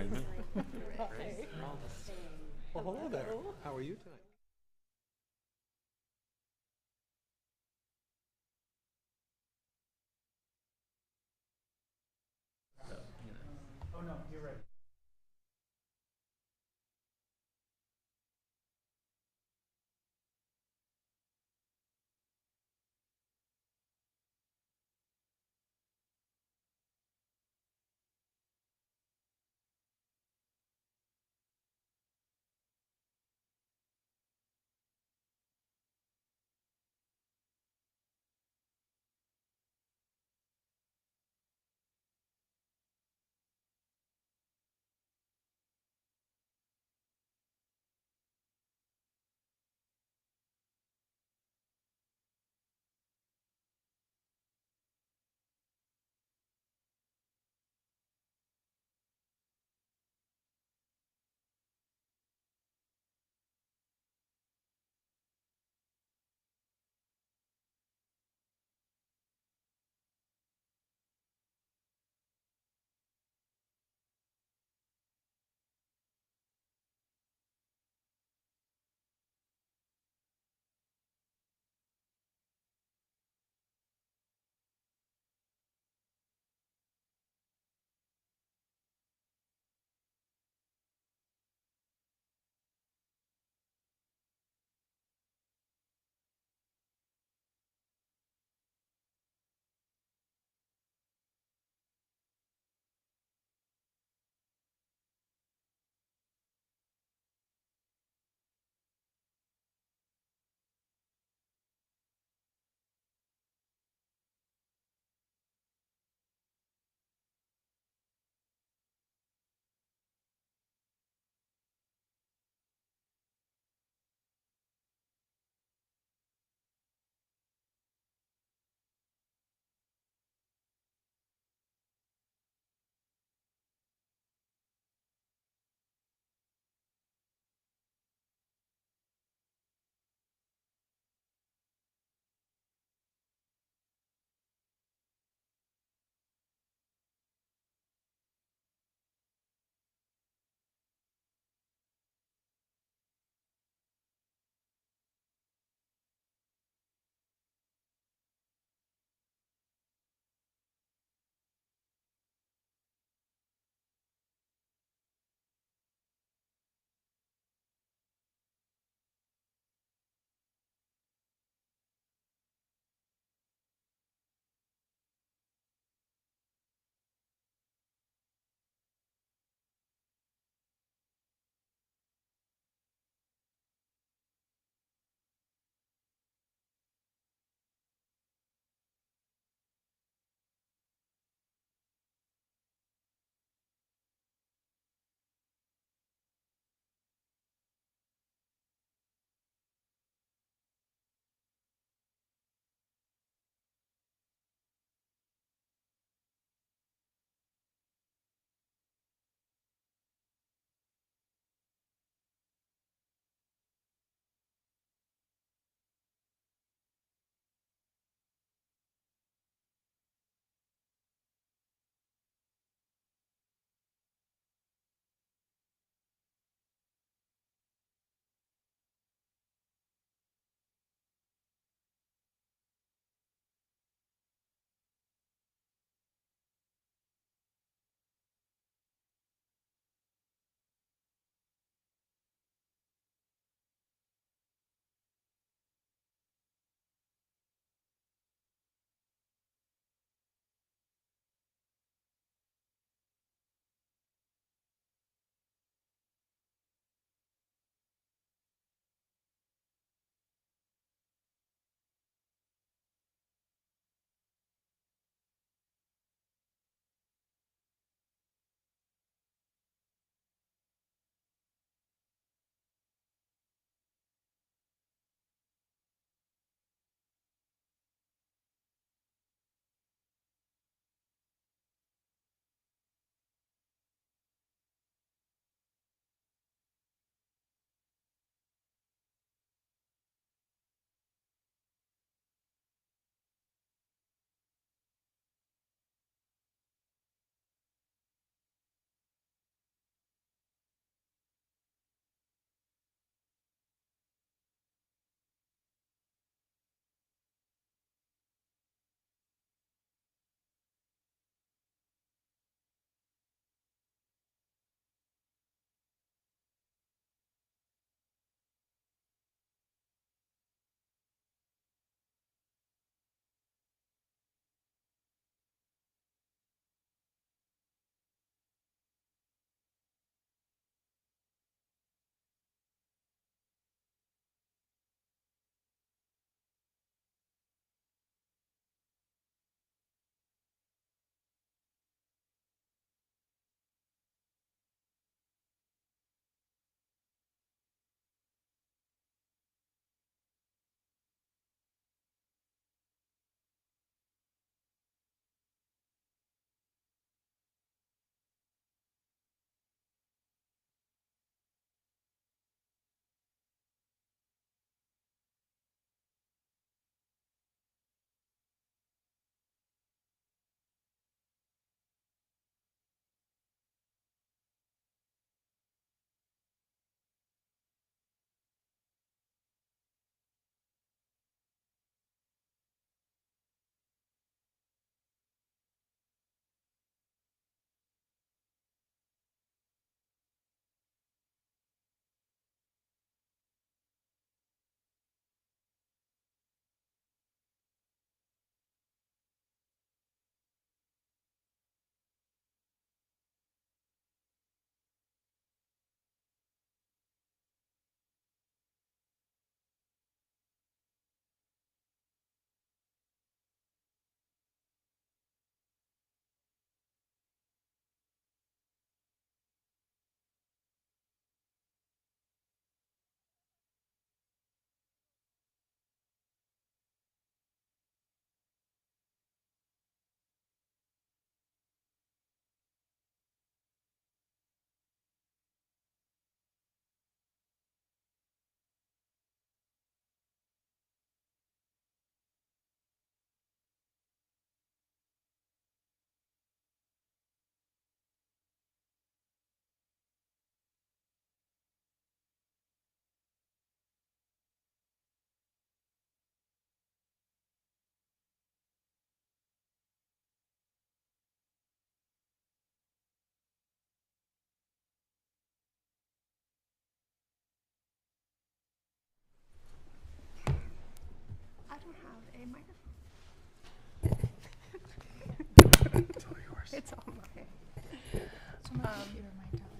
know. Well, hello there. How are you tonight? Oh no, you're right.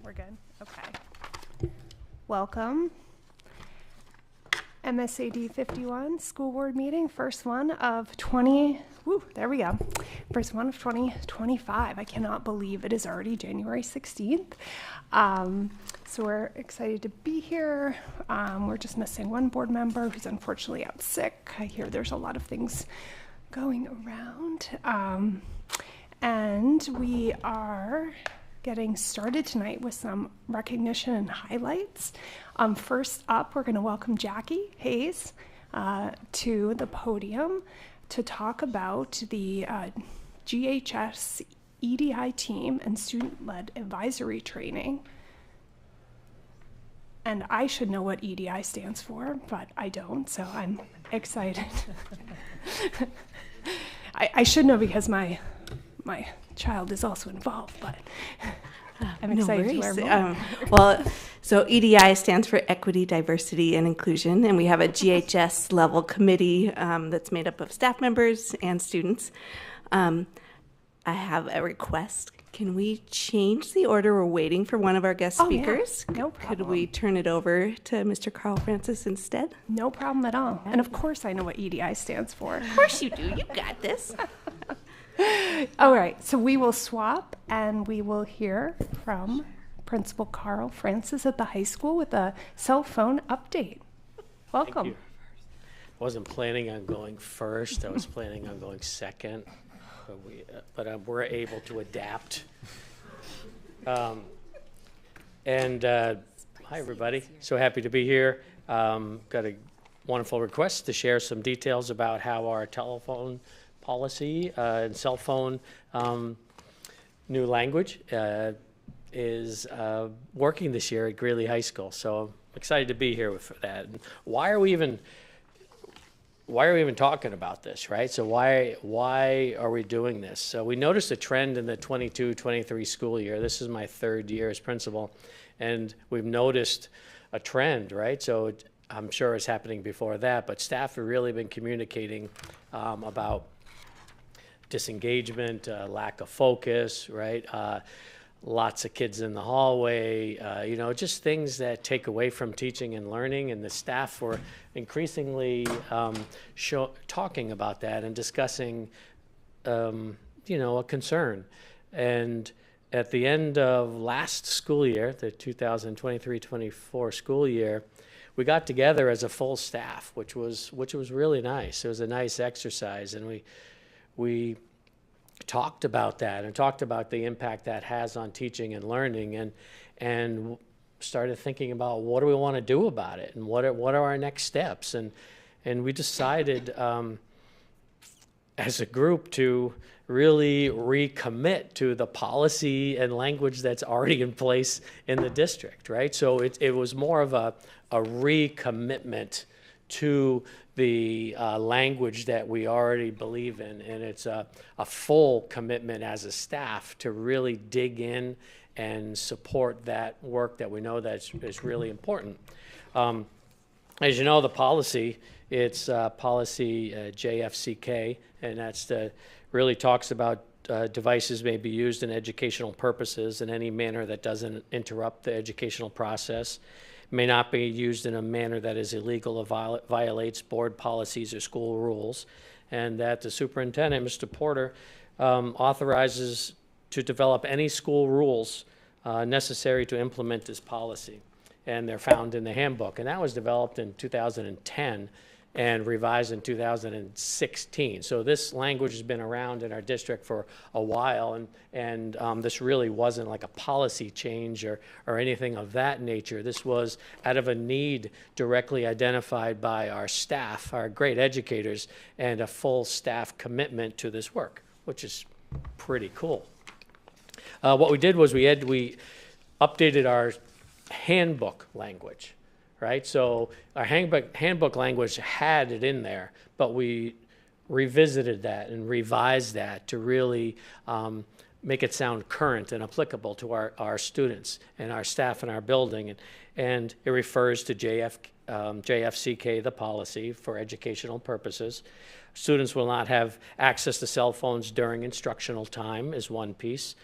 We're good? Okay. Welcome. MSAD 51 school board meeting, first one of 2025. I cannot believe it is already January 16th. So we're excited to be here. We're just missing one board member who's unfortunately out sick. I hear there's a lot of things going around. And we are getting started tonight with some recognition and highlights. First up, we're going to welcome Jackie Hayes to the podium to talk about the GHS EDI team and student-led advisory training. And I should know what EDI stands for, but I don't, so I'm excited. I should know because my child is also involved, but I'm excited to learn more. Well, so EDI stands for Equity, Diversity, and Inclusion, and we have a GHS level committee that's made up of staff members and students. I have a request. Can we change the order? We're waiting for one of our guest speakers. Yeah. No problem. Could we turn it over to Mr. Carl Francis instead? No problem at all. And of course I know what EDI stands for. Of course you do. You got this. All right, so we will swap and we will hear from Principal Carl Francis at the high school with a cell phone update. Welcome. Thank you. I wasn't planning on going first. I was planning on going second, but we're able to adapt. Hi, everybody. So happy to be here. Got a wonderful request to share some details about how our telephone policy and cell phone new language is working this year at Greeley High School. So I'm excited to be here for that. And why are we even talking about this, right? So why are we doing this? So we noticed a trend in the 22-23 school year. This is my third year as principal, and we've noticed a trend, right? So I'm sure it's happening before that, but staff have really been communicating about disengagement, lack of focus, right? Lots of kids in the hallway, just things that take away from teaching and learning. And the staff were increasingly talking about that and discussing, a concern. And at the end of last school year, the 2023-24 school year, we got together as a full staff, which was really nice. It was a nice exercise, and we talked about that and talked about the impact that has on teaching and learning, and started thinking about what do we want to do about it, and what are our next steps, and we decided as a group to really recommit to the policy and language that's already in place in the district, right? So it was more of a recommitment to the language that we already believe in, and it's a full commitment as a staff to really dig in and support that work that we know that is really important. As you know, the policy, it's policy JFCK, and that's really talks about devices may be used in educational purposes in any manner that doesn't interrupt the educational process, may not be used in a manner that is illegal or violates board policies or school rules, and that the superintendent, Mr. Porter, authorizes to develop any school rules necessary to implement this policy. And they're found in the handbook. And that was developed in 2010 and revised in 2016. So this language has been around in our district for a while, and this really wasn't like a policy change or anything of that nature. This was out of a need directly identified by our staff, our great educators, and a full staff commitment to this work, which is pretty cool. What we did was we updated our handbook language. Right, so our handbook language had it in there, but we revisited that and revised that to really make it sound current and applicable to our students and our staff in our building. And it refers to JFCK, the policy for educational purposes. Students will not have access to cell phones during instructional time is one piece.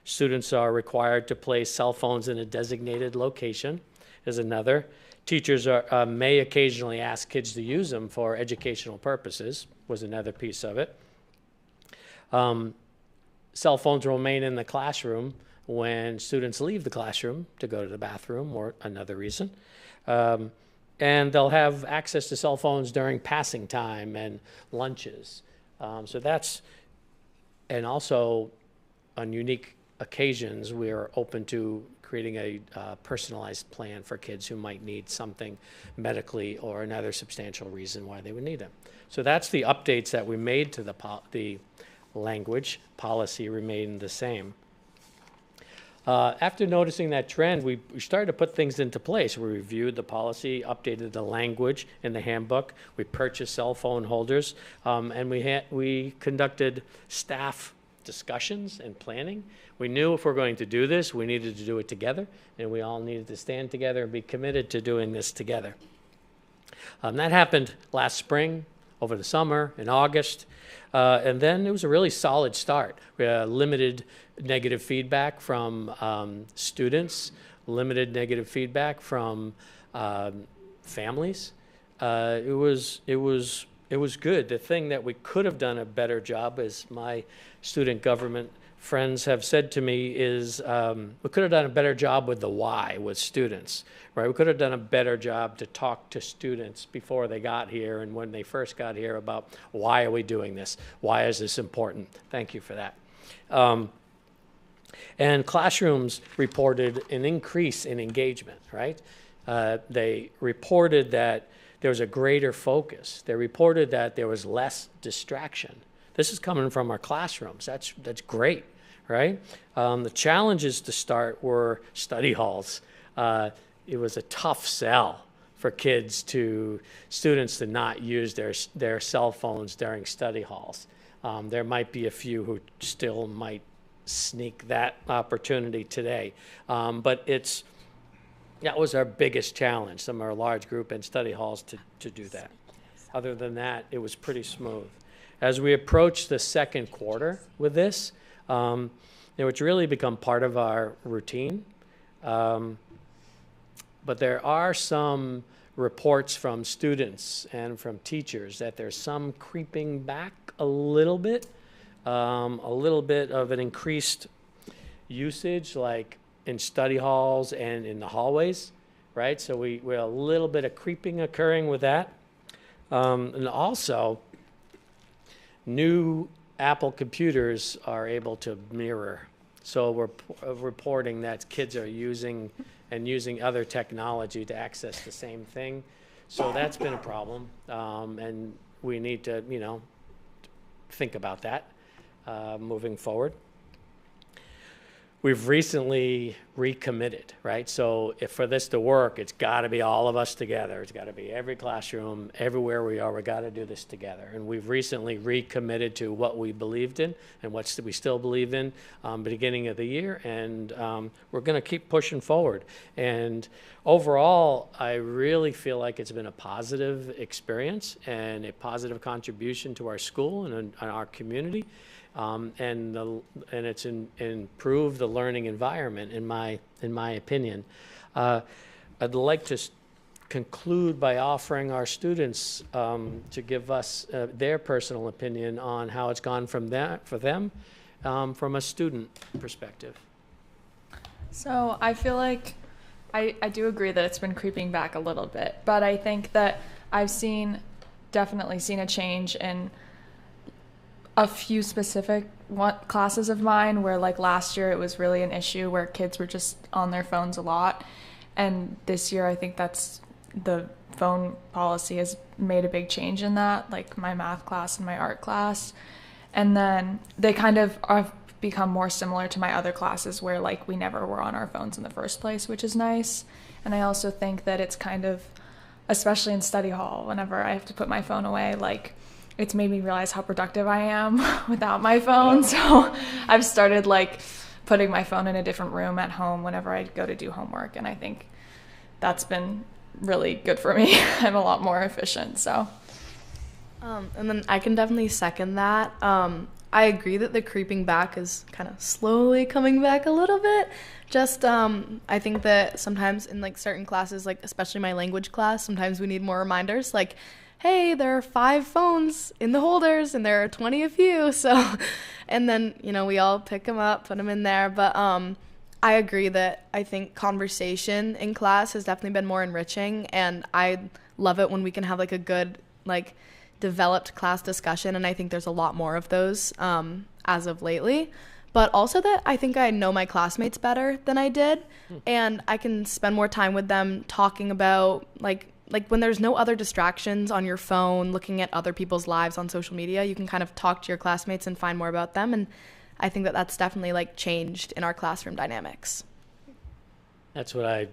Students are required to place cell phones in a designated location is another. Teachers may occasionally ask kids to use them for educational purposes was another piece of it. Cell phones will remain in the classroom when students leave the classroom to go to the bathroom or another reason. And they'll have access to cell phones during passing time and lunches. So that's, and also on unique occasions, we are open to creating a personalized plan for kids who might need something medically or another substantial reason why they would need them. So that's the updates that we made to the language. Policy remained the same. After noticing that trend, we started to put things into place. We reviewed the policy, updated the language in the handbook. We purchased cell phone holders, and we conducted staff discussions and planning. We knew if we're going to do this, we needed to do it together, and we all needed to stand together and be committed to doing this together. That happened last spring, over the summer, in August, and then it was a really solid start. We had limited negative feedback from students, limited negative feedback from families. It was good. The thing that we could have done a better job, as my student government friends have said to me, is we could have done a better job with the why with students, right? We could have done a better job to talk to students before they got here and when they first got here about why are we doing this? Why is this important? Thank you for that. And classrooms reported an increase in engagement, right? They reported that there was a greater focus. They reported that there was less distraction. This is coming from our classrooms. That's great, right? The challenges to start were study halls. It was a tough sell for students to not use their cell phones during study halls. There might be a few who still might sneak that opportunity today, but that was our biggest challenge, some of our large group and study halls to do that. Other than that, it was pretty smooth. As we approach the second quarter with this, it's really become part of our routine. But there are some reports from students and from teachers that there's some creeping back a little bit of an increased usage, like in study halls and in the hallways, right? So we're a little bit of creeping occurring with that. And also, new Apple computers are able to mirror. So we're reporting that kids are using other technology to access the same thing. So that's been a problem. And we need to, think about that moving forward. We've recently recommitted, right? So if for this to work, it's got to be all of us together. It's got to be every classroom, everywhere we are, we got to do this together. And we've recently recommitted to what we believed in and what we still believe in beginning of the year. And we're going to keep pushing forward. And overall, I really feel like it's been a positive experience and a positive contribution to our school and our community. And it's improved the learning environment, in my opinion. I'd like to conclude by offering our students to give us their personal opinion on how it's gone for them from a student perspective. So I feel like I do agree that it's been creeping back a little bit, but I think that I've definitely seen a change in a few specific classes of mine where, like, last year it was really an issue where kids were just on their phones a lot, and this year I think the phone policy has made a big change in that, like my math class and my art class. And then they kind of have become more similar to my other classes where, like, we never were on our phones in the first place, which is nice. And I also think that it's kind of, especially in study hall, whenever I have to put my phone away, like, it's made me realize how productive I am without my phone. So I've started, like, putting my phone in a different room at home whenever I go to do homework. And I think that's been really good for me. I'm a lot more efficient, so. And then I can definitely second that. I agree that the creeping back is kind of slowly coming back a little bit. Just I think that sometimes in like certain classes, like especially my language class, sometimes we need more reminders like, hey, there are 5 phones in the holders and there are 20 of you. So, and then, you know, we all pick them up, put them in there. But I agree that I think conversation in class has definitely been more enriching. And I love it when we can have like a good, like, developed class discussion. And I think there's a lot more of those as of lately. But also that I think I know my classmates better than I did. And I can spend more time with them talking about, like when there's no other distractions on your phone, looking at other people's lives on social media, you can kind of talk to your classmates and find more about them. And I think that that's definitely like changed in our classroom dynamics. That's what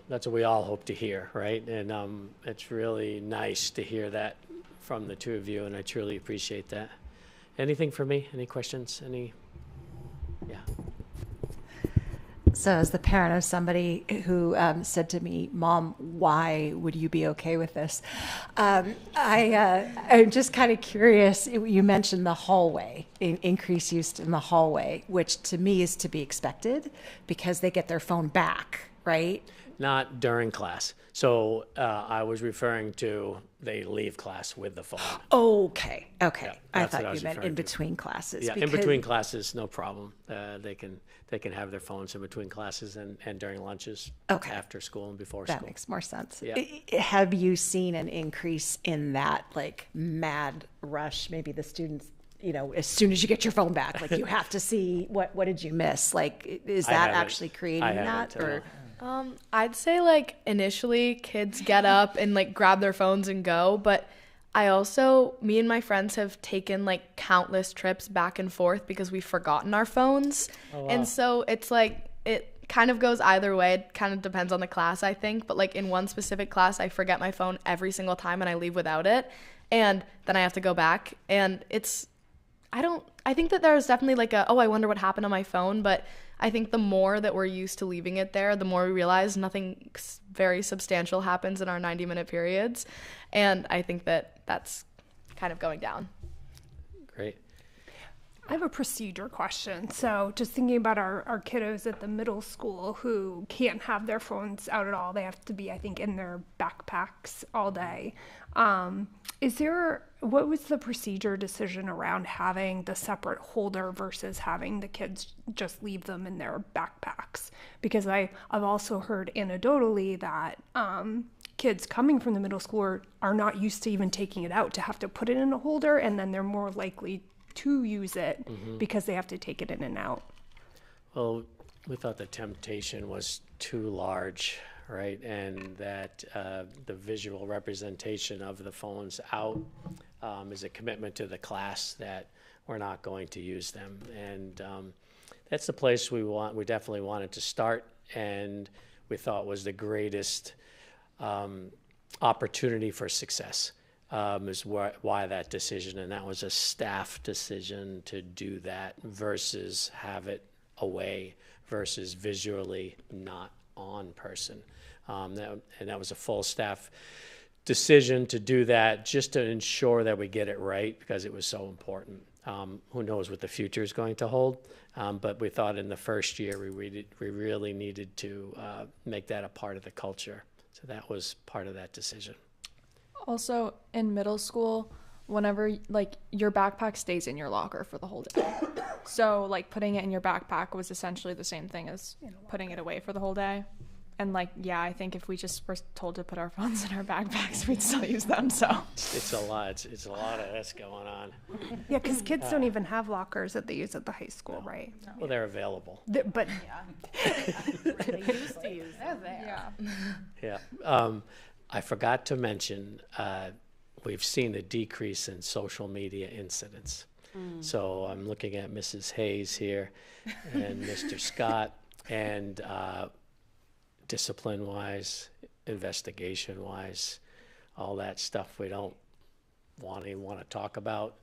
that's what we all hope to hear, right? And it's really nice to hear that from the two of you, and I truly appreciate that. Anything for me? Any questions? Yeah. So as the parent of somebody who said to me, Mom, why would you be okay with this? I'm just kind of curious. You mentioned the hallway, increased use in the hallway, which to me is to be expected because they get their phone back, right? Not during class. So I was referring to they leave class with the phone. Okay. Yeah, I that's what thought I you was meant referring in to. between classes. Yeah, in between classes, no problem. They can have their phones in between classes and during lunches, Okay. after school and before That school. makes more sense. Yeah. Have you seen an increase in that, like, mad rush? Maybe the students, as soon as you get your phone back, like, you have to see what did you miss? Like, is I that haven't- actually creating I that? haven't, Or I'd say like initially kids get up and like grab their phones and go, but me and my friends have taken like countless trips back and forth because we've forgotten our phones. Oh, wow. And so it's like, it kind of goes either way. It kind of depends on the class, I think. But like in one specific class, I forget my phone every single time and I leave without it. And then I have to go back. And I think that there's definitely like I wonder what happened on my phone. But I think the more that we're used to leaving it there, the more we realize nothing very substantial happens in our 90-minute periods. And I think that that's kind of going down. Great. I have a procedure question. So just thinking about our kiddos at the middle school who can't have their phones out at all. They have to be, I think, in their backpacks all day. What was the procedure decision around having the separate holder versus having the kids just leave them in their backpacks? Because I've also heard anecdotally that kids coming from the middle school are not used to even taking it out, to have to put it in a holder, and then they're more likely to use it because they have to take it in and out. Well, we thought the temptation was too large, right? And that the visual representation of the phones out is a commitment to the class that we're not going to use them. And that's the place we definitely wanted to start, and we thought was the greatest opportunity for success. Is why that decision, and that was a staff decision to do that versus have it away versus visually not on person. That was a full staff decision to do that, just to ensure that we get it right, because it was so important. Who knows what the future is going to hold, but we thought in the first year we really needed to make that a part of the culture. So that was part of that decision. Also, in middle school, whenever, like, your backpack stays in your locker for the whole day. So, like, putting it in your backpack was essentially the same thing as putting it away for the whole day. And, like, yeah, I think if we just were told to put our phones in our backpacks, we'd still use them, so. It's a lot. It's a lot of this going on. Yeah, because kids don't even have lockers that they use at the high school, right? Well, they're available. But They used to use them. Yeah. Yeah. I forgot to mention, we've seen a decrease in social media incidents. So I'm looking at Mrs. Hayes here and Mr. Scott, and discipline-wise, investigation-wise, all that stuff we don't even want to talk about.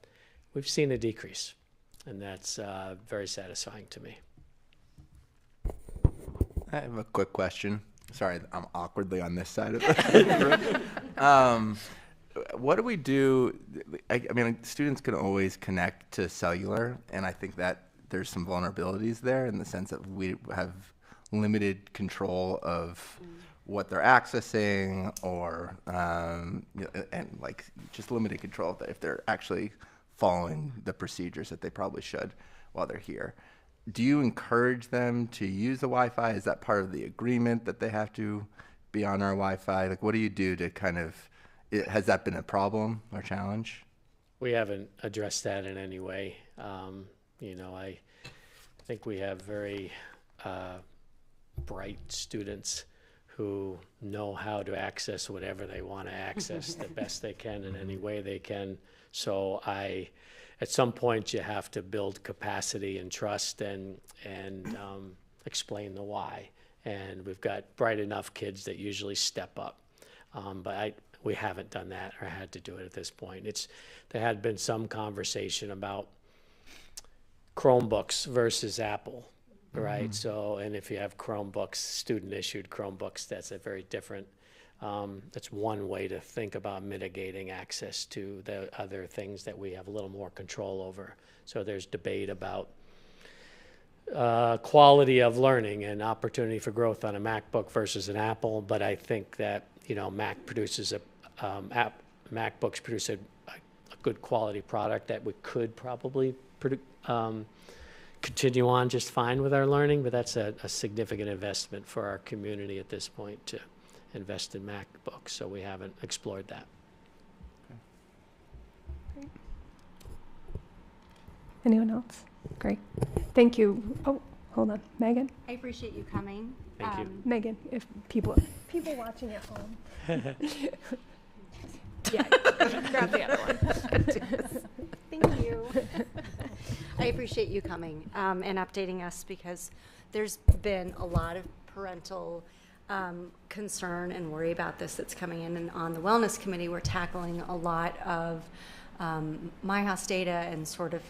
We've seen a decrease, and that's very satisfying to me. I have a quick question. Sorry, I'm awkwardly on this side of the room. what do we do? I mean, students can always connect to cellular, and I think that there's some vulnerabilities there in the sense that we have limited control of what they're accessing, or and like just limited control of that if they're actually following the procedures that they probably should while they're here. Do you encourage them to use the Wi-Fi? Is that part of the agreement that they have to be on our Wi-Fi? Like, what do you do to kind of, has that been a problem or challenge? We haven't addressed that in any way. I think we have very bright students who know how to access whatever they want to access the best they can in any way they can. So at some point you have to build capacity and trust and explain the why. And we've got bright enough kids that usually step up. But we haven't done that or had to do it at this point. There had been some conversation about Chromebooks versus Apple, right? So, and if you have Chromebooks, student-issued Chromebooks, that's a very different, that's one way to think about mitigating access to the other things that we have a little more control over. So there's debate about quality of learning and opportunity for growth on a MacBook versus an Apple, but I think that, Mac produces MacBooks produce a good quality product that we could probably continue on just fine with our learning, but that's a significant investment for our community at this point to invest in MacBooks, so we haven't explored that. Great. Anyone else? Great. Thank you. Oh, hold on. Megan? I appreciate you coming. Thank you. Megan, if people watching at home. Yeah, grab the other one. Thank you. I appreciate you coming and updating us, because there's been a lot of parental concern and worry about this that's coming in. And on the Wellness Committee, we're tackling a lot of My House data and sort of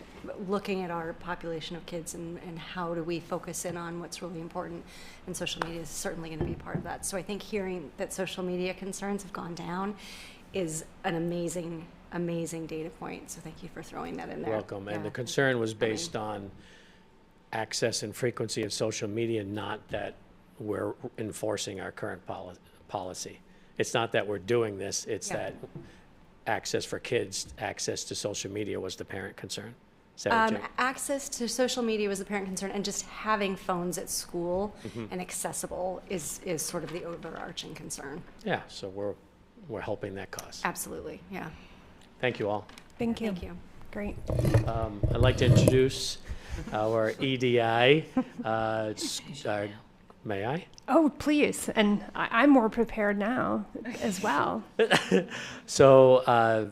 looking at our population of kids and how do we focus in on what's really important. And social media is certainly going to be part of that. So I think hearing that social media concerns have gone down is an amazing data point. So thank you for throwing that in there. Welcome. Yeah. And the concern was based on access and frequency of social media, not that we're enforcing our current policy. It's not that we're doing this, it's that access for kids, access to social media was the parent concern. Is that what access to social media was the parent concern, and just having phones at school and accessible is sort of the overarching concern. Yeah, so we're helping that cause. Absolutely, yeah. Thank you all. Thank you. Thank you. Great. I'd like to introduce our EDI. May I? Oh, please. And I'm more prepared now as well. So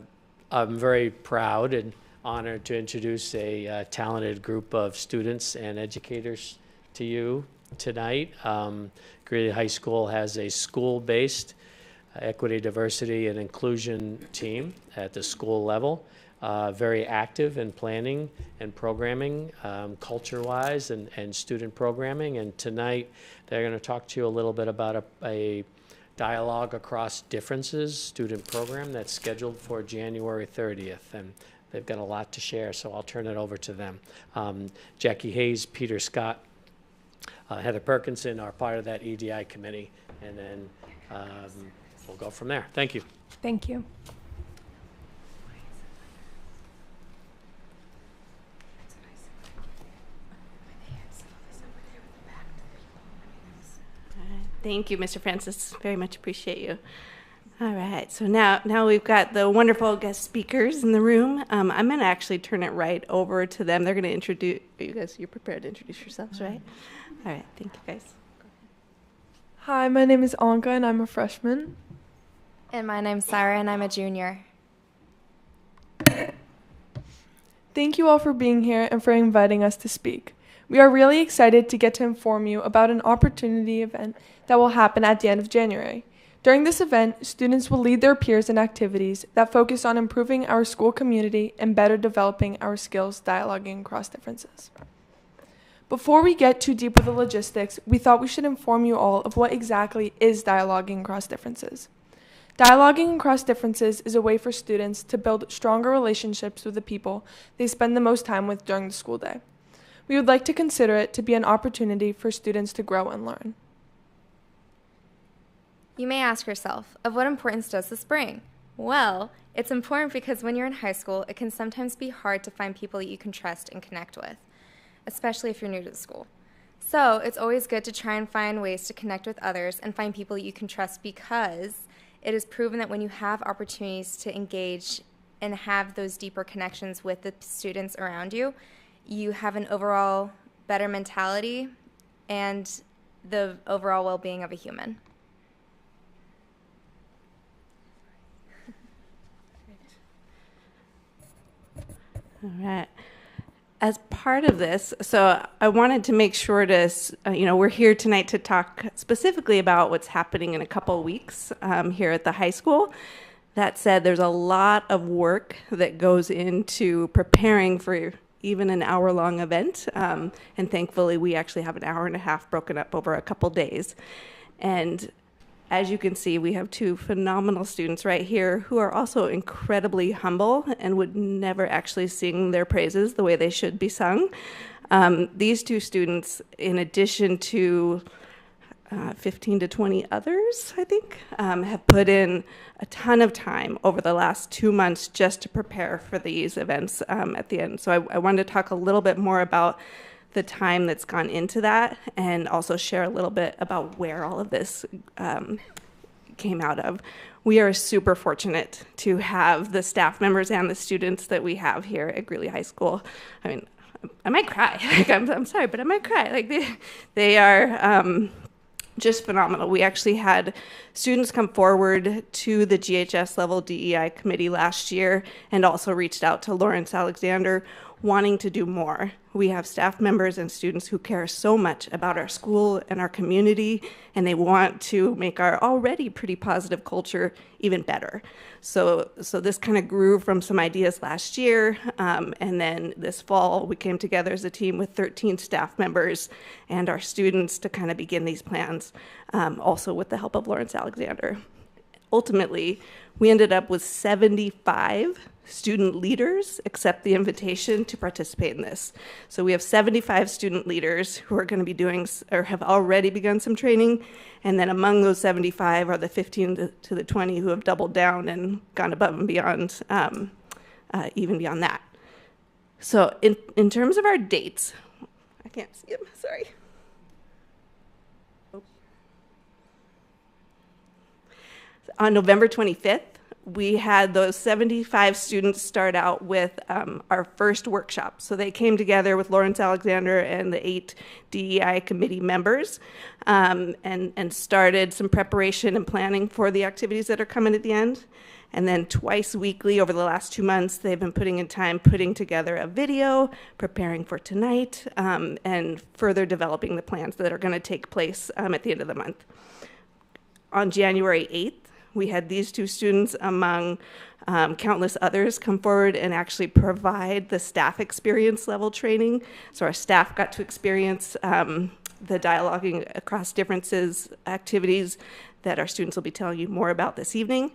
I'm very proud and honored to introduce a talented group of students and educators to you tonight. Greeley High School has a school-based equity, diversity, and inclusion team at the school level. Very active in planning and programming, culture-wise and student programming. And tonight they're going to talk to you a little bit about a dialogue across differences student program that's scheduled for January 30th. And they've got a lot to share, so I'll turn it over to them. Jackie Hayes, Peter Scott, Heather Perkinson are part of that EDI committee, and then we'll go from there. Thank you. Thank you. Thank you, Mr. Francis. Very much appreciate you. All right, so now we've got the wonderful guest speakers in the room. I'm going to actually turn it right over to them. They're going to introduce, you're prepared to introduce yourselves, right? All right, thank you, guys. Hi, my name is Anka, and I'm a freshman. And my name's Sarah, and I'm a junior. Thank you all for being here and for inviting us to speak. We are really excited to get to inform you about an opportunity event that will happen at the end of January. During this event, students will lead their peers in activities that focus on improving our school community and better developing our skills dialoguing across differences. Before we get too deep with the logistics, we thought we should inform you all of what exactly is dialoguing across differences. Dialoguing across differences is a way for students to build stronger relationships with the people they spend the most time with during the school day. We would like to consider it to be an opportunity for students to grow and learn. You may ask yourself, of what importance does this bring? Well, it's important because when you're in high school, it can sometimes be hard to find people that you can trust and connect with, especially if you're new to the school. So it's always good to try and find ways to connect with others and find people that you can trust, because it is proven that when you have opportunities to engage and have those deeper connections with the students around you, you have an overall better mentality and the overall well-being of a human. All right. As part of this, so I wanted to make sure to, we're here tonight to talk specifically about what's happening in a couple of weeks here at the high school. That said, there's a lot of work that goes into preparing for even an hour-long event, and thankfully we actually have an hour and a half broken up over a couple days. And as you can see, we have two phenomenal students right here who are also incredibly humble and would never actually sing their praises the way they should be sung. These two students, in addition to 15 to 20 others, I think, have put in a ton of time over the last 2 months just to prepare for these events at the end. So I wanted to talk a little bit more about the time that's gone into that, and also share a little bit about where all of this came out of. We are super fortunate to have the staff members and the students that we have here at Greeley High School. I mean, I might cry. Like, I'm sorry, but I might cry. Like they are just phenomenal. We actually had students come forward to the GHS level DEI committee last year and also reached out to Lawrence Alexander wanting to do more. We have staff members and students who care so much about our school and our community, and they want to make our already pretty positive culture even better. So this kind of grew from some ideas last year, and then this fall we came together as a team with 13 staff members and our students to kind of begin these plans, also with the help of Lawrence Alexander. Ultimately, we ended up with 75 student leaders accept the invitation to participate in this. So we have 75 student leaders who are going to be doing or have already begun some training, and then among those 75 are the 15 to the 20 who have doubled down and gone above and beyond, even beyond that. So in terms of our dates, I can't see them, sorry. On November 25th, we had those 75 students start out with our first workshop. So they came together with Lawrence Alexander and the 8 DEI committee members and started some preparation and planning for the activities that are coming at the end. And then twice weekly over the last 2 months, they've been putting in time putting together a video, preparing for tonight, and further developing the plans that are going to take place at the end of the month. On January 8th, we had these 2 students, among countless others, come forward and actually provide the staff experience level training. So our staff got to experience the dialoguing across differences activities that our students will be telling you more about this evening.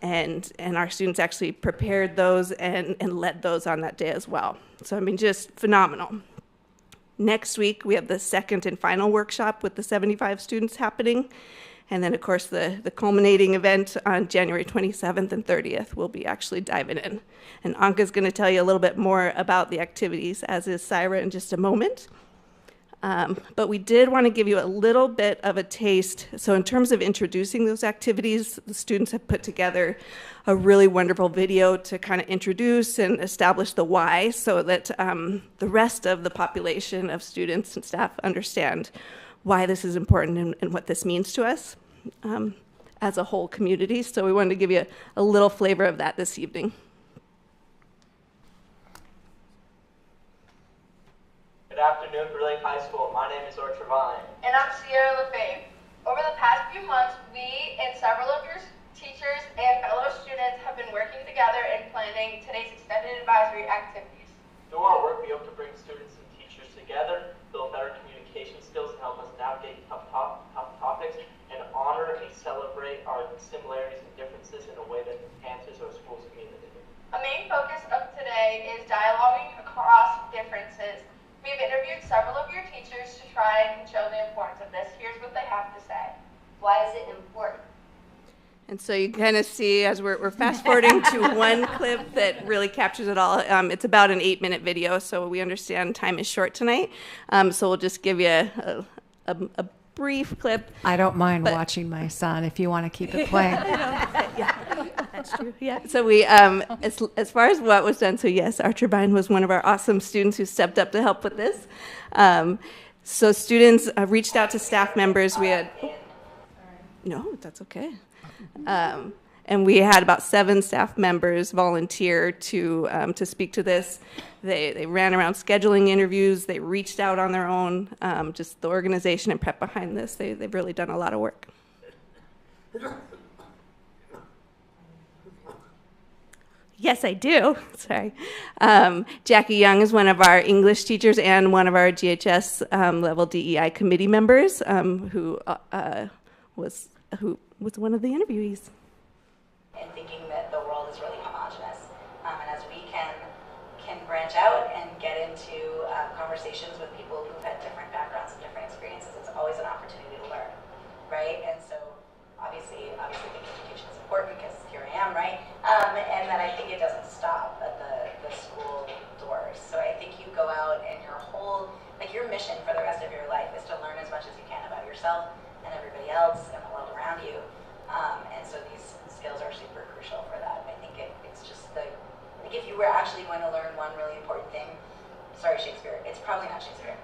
And our students actually prepared those and led those on that day as well. So I mean, just phenomenal. Next week, we have the second and final workshop with the 75 students happening. And then, of course, the culminating event on January 27th and 30th, we'll be actually diving in. And Anka's going to tell you a little bit more about the activities, as is Syra, in just a moment. But we did want to give you a little bit of a taste. So in terms of introducing those activities, the students have put together a really wonderful video to kind of introduce and establish the why, so that the rest of the population of students and staff understand why this is important and what this means to us as a whole community. So we wanted to give you a little flavor of that this evening. Good afternoon, Greeley High School. My name is Orchard Vine. And I'm Sierra LaFave. Over the past few months, we and several of your teachers and fellow students have been working together in planning today's extended advisory activities. Through our work, we hope to bring students and teachers together, build better communication skills to help us navigate tough topics, and honor and celebrate our similarities and differences say? Why is it important? And so you kind of see, as we're fast forwarding to one clip that really captures it all. It's about an 8-minute video, so we understand time is short tonight. So we'll just give you a brief clip. I don't mind watching my son if you want to keep it playing. Yeah, that's true. Yeah. So we, as far as what was done, so yes, Archer Bine was one of our awesome students who stepped up to help with this. So students reached out to staff members. We had, no, that's okay. And we had about 7 staff members volunteer to speak to this. They ran around scheduling interviews. They reached out on their own. Just the organization and prep behind this, they've really done a lot of work. Yes, I do. Sorry. Jackie Young is one of our English teachers and one of our GHS level DEI committee members who was one of the interviewees. And thinking that the world is really homogenous. And as we can branch out and get into conversations with people who've had different backgrounds and different experiences, it's always an opportunity to learn, right? And so obviously think education is important because here I am, right? And then I think it doesn't stop at the school doors. So I think you go out and your mission for the rest of your life is to learn as much as you can about yourself and everybody else and the world around you. And so these skills are super crucial for that. I think it's just if you were actually going to learn one really important thing, sorry Shakespeare, it's probably not Shakespeare,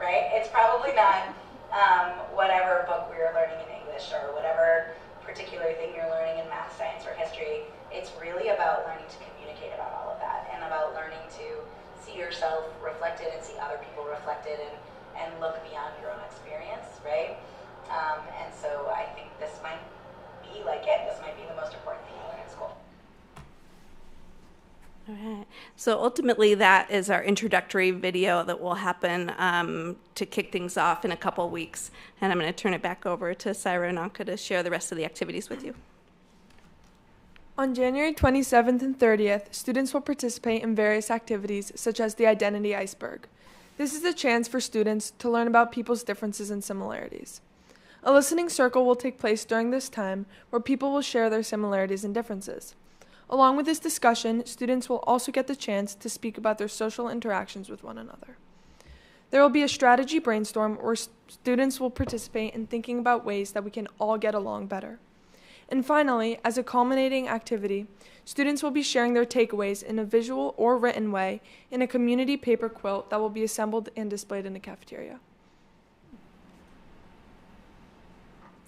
right? It's probably not whatever book we were learning in English or whatever particular thing you're learning in math, science, or history. It's really about learning to communicate about all of that and about learning to see yourself reflected and see other people reflected and look beyond your own experience, right? And so I think this might be like it. This might be the most important thing you learn in school. All right. So ultimately, that is our introductory video that will happen to kick things off in a couple of weeks. And I'm going to turn it back over to Syra and Anka to share the rest of the activities with you. On January 27th and 30th, students will participate in various activities such as the Identity Iceberg. This is a chance for students to learn about people's differences and similarities. A listening circle will take place during this time where people will share their similarities and differences. Along with this discussion, students will also get the chance to speak about their social interactions with one another. There will be a strategy brainstorm where students will participate in thinking about ways that we can all get along better. And finally, as a culminating activity, students will be sharing their takeaways in a visual or written way in a community paper quilt that will be assembled and displayed in the cafeteria.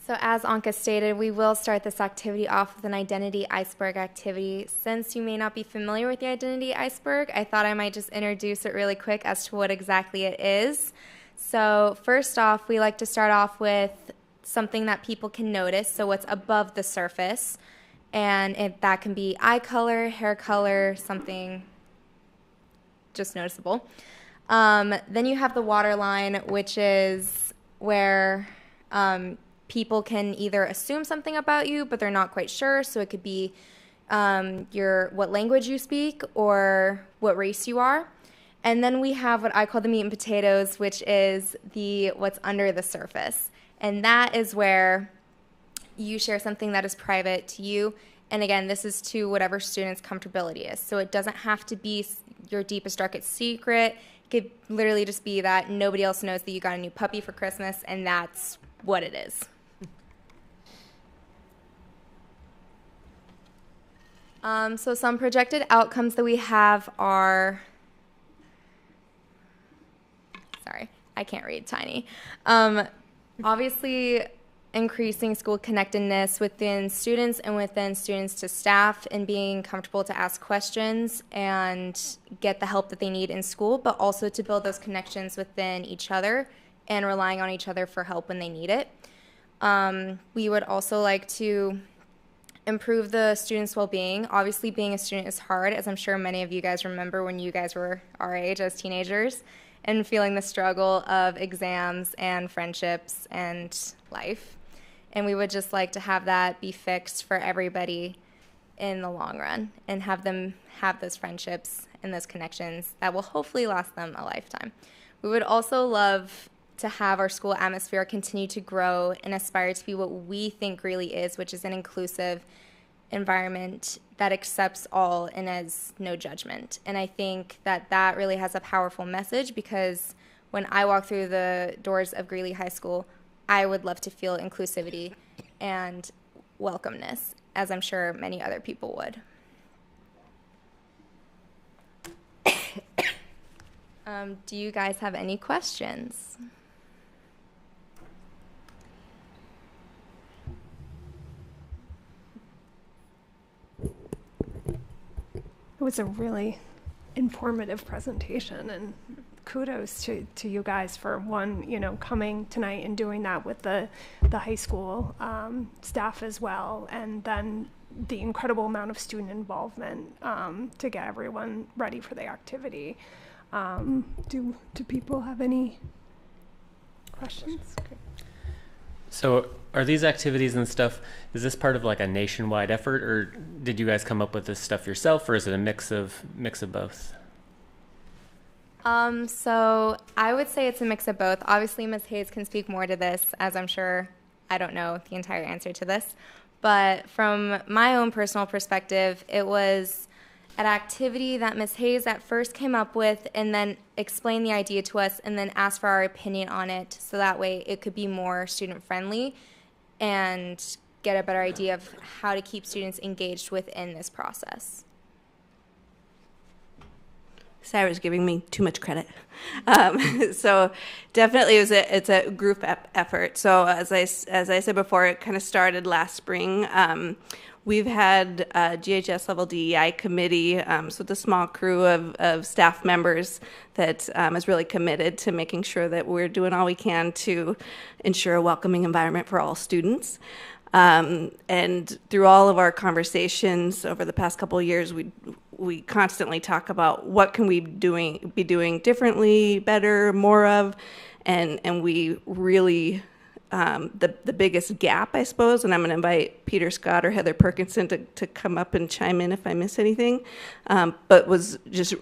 So as Anka stated, we will start this activity off with an identity iceberg activity. Since you may not be familiar with the identity iceberg, I thought I might just introduce it really quick as to what exactly it is. So first off, we like to start off with something that people can notice, so what's above the surface. And that can be eye color, hair color, something just noticeable. Then you have the waterline, which is where people can either assume something about you, but they're not quite sure. So it could be what language you speak or what race you are. And then we have what I call the meat and potatoes, which is what's under the surface. And that is where you share something that is private to you. And again, this is to whatever student's comfortability is. So it doesn't have to be your deepest, darkest secret. It could literally just be that nobody else knows that you got a new puppy for Christmas, and that's what it is. So some projected outcomes that we have are, sorry, I can't read tiny. Obviously, increasing school connectedness within students and within students to staff and being comfortable to ask questions and get the help that they need in school, but also to build those connections within each other and relying on each other for help when they need it. We would also like to improve the students' well-being. Obviously, being a student is hard, as I'm sure many of you guys remember when you guys were our age as teenagers, and feeling the struggle of exams and friendships and life. And we would just like to have that be fixed for everybody in the long run and have them have those friendships and those connections that will hopefully last them a lifetime. We would also love to have our school atmosphere continue to grow and aspire to be what we think Greeley is, which is an inclusive environment that accepts all and has no judgment. And I think that that really has a powerful message, because when I walk through the doors of Greeley High School, I would love to feel inclusivity and welcomeness, as I'm sure many other people would. Do you guys have any questions? It was a really informative presentation, and kudos to you guys for coming tonight and doing that with the high school staff as well, and then the incredible amount of student involvement to get everyone ready for the activity. Do people have any questions? Okay. So are these activities and stuff, is this part of like a nationwide effort, or did you guys come up with this stuff yourself, or is it a mix of both? So I would say it's a mix of both. Obviously, Ms. Hayes can speak more to this, as I'm sure I don't know the entire answer to this. But from my own personal perspective, it was an activity that Ms. Hayes at first came up with and then explained the idea to us and then asked for our opinion on it, so that way it could be more student-friendly and get a better idea of how to keep students engaged within this process. Sarah's giving me too much credit. So definitely it's a group effort. So as I said before, it kind of started last spring. We've had a GHS level DEI committee, so it's a small crew of staff members that is really committed to making sure that we're doing all we can to ensure a welcoming environment for all students. And through all of our conversations over the past couple of years, we constantly talk about what can we be doing differently, better, more of, and we really the biggest gap, I suppose, and I'm going to invite Peter Scott or Heather Perkinson to come up and chime in if I miss anything, but was just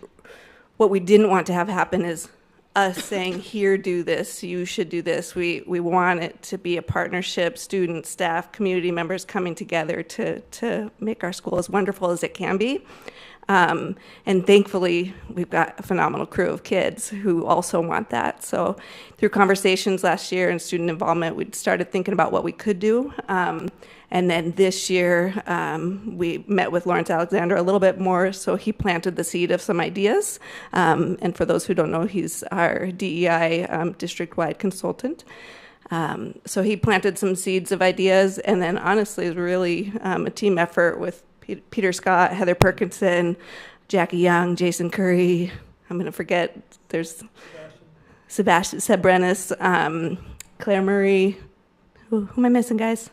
what we didn't want to have happen is us saying, here, do this, you should do this. We want it to be a partnership, students, staff, community members coming together to make our school as wonderful as it can be. And thankfully, we've got a phenomenal crew of kids who also want that. So through conversations last year and student involvement, we started thinking about what we could do. And then this year, we met with Lawrence Alexander a little bit more, so he planted the seed of some ideas. And for those who don't know, he's our DEI district-wide consultant. So he planted some seeds of ideas, and then honestly, it was really a team effort with Peter Scott, Heather Perkinson, Jackie Young, Jason Curry. I'm going to forget. There's Sebastian Sebrenis, Claire Murray. Who am I missing, guys?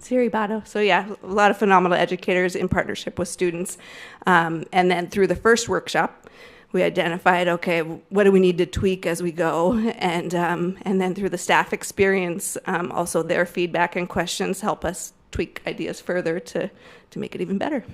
Siri Bato. So yeah, a lot of phenomenal educators in partnership with students. And then through the first workshop, we identified, okay, what do we need to tweak as we go? And then through the staff experience, also their feedback and questions help us tweak ideas further to make it even better.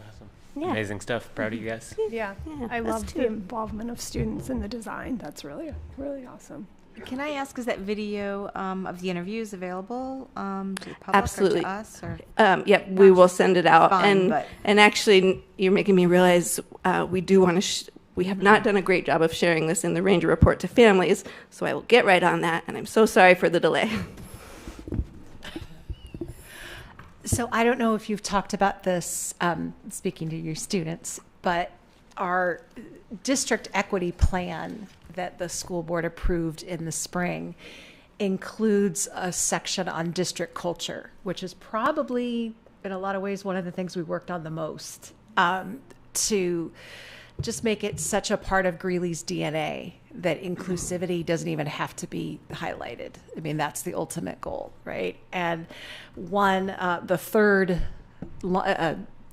Awesome. Yeah. Amazing stuff. Proud of you guys. Yeah, I love the involvement of students in the design. That's really, really awesome. Can I ask, is that video of the interviews available to the public Absolutely. or to us? Or? Yep, we will send it out. Fine, and actually, you're making me realize we do want to. We have not done a great job of sharing this in the Ranger Report to families, so I will get right on that. And I'm so sorry for the delay. So I don't know if you've talked about this, speaking to your students, but our district equity plan that the school board approved in the spring includes a section on district culture, which is probably, in a lot of ways, one of the things we worked on the most, to just make it such a part of Greeley's DNA that inclusivity doesn't even have to be highlighted. I mean, that's the ultimate goal, right? And the third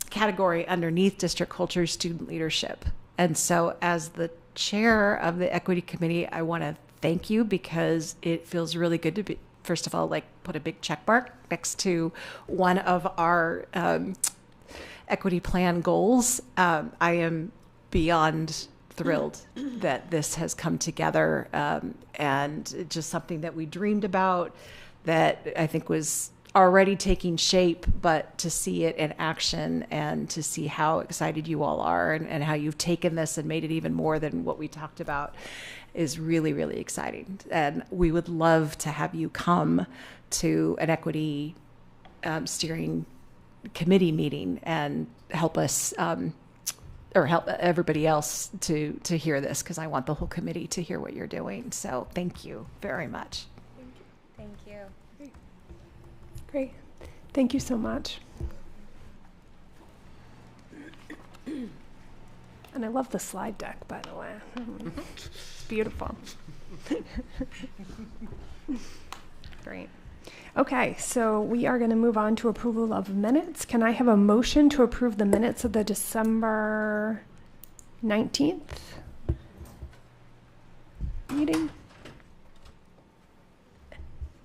category underneath district culture is student leadership. And so as the chair of the equity committee, I want to thank you, because it feels really good to be, first of all, like put a big check mark next to one of our equity plan goals. I am beyond thrilled that this has come together, and just something that we dreamed about, that I think was already taking shape, but to see it in action and to see how excited you all are, and how you've taken this and made it even more than what we talked about is really, really exciting. And we would love to have you come to an equity steering committee meeting and help us, or help everybody else to hear this, because I want the whole committee to hear what you're doing. So thank you very much. Thank you. Great. Thank you so much. And I love the slide deck, by the way. It's beautiful. Great. Okay, so we are going to move on to approval of minutes. Can I have a motion to approve the minutes of the December 19th meeting?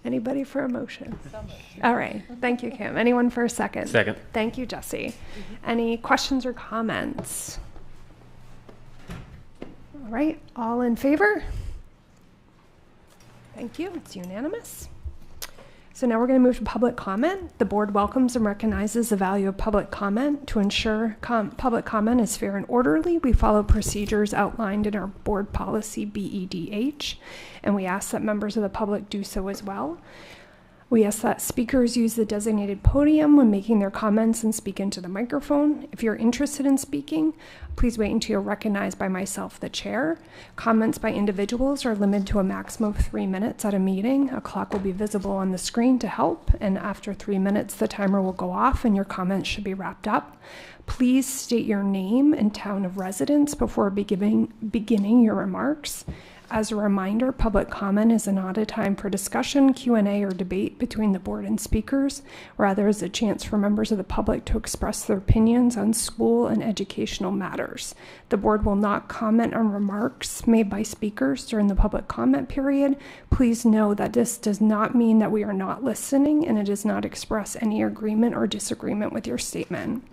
Anybody for a motion? All right. Thank you, Kim. Anyone for a second? Second. Thank you, Jesse. Any questions or comments? All right. All in favor? Thank you. It's unanimous. So now we're going to move to public comment. The board welcomes and recognizes the value of public comment. To ensure public comment is fair and orderly, we follow procedures outlined in our board policy BEDH, and we ask that members of the public do so as well. We ask that speakers use the designated podium when making their comments and speak into the microphone. If you're interested in speaking, please wait until you're recognized by myself, the chair. Comments by individuals are limited to a maximum of 3 minutes at a meeting. A clock will be visible on the screen to help, and after 3 minutes, the timer will go off and your comments should be wrapped up. Please state your name and town of residence before beginning your remarks. As a reminder, public comment is not a time for discussion, Q&A, or debate between the board and speakers. Rather, is a chance for members of the public to express their opinions on school and educational matters. The board will not comment on remarks made by speakers during the public comment period. Please know that this does not mean that we are not listening, and it does not express any agreement or disagreement with your statement.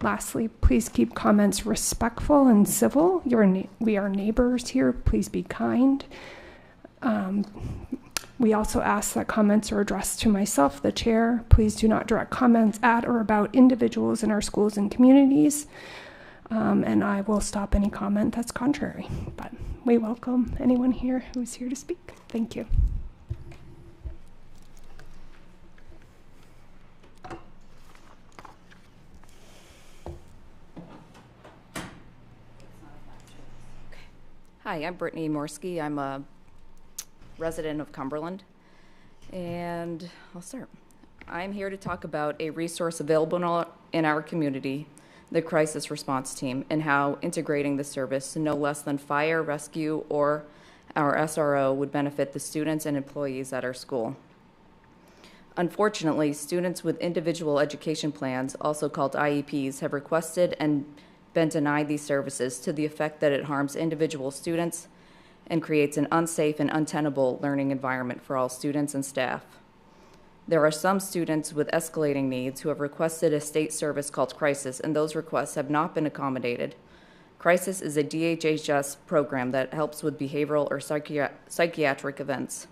Lastly, please keep comments respectful and civil. We are neighbors here. Please be kind. We also ask that comments are addressed to myself, the chair. Please do not direct comments at or about individuals in our schools and communities. And I will stop any comment that's contrary. But we welcome anyone here who's here to speak. Thank you. Hi, I'm Brittany Morsky. I'm a resident of Cumberland, and I'll start. I'm here to talk about a resource available in our community, the crisis response team, and how integrating the service to no less than fire, rescue, or our SRO would benefit the students and employees at our school. Unfortunately, students with individual education plans, also called IEPs, have requested and been denied these services to the effect that it harms individual students and creates an unsafe and untenable learning environment for all students and staff. There are some students with escalating needs who have requested a state service called Crisis, and those requests have not been accommodated. Crisis is a DHHS program that helps with behavioral or psychiatric events.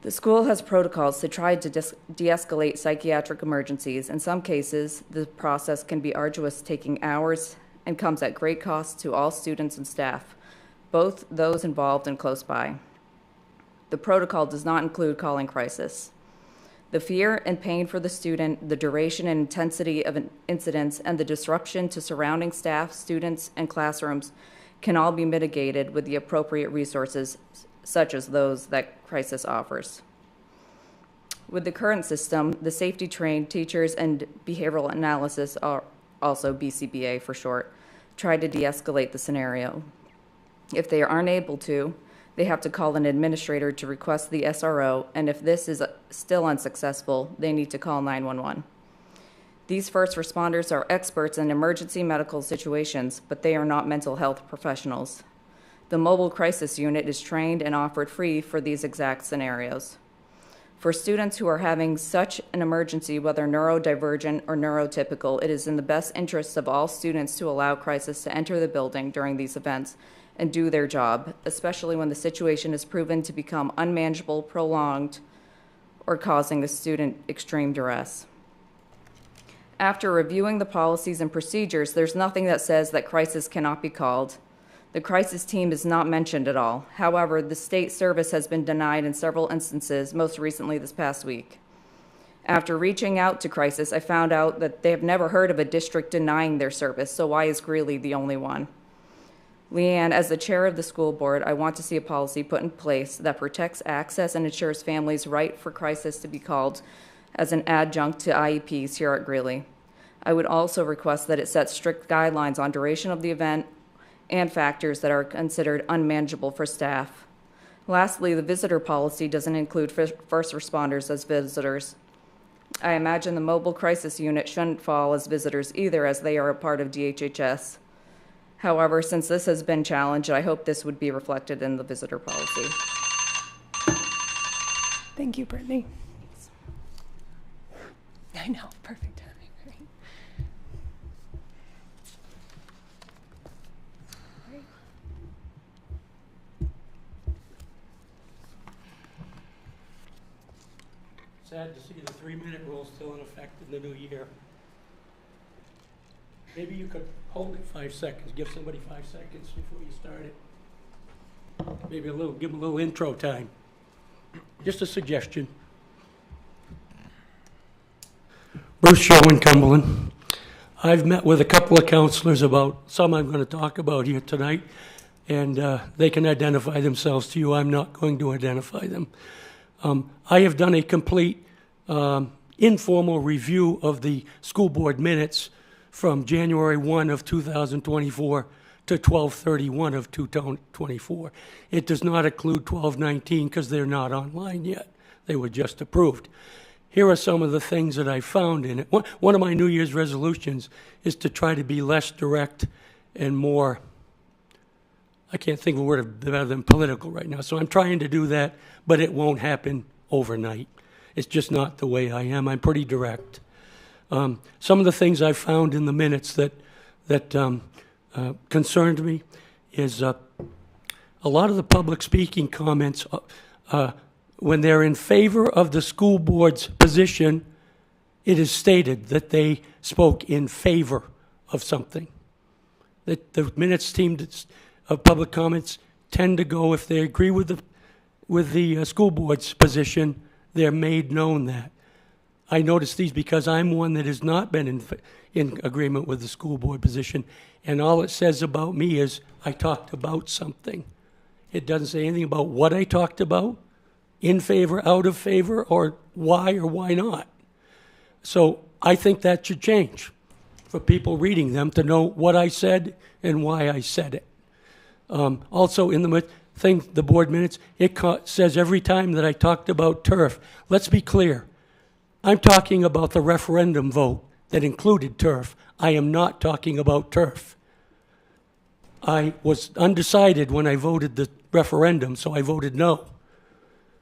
The school has protocols to try to de-escalate psychiatric emergencies. In some cases, the process can be arduous, taking hours, and comes at great cost to all students and staff, both those involved and close by. The protocol does not include calling crisis. The fear and pain for the student, the duration and intensity of incidents, and the disruption to surrounding staff, students, and classrooms can all be mitigated with the appropriate resources, such as those that Crisis offers. With the current system, the safety-trained teachers and behavioral analysis, are also BCBA for short, try to de-escalate the scenario. If they are unable to, they have to call an administrator to request the SRO, and if this is still unsuccessful, they need to call 911. These first responders are experts in emergency medical situations, but they are not mental health professionals. The mobile crisis unit is trained and offered free for these exact scenarios. For students who are having such an emergency, whether neurodivergent or neurotypical, it is in the best interests of all students to allow crisis to enter the building during these events and do their job, especially when the situation is proven to become unmanageable, prolonged, or causing the student extreme duress. After reviewing the policies and procedures, there's nothing that says that crisis cannot be called. The crisis team is not mentioned at all. However, the state service has been denied in several instances, most recently this past week. After reaching out to crisis, I found out that they have never heard of a district denying their service, so why is Greeley the only one? Leanne, as the chair of the school board, I want to see a policy put in place that protects access and ensures families' right for crisis to be called as an adjunct to IEPs here at Greeley. I would also request that it sets strict guidelines on duration of the event and factors that are considered unmanageable for staff. Lastly, the visitor policy doesn't include first responders as visitors. I imagine the mobile crisis unit shouldn't fall as visitors either, as they are a part of DHHS. However, since this has been challenged, I hope this would be reflected in the visitor policy. Thank you, Brittany. I know, perfect timing, right? Sad to see the 3-minute rule still in effect in the new year. Maybe you could hold it 5 seconds, give somebody 5 seconds before you start it. Maybe give them a little intro time. Just a suggestion. Bruce Sherwin, Cumberland. I've met with a couple of counselors about some I'm going to talk about here tonight, and they can identify themselves to you. I'm not going to identify them. I have done a complete informal review of the school board minutes from January 1 of 2024 to 12/31 of 2024. It does not include 12/19 because they're not online yet. They were just approved. Here are some of the things that I found in it. One of my New Year's resolutions is to try to be less direct and more, I can't think of a word better than political right now. So I'm trying to do that, but it won't happen overnight. It's just not the way I am. I'm pretty direct. Some of the things I found in the minutes that concerned me is a lot of the public speaking comments, when they're in favor of the school board's position, it is stated that they spoke in favor of something. That the minutes team of public comments tend to go, if they agree with the school board's position, they're made known that. I noticed these because I'm one that has not been in agreement with the school board position, and all it says about me is I talked about something. It doesn't say anything about what I talked about, in favor, out of favor, or why not. So I think that should change for people reading them to know what I said and why I said it. Also in the board minutes, it says every time that I talked about turf. Let's be clear. I'm talking about the referendum vote that included turf. I am not talking about turf. I was undecided when I voted the referendum, so I voted no.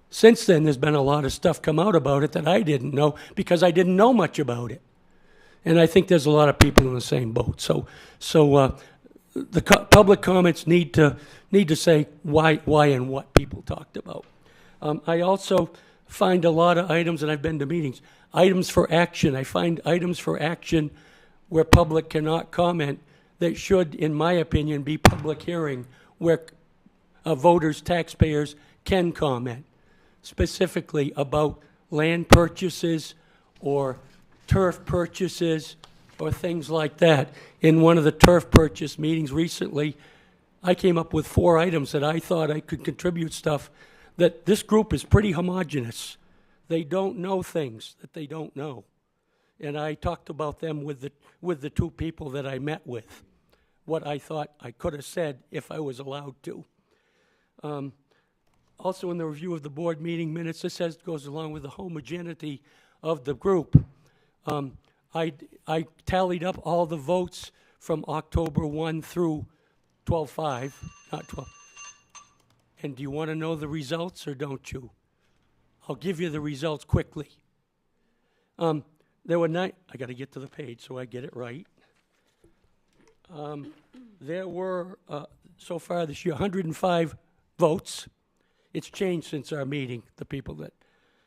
Since then, there's been a lot of stuff come out about it that I didn't know because I didn't know much about it. And I think there's a lot of people in the same boat. So the public comments need to say why and what people talked about. I also find a lot of items, and I've been to meetings, items for action. I find items for action where public cannot comment that should, in my opinion, be public hearing where voters, taxpayers can comment, specifically about land purchases or turf purchases or things like that. In one of the turf purchase meetings recently, I came up with 4 items that I thought I could contribute stuff that this group is pretty homogenous. They don't know things that they don't know. And I talked about them with the 2 people that I met with, what I thought I could have said if I was allowed to. Also in the review of the board meeting minutes, this goes along with the homogeneity of the group. I tallied up all the votes from October 1 through 12/5, not 12. And do you want to know the results or don't you? I'll give you the results quickly. There were I got to get to the page so I get it right. There were, so far this year, 105 votes. It's changed since our meeting, the people that,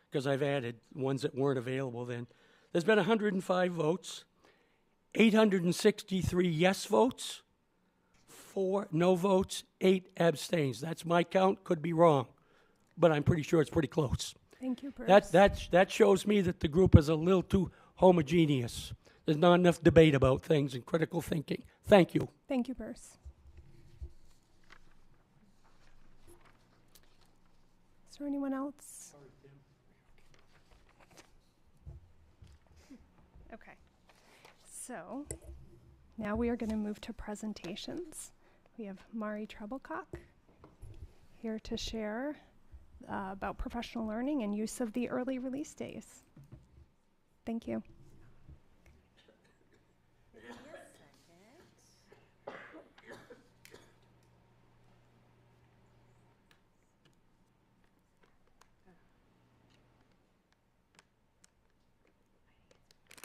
because I've added ones that weren't available then. There's been 105 votes, 863 yes votes, 4 no votes, 8 abstains. That's my count, could be wrong, but I'm pretty sure it's pretty close. Thank you, Bruce. That shows me that the group is a little too homogeneous. There's not enough debate about things and critical thinking. Thank you. Thank you, Bruce. Is there anyone else? Okay. So now we are going to move to presentations. We have Mari Treblecock here to share about professional learning and use of the early release days. Thank you.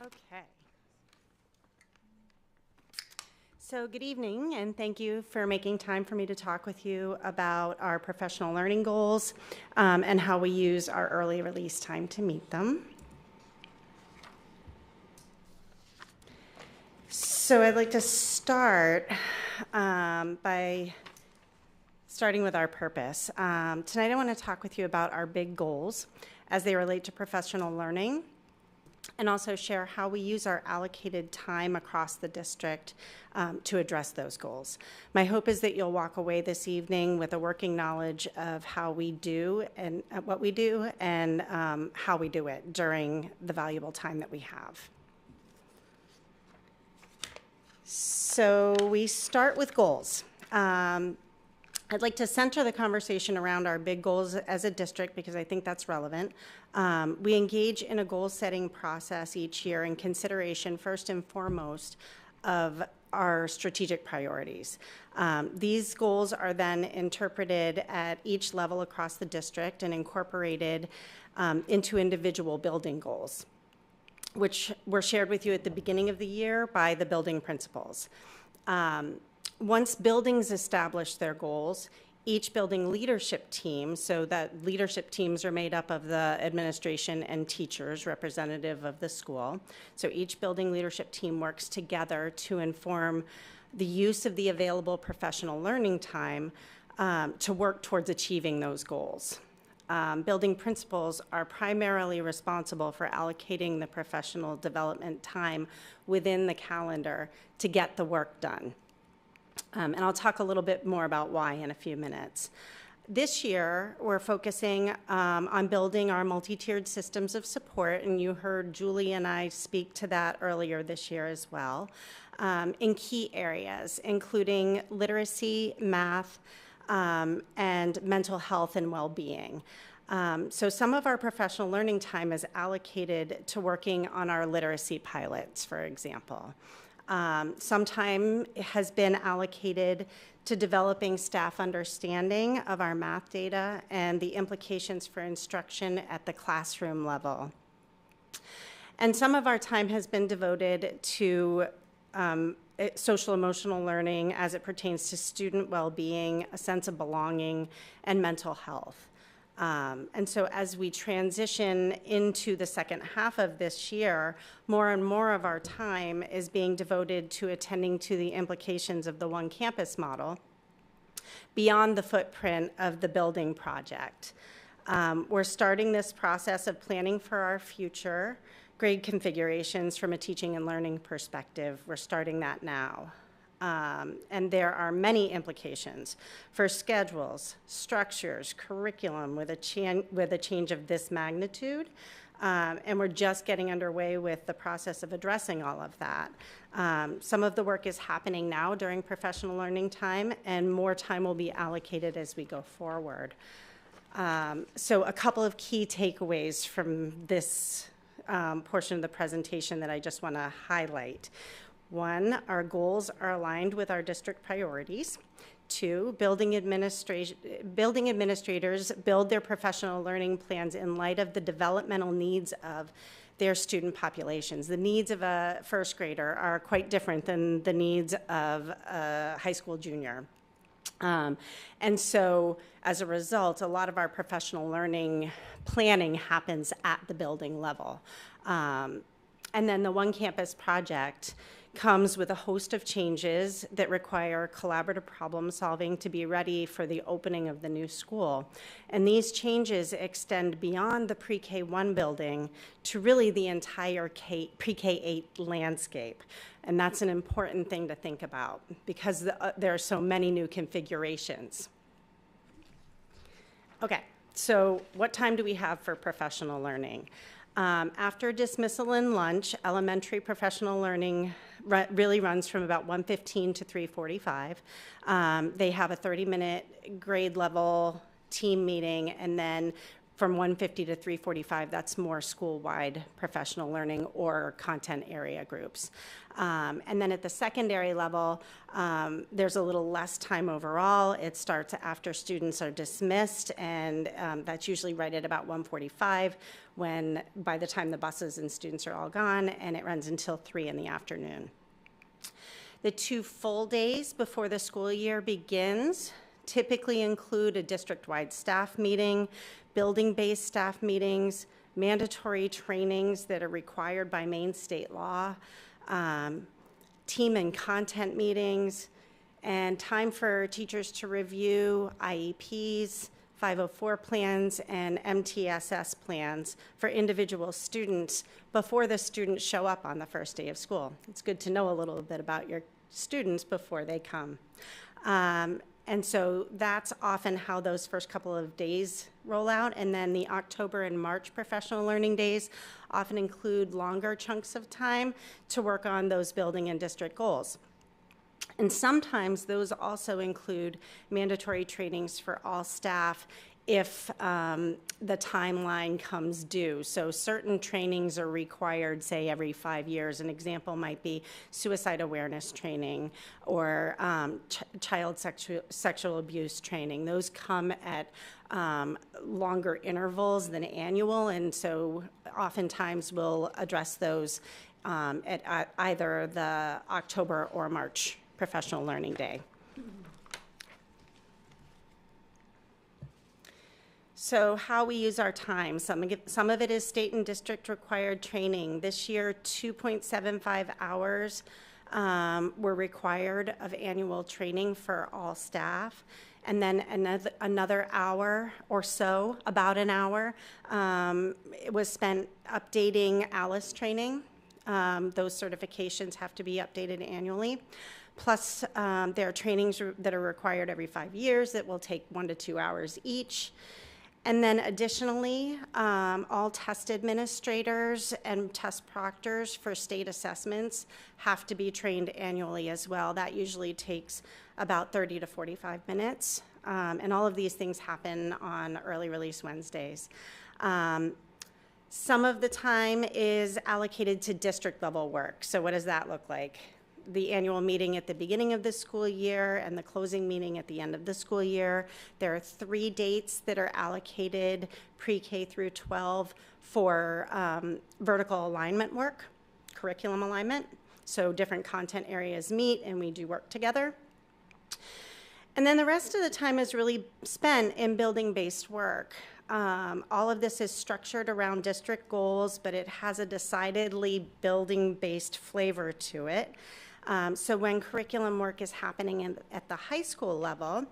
Okay. So good evening, and thank you for making time for me to talk with you about our professional learning goals and how we use our early release time to meet them. So I'd like to start by starting with our purpose. Tonight I want to talk with you about our big goals as they relate to professional learning, and also share how we use our allocated time across the district to address those goals. My hope is that you'll walk away this evening with a working knowledge of how we do and what we do and how we do it during the valuable time that we have. So we start with goals. I'd like to center the conversation around our big goals as a district because I think that's relevant. We engage in a goal-setting process each year in consideration, first and foremost, of our strategic priorities. These goals are then interpreted at each level across the district and incorporated into individual building goals, which were shared with you at the beginning of the year by the building principals. Once buildings establish their goals, each building leadership team, so that leadership teams are made up of the administration and teachers representative of the school. So each building leadership team works together to inform the use of the available professional learning time to work towards achieving those goals. Building principals are primarily responsible for allocating the professional development time within the calendar to get the work done. And I'll talk a little bit more about why in a few minutes. This year, we're focusing on building our multi-tiered systems of support, and you heard Julie and I speak to that earlier this year as well, in key areas, including literacy, math, and mental health and well-being. So some of our professional learning time is allocated to working on our literacy pilots, for example. Some time has been allocated to developing staff understanding of our math data and the implications for instruction at the classroom level. And some of our time has been devoted to social emotional learning as it pertains to student well-being, a sense of belonging, and mental health. And so as we transition into the second half of this year, more and more of our time is being devoted to attending to the implications of the One Campus model beyond the footprint of the building project. We're starting this process of planning for our future grade configurations from a teaching and learning perspective. We're starting that now. And there are many implications for schedules, structures, curriculum with a change of this magnitude. And we're just getting underway with the process of addressing all of that. Some of the work is happening now during professional learning time, and more time will be allocated as we go forward. So a couple of key takeaways from this portion of the presentation that I just want to highlight. One, our goals are aligned with our district priorities. 2, building administrators build their professional learning plans in light of the developmental needs of their student populations. The needs of a first grader are quite different than the needs of a high school junior. And so as a result, a lot of our professional learning planning happens at the building level. And then the One Campus project comes with a host of changes that require collaborative problem solving to be ready for the opening of the new school. And these changes extend beyond the pre-K1 building to really the entire pre-K8 landscape. And that's an important thing to think about because there are so many new configurations. Okay, so what time do we have for professional learning? After dismissal and lunch, elementary professional learning really runs from about 1:15 to 3:45. They have a 30-minute grade level team meeting, and then from 1:50 to 3:45, that's more school-wide professional learning or content area groups. And then at the secondary level, there's a little less time overall. It starts after students are dismissed, and that's usually right at about 1:45 when by the time the buses and students are all gone, and it runs until 3 in the afternoon. The 2 full days before the school year begins typically include a district-wide staff meeting, building-based staff meetings, mandatory trainings that are required by Maine state law, team and content meetings, and time for teachers to review IEPs, 504 plans, and MTSS plans for individual students before the students show up on the first day of school. It's good to know a little bit about your students before they come. And so that's often how those first couple of days roll out. And then the October and March professional learning days often include longer chunks of time to work on those building and district goals. And sometimes those also include mandatory trainings for all staff if the timeline comes due. So certain trainings are required, say, every 5 years. An example might be suicide awareness training or child sexual abuse training. Those come at longer intervals than annual, and so oftentimes we'll address those at either the October or March professional learning day. So how we use our time, some of it is state and district required training. This year, 2.75 hours were required of annual training for all staff. And then another hour or so, about an hour, it was spent updating ALICE training. Those certifications have to be updated annually. Plus, there are trainings that are required every 5 years that will take 1 to 2 hours each. And then additionally, all test administrators and test proctors for state assessments have to be trained annually as well. That usually takes about 30 to 45 minutes. And all of these things happen on early release Wednesdays. Some of the time is allocated to district level work. So what does that look like? The annual meeting at the beginning of the school year and the closing meeting at the end of the school year. There are 3 dates that are allocated pre-K through 12 for vertical alignment work, curriculum alignment. So different content areas meet and we do work together. And then the rest of the time is really spent in building-based work. All of this is structured around district goals, but it has a decidedly building-based flavor to it. So when curriculum work is happening at the high school level,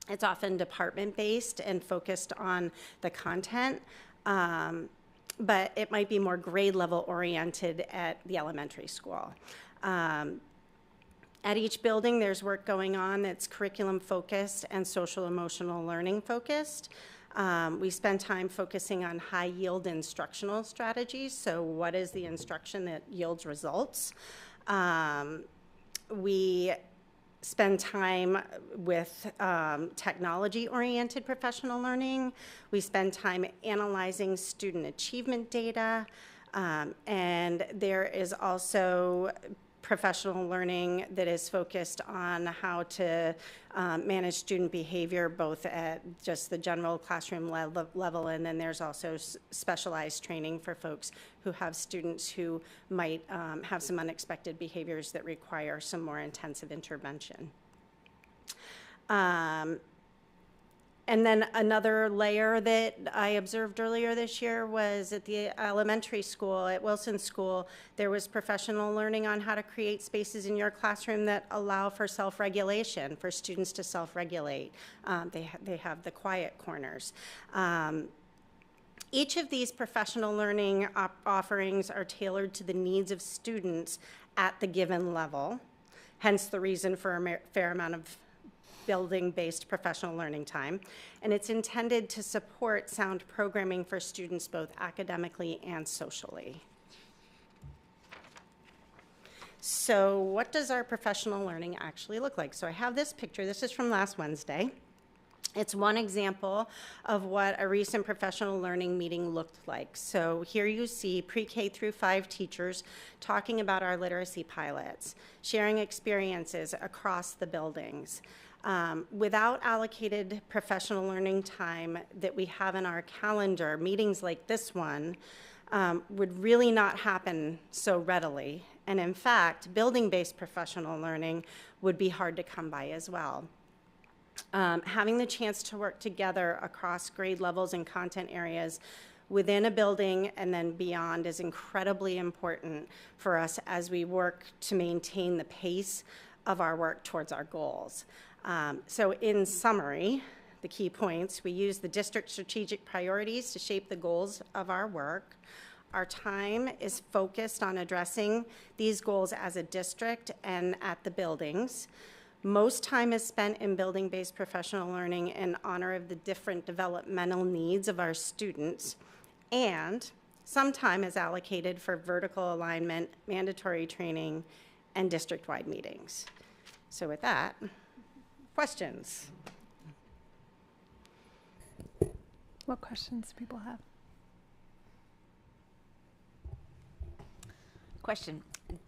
it's often department-based and focused on the content, but it might be more grade-level oriented at the elementary school. At each building, there's work going on that's curriculum-focused and social-emotional learning-focused. We spend time focusing on high-yield instructional strategies. So what is the instruction that yields results? We spend time with technology-oriented professional learning. We spend time analyzing student achievement data. And there is also professional learning that is focused on how to manage student behavior, both at just the general classroom level, and then there's also specialized training for folks who have students who might have some unexpected behaviors that require some more intensive intervention. And then another layer that I observed earlier this year was at the elementary school, at Wilson School, there was professional learning on how to create spaces in your classroom that allow for self-regulation, for students to self-regulate. They have the quiet corners. Each of these professional learning offerings are tailored to the needs of students at the given level, hence the reason for a fair amount of building-based professional learning time, and it's intended to support sound programming for students both academically and socially. So what does our professional learning actually look like? So I have this picture. This is from last Wednesday. It's one example of what a recent professional learning meeting looked like. So here you see pre-K through 5 teachers talking about our literacy pilots, sharing experiences across the buildings. Without allocated professional learning time that we have in our calendar, meetings like this one would really not happen so readily. And in fact, building-based professional learning would be hard to come by as well. Having the chance to work together across grade levels and content areas within a building and then beyond is incredibly important for us as we work to maintain the pace of our work towards our goals. So in summary, the key points, we use the district strategic priorities to shape the goals of our work. Our time is focused on addressing these goals as a district and at the buildings. Most time is spent in building-based professional learning in honor of the different developmental needs of our students, and some time is allocated for vertical alignment, mandatory training, and district-wide meetings. So with that, questions? What questions do people have? Question.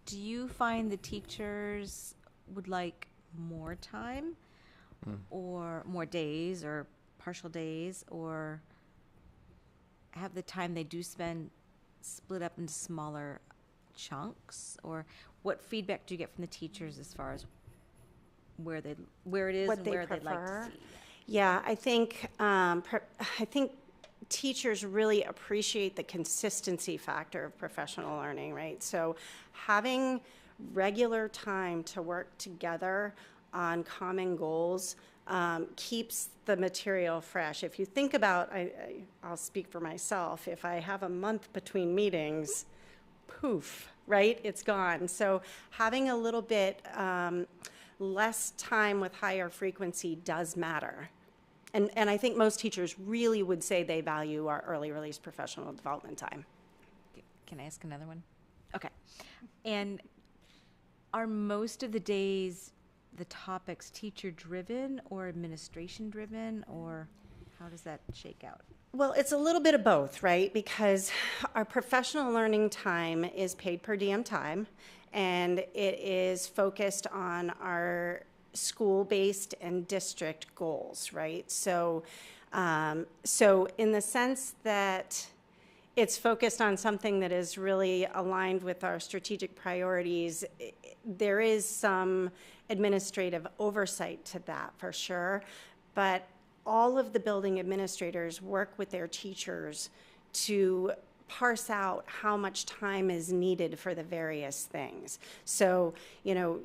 Do you find the teachers would like more time or more days or partial days, or have the time they do spend split up into smaller chunks? Or what feedback do you get from the teachers as far as where it is What and they where prefer? they'd like to see? Yeah, I think teachers really appreciate the consistency factor of professional learning, right? So having regular time to work together on common goals keeps the material fresh. If you think about, I'll speak for myself, if I have a month between meetings, poof, right? It's gone. So having a little bit less time with higher frequency does matter. And I think most teachers really would say they value our early release professional development time. Can I ask another one? Okay. And are most of the days the topics teacher driven or administration driven, or how does that shake out? Well, it's a little bit of both, right? Because our professional learning time is paid per diem time, and it is focused on our school-based and district goals, right? So in the sense that it's focused on something that is really aligned with our strategic priorities, there is some administrative oversight to that for sure, but all of the building administrators work with their teachers to parse out how much time is needed for the various things. So, you know,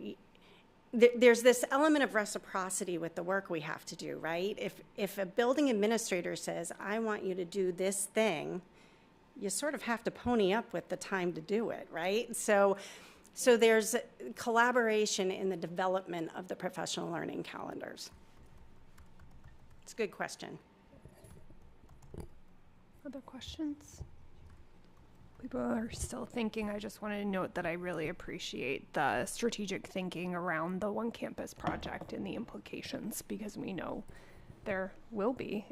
there's this element of reciprocity with the work we have to do, right? If a building administrator says, I want you to do this thing, you sort of have to pony up with the time to do it, right? So there's collaboration in the development of the professional learning calendars. It's a good question. Other questions? People are still thinking. I just wanted to note that I really appreciate the strategic thinking around the One Campus project and the implications, because we know there will be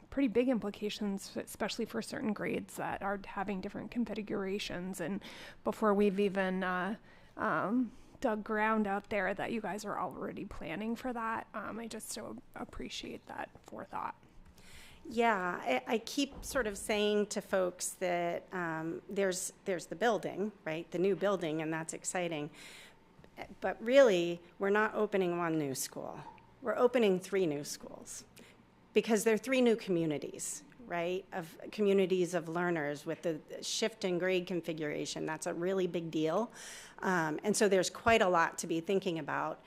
pretty big implications, especially for certain grades that are having different configurations. And before we've even dug ground out there that you guys are already planning for that. I just so appreciate that forethought. Yeah, I keep sort of saying to folks that there's the building, right? The new building, and that's exciting. But really, we're not opening one new school. We're opening 3 new schools because they're 3 new communities, right? Of communities of learners with the shift in grade configuration. That's a really big deal. And so there's quite a lot to be thinking about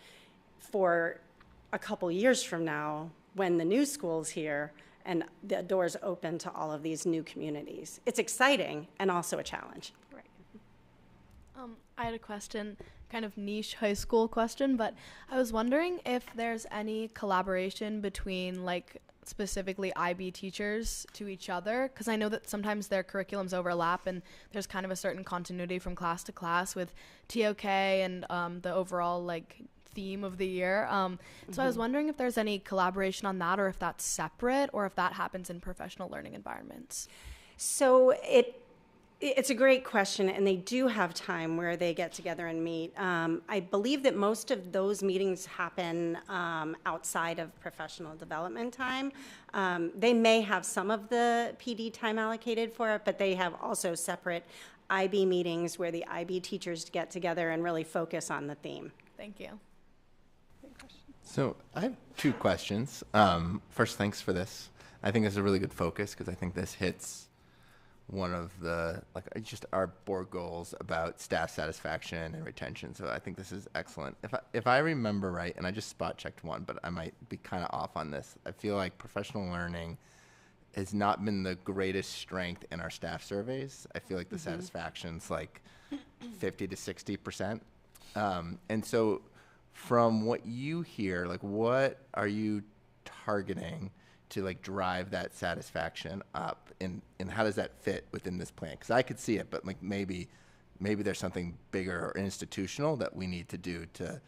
for a couple years from now when the new school's here and the doors open to all of these new communities. It's exciting and also a challenge. Right. I had a question, kind of niche high school question, but I was wondering if there's any collaboration between like specifically IB teachers to each other, because I know that sometimes their curriculums overlap and there's kind of a certain continuity from class to class with TOK and the overall like theme of the year. So I was wondering if there's any collaboration on that or if that's separate or if that happens in professional learning environments. So it's a great question, and they do have time where they get together and meet. I believe that most of those meetings happen outside of professional development time. They may have some of the PD time allocated for it, but they have also separate IB meetings where the IB teachers get together and really focus on the theme. Thank you. So I have 2 questions. First, thanks for this. I think this is a really good focus because I think this hits one of the, like, just our board goals about staff satisfaction and retention. So I think this is excellent. If I remember right, and I just spot checked one, but I might be kind of off on this. I feel like professional learning has not been the greatest strength in our staff surveys. I feel like the satisfaction's like 50 to 60%. And so from what you hear, like, what are you targeting to like drive that satisfaction up, and how does that fit within this plan? Because I could see it, but like maybe there's something bigger or institutional that we need to do to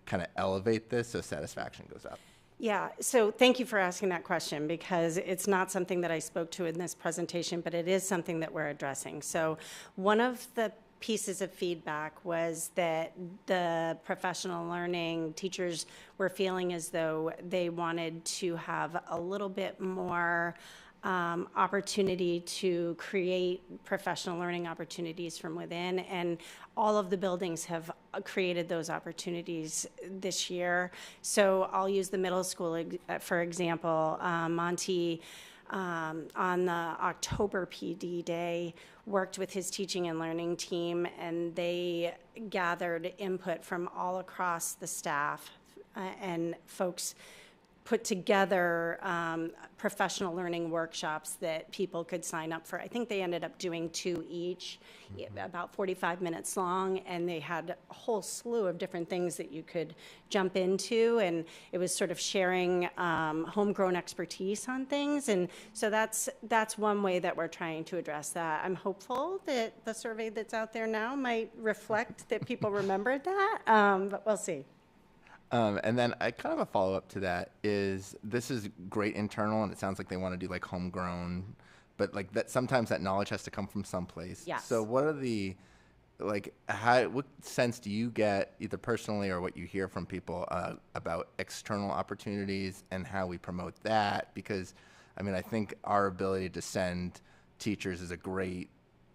kind of elevate this so satisfaction goes up. Yeah, so thank you for asking that question because it's not something that I spoke to in this presentation, but it is something that we're addressing. So one of the pieces of feedback was that the professional learning teachers were feeling as though they wanted to have a little bit more opportunity to create professional learning opportunities from within, and all of the buildings have created those opportunities this year. So I'll use the middle school for example. Monty on the October PD day worked with his teaching and learning team, and they gathered input from all across the staff, and folks put together professional learning workshops that people could sign up for. I think they ended up doing 2 each, about 45 minutes long, and they had a whole slew of different things that you could jump into, and it was sort of sharing homegrown expertise on things. And so that's one way that we're trying to address that. I'm hopeful that the survey that's out there now might reflect that people remembered that, but we'll see. And then I kind of a follow-up to that is this is great internal, and it sounds like they want to do like homegrown, but like that sometimes that knowledge has to come from someplace. Yes. So what are the, like, what sense do you get either personally or what you hear from people about external opportunities and how we promote that? Because I mean, I think our ability to send teachers is a great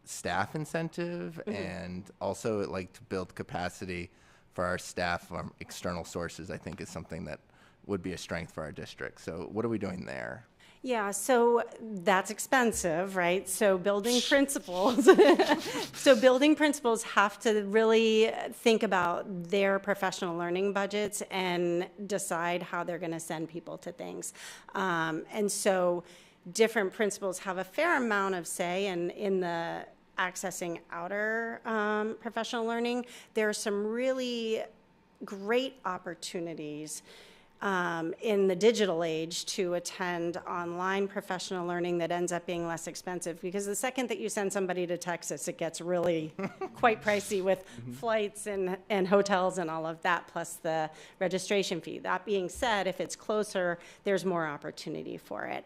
staff incentive, and also like to build capacity for our staff from external sources, I think is something that would be a strength for our district. So what are we doing there? Yeah, so that's expensive, right? So building principals, have to really think about their professional learning budgets and decide how they're going to send people to things. And so different principals have a fair amount of say in the accessing outer professional learning. There are some really great opportunities in the digital age to attend online professional learning that ends up being less expensive, because the second that you send somebody to Texas, it gets really quite pricey with flights and hotels and all of that, plus the registration fee. That being said, if it's closer, there's more opportunity for it.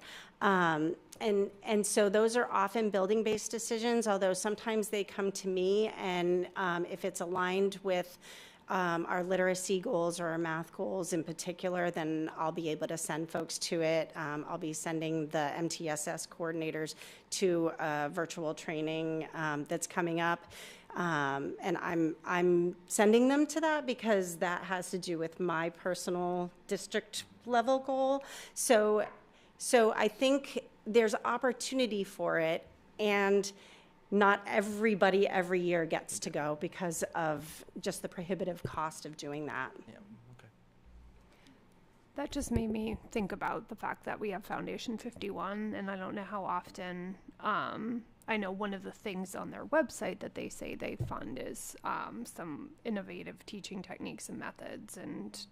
and so those are often building-based decisions, although sometimes they come to me, and if it's aligned with our literacy goals or our math goals in particular, then I'll be able to send folks to it. I'll be sending the MTSS coordinators to virtual training that's coming up. And I'm sending them to that because that has to do with my personal district level goal. So I think there's opportunity for it, and not everybody every year gets to go because of just the prohibitive cost of doing that. Yeah. Okay. That just made me think about the fact that we have Foundation 51, and I don't know how often, I know one of the things on their website that they say they fund is some innovative teaching techniques and methods and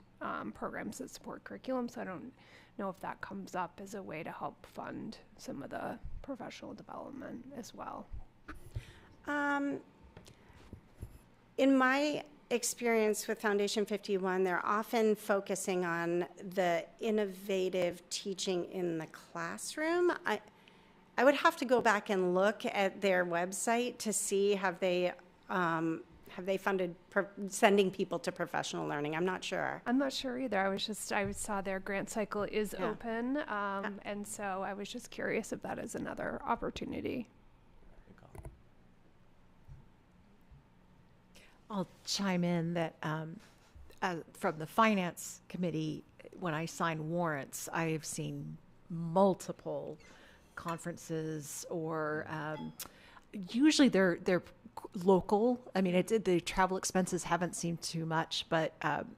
programs that support curriculum. So I don't know if that comes up as a way to help fund some of the professional development as well. In my experience with Foundation 51, they're often focusing on the innovative teaching in the classroom. I would have to go back and look at their website to see have they funded sending people to professional learning. I'm not sure. I'm not sure either. I saw their grant cycle is open, and so I was just curious if that is another opportunity. I'll chime in that from the Finance Committee, when I sign warrants, I've seen multiple conferences, or usually they're local. I mean, the travel expenses haven't seemed too much, but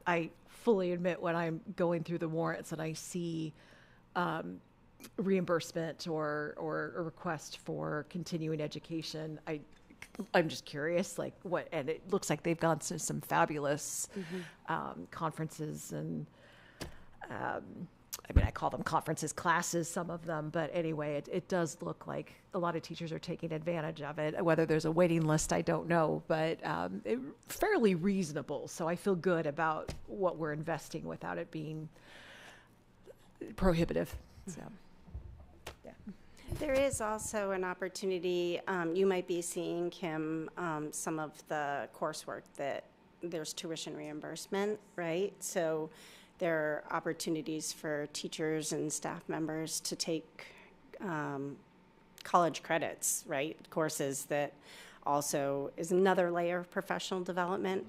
I fully admit when I'm going through the warrants and I see reimbursement or a request for continuing education, I'm just curious, like what, and it looks like they've gone to some fabulous conferences, and I mean, I call them conferences, classes, some of them, but anyway, it does look like a lot of teachers are taking advantage of it. Whether there's a waiting list, I don't know, but fairly reasonable. So I feel good about what we're investing without it being prohibitive. So, yeah. There is also an opportunity, you might be seeing, Kim, some of the coursework that there's tuition reimbursement, right? So there are opportunities for teachers and staff members to take college credits, right? Courses that also is another layer of professional development.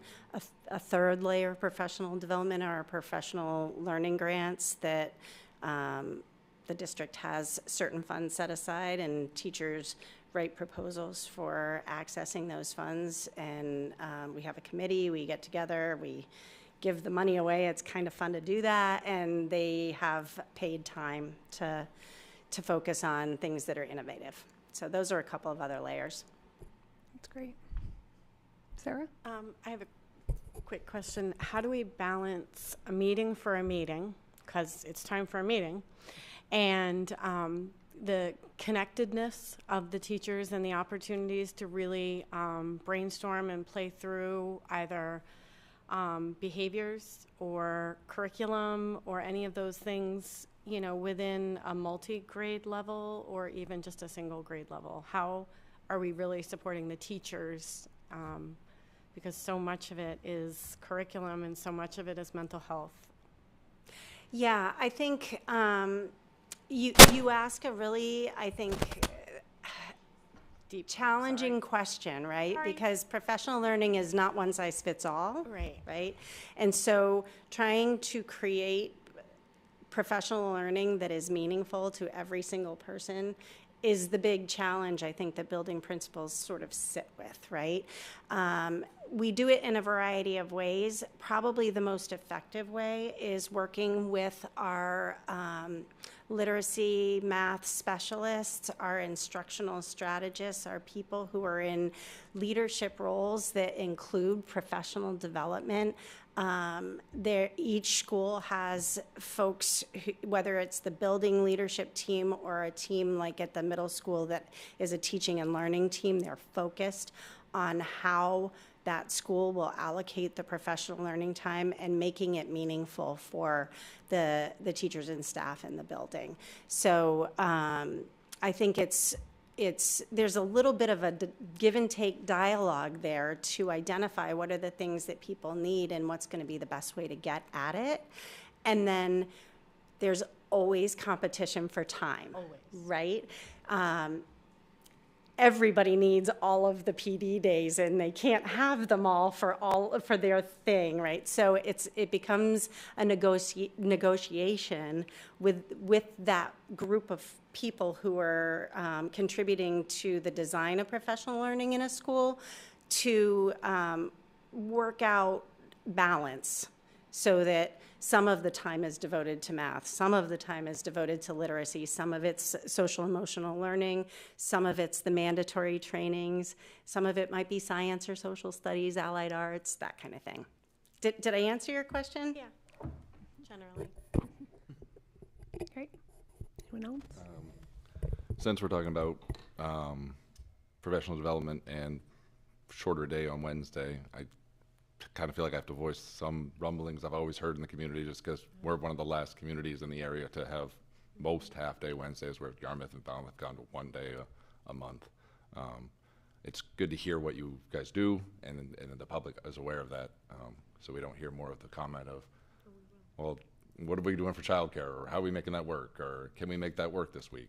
A third layer of professional development are professional learning grants that the district has certain funds set aside, and teachers write proposals for accessing those funds. And we have a committee, we get together, we give the money away. It's kind of fun to do that. And they have paid time to focus on things that are innovative. So those are a couple of other layers. That's great. Sarah? I have a quick question. How do we balance a meeting for a meeting, because it's time for a meeting, and the connectedness of the teachers and the opportunities to really brainstorm and play through either behaviors or curriculum or any of those things, you know, within a multi-grade level or even just a single grade level? How are we really supporting the teachers? Because so much of it is curriculum and so much of it is mental health. Yeah, I think you ask a really, I think, deep, challenging question, right? Sorry. Because professional learning is not one size fits all, Right. right? And so trying to create professional learning that is meaningful to every single person is the big challenge, I think, that building principals sort of sit with, right? We do it in a variety of ways. Probably the most effective way is working with our literacy math specialists, our instructional strategists, our people who are in leadership roles that include professional development. Each school has folks, whether it's the building leadership team or a team like at the middle school that is a teaching and learning team, they're focused on how that school will allocate the professional learning time and making it meaningful for the teachers and staff in the building. So I think there's a little bit of a give and take dialogue there to identify what are the things that people need and what's going to be the best way to get at it. And then there's always competition for time, right? Everybody needs all of the PD days, and they can't have them all for their thing, right? So it becomes a negotiation with that group of people who are contributing to the design of professional learning in a school to work out balance, so that some of the time is devoted to math, some of the time is devoted to literacy, some of it's social emotional learning, some of it's the mandatory trainings, some of it might be science or social studies, allied arts, that kind of thing. Did I answer your question? Yeah, generally. Great. Anyone else? Since we're talking about professional development and shorter day on Wednesday, I kind of feel like I have to voice some rumblings I've always heard in the community, just because we're one of the last communities in the area to have most half-day Wednesdays, where Yarmouth and Falmouth have gone to one day a month. It's good to hear what you guys do, and the public is aware of that, so we don't hear more of the comment of, well, what are we doing for childcare, or how are we making that work, or can we make that work this week?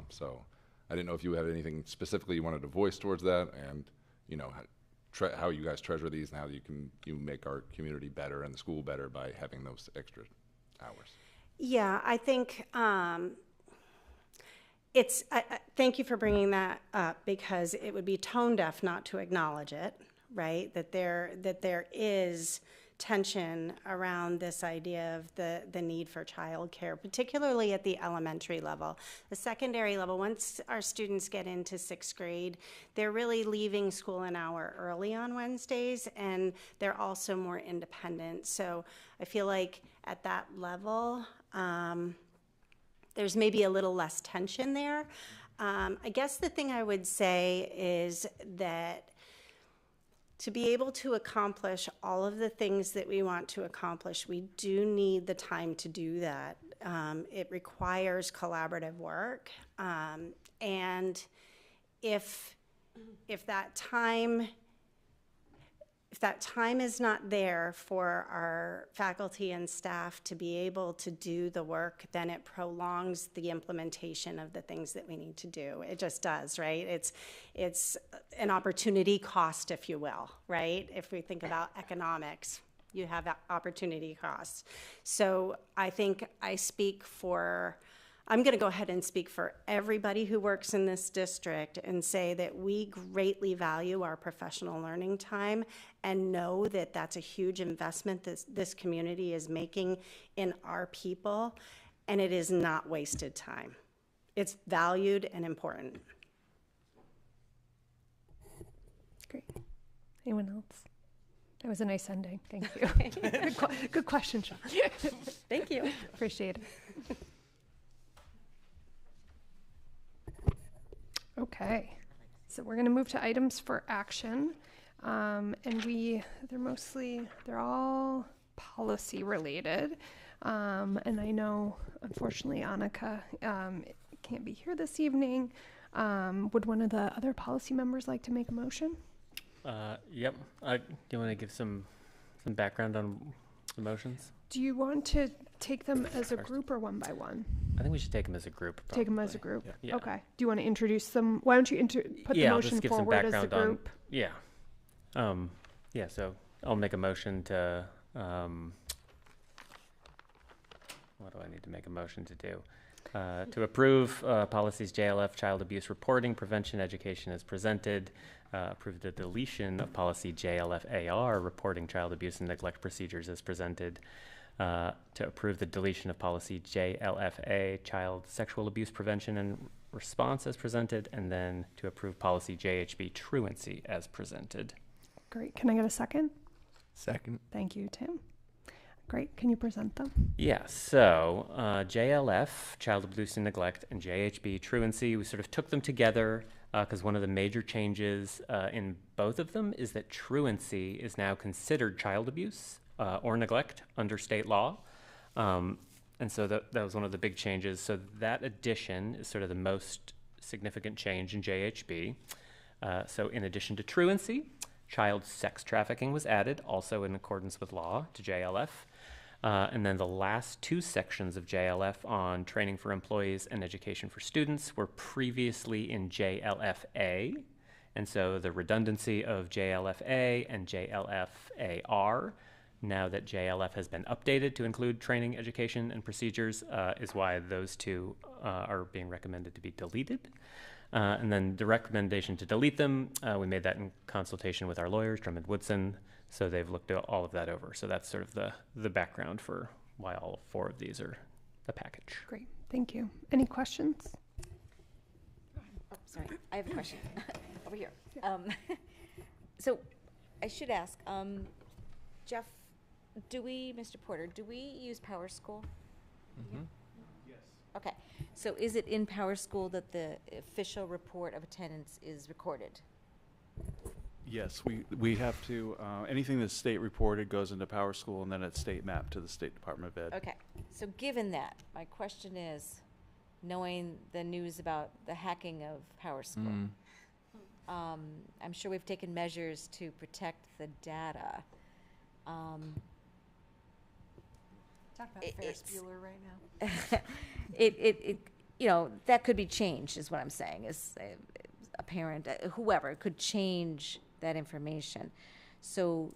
So I didn't know if you had anything specifically you wanted to voice towards that, and how you guys treasure these, and how you make our community better and the school better by having those extra hours. Yeah, I think thank you for bringing that up, because it would be tone deaf not to acknowledge it, right? That there is tension around this idea of the need for childcare, particularly at the elementary level. The secondary level, once our students get into 6th grade, they're really leaving school an hour early on Wednesdays, and they're also more independent. So I feel like at that level, there's maybe a little less tension there. I guess the thing I would say is that to be able to accomplish all of the things that we want to accomplish, we do need the time to do that. It requires collaborative work. And if that time is not there for our faculty and staff to be able to do the work, then it prolongs the implementation of the things that we need to do. It just does, right? It's an opportunity cost, if you will, right? If we think about economics, you have opportunity costs. So I think I'm going to go ahead and speak for everybody who works in this district and say that we greatly value our professional learning time and know that that's a huge investment that this community is making in our people, and it is not wasted time. It's valued and important. Great. Anyone else? That was a nice ending. Thank you. Good question, Sean. Thank you. Appreciate it. Okay, so we're going to move to items for action, and they're all policy related, and I know, unfortunately, Annika can't be here this evening. Would one of the other policy members like to make a motion? Yep. Do you want to give some background on the motions? Do you want to take them as a group or one by one? I think we should take them as a group. Take them as a group? Yeah. Okay. Do you want to introduce them? Why don't you put the I'll motion just give forward some as a background group? So I'll make a motion to, what do I need to make a motion to do? To approve policies JLF, child abuse reporting, prevention, education as presented, approve the deletion of policy JLF AR, reporting child abuse and neglect procedures as presented, to approve the deletion of policy JLFA, child sexual abuse prevention and response as presented, and then to approve policy JHB, truancy as presented. Great. Can I get a second? Second. Thank you, Tim. Great. Can you present them? Yeah, so JLF, child abuse and neglect, and JHB, truancy, we sort of took them together because one of the major changes in both of them is that truancy is now considered child abuse or neglect under state law. And so that was one of the big changes. So that addition is sort of the most significant change in JHB. So in addition to truancy, child sex trafficking was added, also in accordance with law, to JLF. And then the last two sections of JLF on training for employees and education for students were previously in JLFA. And so the redundancy of JLFA and JLFAR, now that JLF has been updated to include training, education, and procedures, is why those two are being recommended to be deleted. And then the recommendation to delete them, we made that in consultation with our lawyers, Drummond Woodson, so they've looked at all of that over. So that's sort of the background for why all four of these are a package. Great, thank you. Any questions? Oh, sorry, I have a question over here. So I should ask, Jeff, Mr. Porter, do we use Power School? Mm-hmm. Yes. Okay, so is it in Power School that the official report of attendance is recorded? Yes, we have to, anything that's state reported goes into Power School and then it's state mapped to the State Department of Ed. Okay, so given that, my question is, knowing the news about the hacking of Power School, I'm sure we've taken measures to protect the data. Talk about Ferris Bueller right now. You know, that could be changed, is what I'm saying, is a parent, whoever, could change that information. So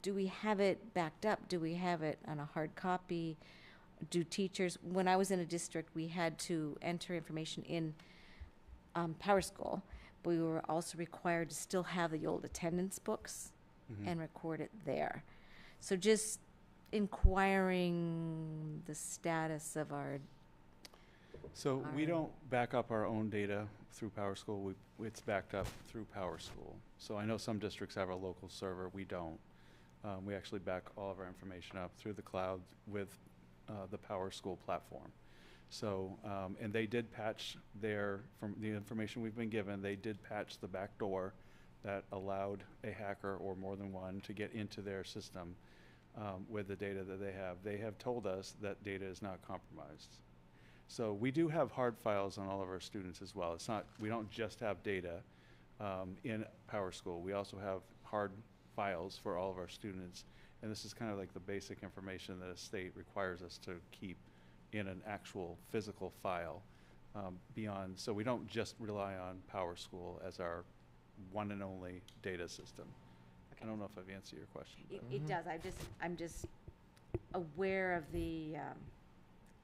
do we have it backed up? Do we have it on a hard copy? Do teachers, when I was in a district, we had to enter information in Power School, but we were also required to still have the old attendance books and record it there. So just inquiring the status of our... So we don't back up our own data through Power School. It's backed up through Power School. So I know some districts have a local server. We don't. We actually back all of our information up through the cloud with the Power School platform. So, and they did patch from the information we've been given, they did patch the back door that allowed a hacker or more than one to get into their system with the data that they have. They have told us that data is not compromised. So we do have hard files on all of our students as well. It's not, we don't just have data in Power School. We also have hard files for all of our students. And this is kind of like the basic information that a state requires us to keep in an actual physical file beyond. So we don't just rely on Power School as our one and only data system. Okay. I don't know if I've answered your question. It does. I'm just aware of the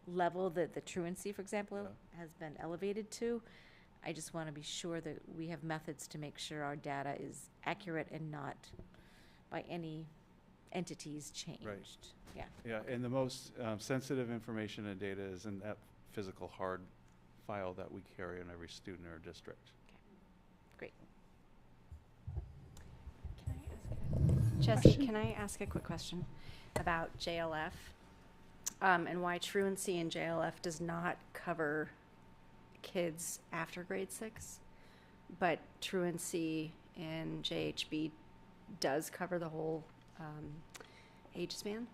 level that the truancy, for example, has been elevated to. I just want to be sure that we have methods to make sure our data is accurate and not by any entities changed. Right. Yeah. Yeah, and the most sensitive information and data is in that physical hard file that we carry on every student in our district. Okay. Great. Jesse, can I ask a quick question about JLF and why truancy in JLF does not cover kids after grade 6, but truancy in JHB does cover the whole age span?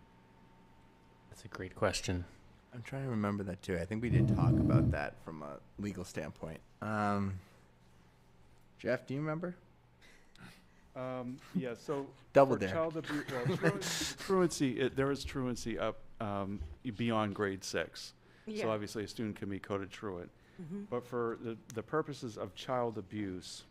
That's a great question. I'm trying to remember that too. I think we did talk about that from a legal standpoint. Jeff, do you remember? Yeah, so Double for dare. child abuse, truancy, there is truancy up beyond grade 6. Yeah. So obviously a student can be coded truant. But for the purposes of child abuse,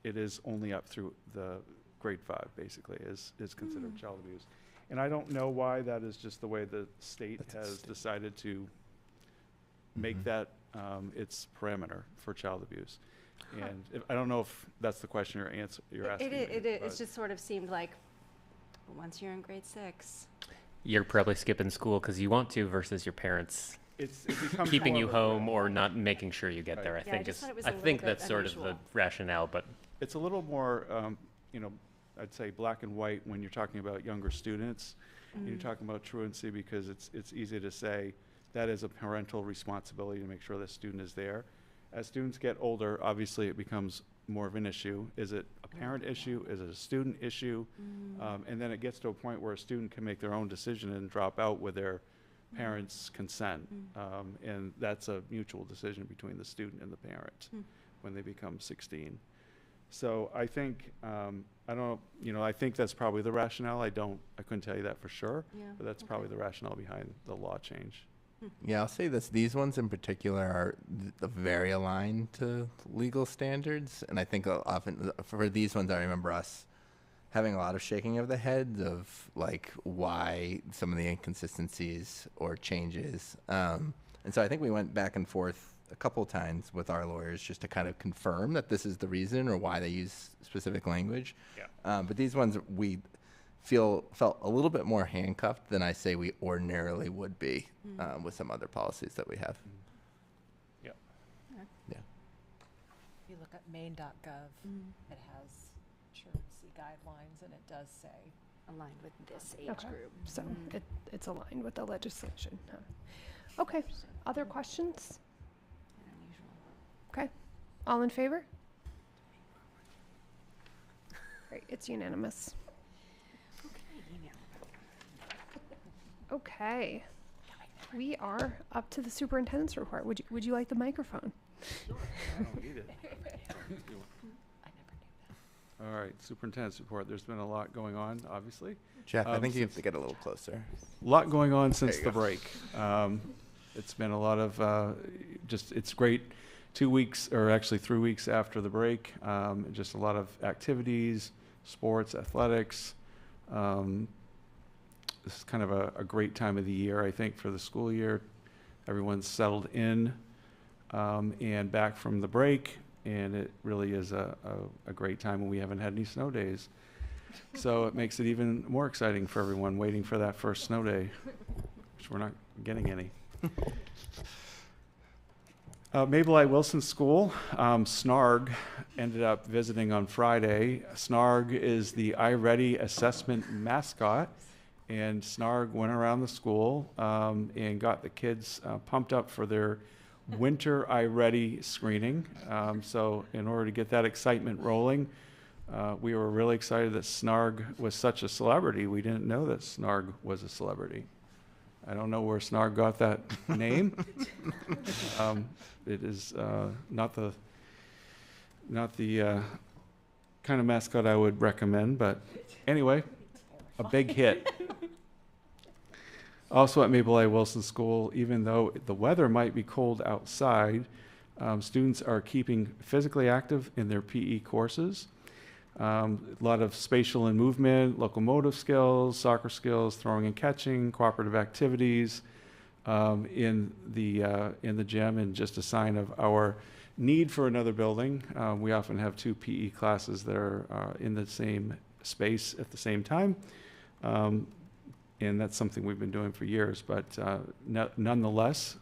it is only up through the grade 5, basically, is considered child abuse. And I don't know why that is just the way the state has decided to make that its parameter for child abuse. And I don't know if that's the question you're asking. It just sort of seemed like once you're in grade 6. You're probably skipping school because you want to versus your parents It becomes keeping more you of a home or not making sure you get there. I think that's sort of the rationale, but it's a little more, I'd say black and white when you're talking about younger students. And you're talking about truancy because it's easy to say that is a parental responsibility to make sure the student is there. As students get older, obviously it becomes more of an issue. Is it a parent issue? Is it a student issue? And then it gets to a point where a student can make their own decision and drop out with their parents' consent. And that's a mutual decision between the student and the parent when they become 16. So I think, I think that's probably the rationale. I couldn't tell you that for sure, but that's probably the rationale behind the law change. Yeah, I'll say this. These ones in particular are very aligned to legal standards. And I think often for these ones, I remember us having a lot of shaking of the heads of like why some of the inconsistencies or changes. And so I think we went back and forth a couple of times with our lawyers just to kind of confirm that this is the reason or why they use specific language. Yeah. But these ones we felt a little bit more handcuffed than I say we ordinarily would be with some other policies that we have. Yeah. Yeah. If you look at maine.gov, it has truancy guidelines, and it does say aligned with this age Okay. group. So it's aligned with the legislation. Huh? Okay. Other questions? Okay. All in favor? Great. It's unanimous. Okay. We are up to the superintendent's report. Would you like the microphone? I don't need it. All right, superintendent's report. There's been a lot going on, obviously. Jeff, I think you have to get a little closer. A lot going on since you the go. break. It's been a lot of it's great 2 weeks, or actually 3 weeks after the break. Just a lot of activities, sports, athletics. This is kind of a great time of the year, I think, for the school year. Everyone's settled in and back from the break, and it really is a great time when we haven't had any snow days. So it makes it even more exciting for everyone waiting for that first snow day, which we're not getting any. Mabel I. Wilson School, SNARG ended up visiting on Friday. SNARG is the iReady assessment mascot, and SNARG went around the school and got the kids pumped up for their winter iReady screening. So in order to get that excitement rolling, we were really excited that SNARG was such a celebrity. We didn't know that SNARG was a celebrity. I don't know where SNARG got that name. It is not the kind of mascot I would recommend, but anyway, a big hit. Also at Mabel A. Wilson School, even though the weather might be cold outside, students are keeping physically active in their PE courses. A lot of spatial and movement, locomotive skills, soccer skills, throwing and catching, cooperative activities in the gym, and just a sign of our need for another building. We often have 2 PE classes that are in the same space at the same time. And that's something we've been doing for years, but nonetheless,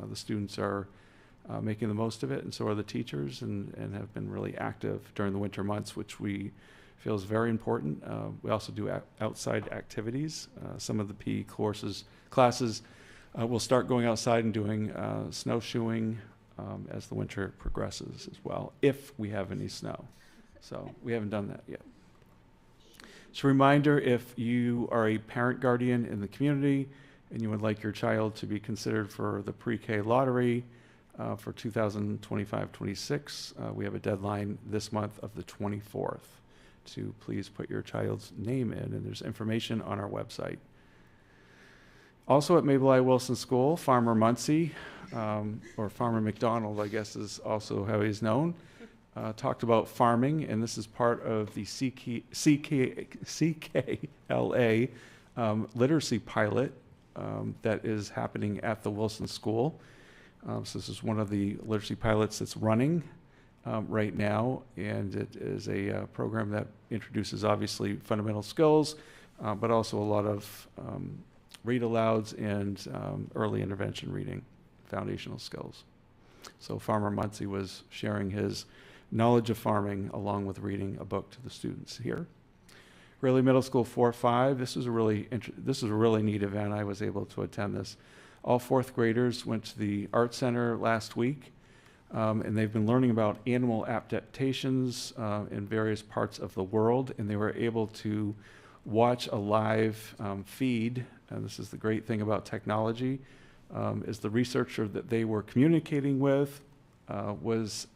the students are making the most of it, and so are the teachers, and have been really active during the winter months, which we feel is very important. We also do outside activities. Some of the PE classes will start going outside and doing snowshoeing as the winter progresses as well, if we have any snow. So we haven't done that yet. Just a reminder, if you are a parent guardian in the community and you would like your child to be considered for the pre-K lottery for 2025-26, we have a deadline this month of the 24th to please put your child's name in, and there's information on our website. Also at Mabel I. Wilson School, Farmer Muncie, or Farmer McDonald, I guess is also how he's known, talked about farming, and this is part of the CKLA literacy pilot that is happening at the Wilson School. So this is one of the literacy pilots that's running right now, and it is a program that introduces obviously fundamental skills, but also a lot of read alouds and early intervention reading, foundational skills. So Farmer Muncie was sharing his knowledge of farming along with reading a book to the students here. Greeley Middle School 4-5. This is a really neat event. I was able to attend this. All 4th graders went to the Art Center last week, and they've been learning about animal adaptations in various parts of the world, and they were able to watch a live feed, and this is the great thing about technology, is the researcher that they were communicating with was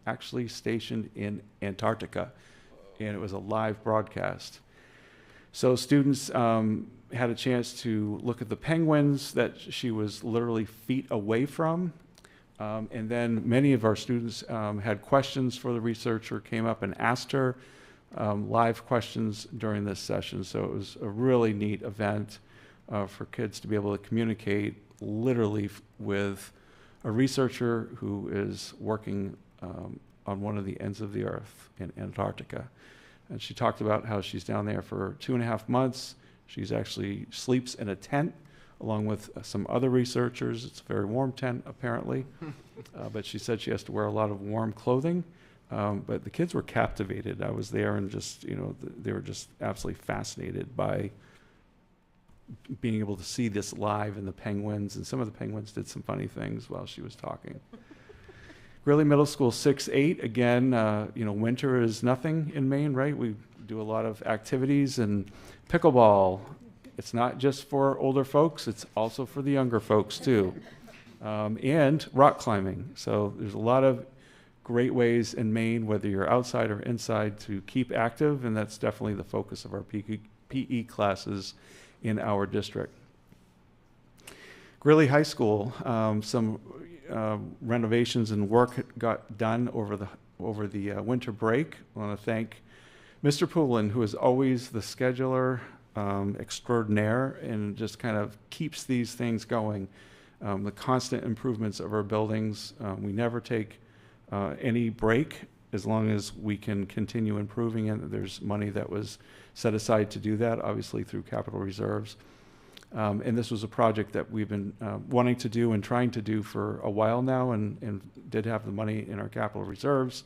actually stationed in Antarctica, and it was a live broadcast. So students had a chance to look at the penguins that she was literally feet away from. And then many of our students had questions for the researcher, came up and asked her live questions during this session. So it was a really neat event for kids to be able to communicate literally with a researcher who is working on one of the ends of the earth in Antarctica. And she talked about how she's down there for 2.5 months. She's actually sleeps in a tent along with some other researchers. It's a very warm tent, apparently. But she said she has to wear a lot of warm clothing. But the kids were captivated. I was there and just, they were just absolutely fascinated by being able to see this live and the penguins. And some of the penguins did some funny things while she was talking. Greeley Middle School 6-8, again, winter is nothing in Maine, right? We do a lot of activities, and pickleball, it's not just for older folks, it's also for the younger folks too. And rock climbing. So there's a lot of great ways in Maine, whether you're outside or inside, to keep active, and that's definitely the focus of our PE classes in our district. Greeley High School, some renovations and work got done over the winter break. I want to thank Mr. Poulin, who is always the scheduler extraordinaire and just kind of keeps these things going. The constant improvements of our buildings, we never take any break as long as we can continue improving it. There's money that was set aside to do that, obviously through capital reserves. And this was a project that we've been wanting to do and trying to do for a while now, and did have the money in our capital reserves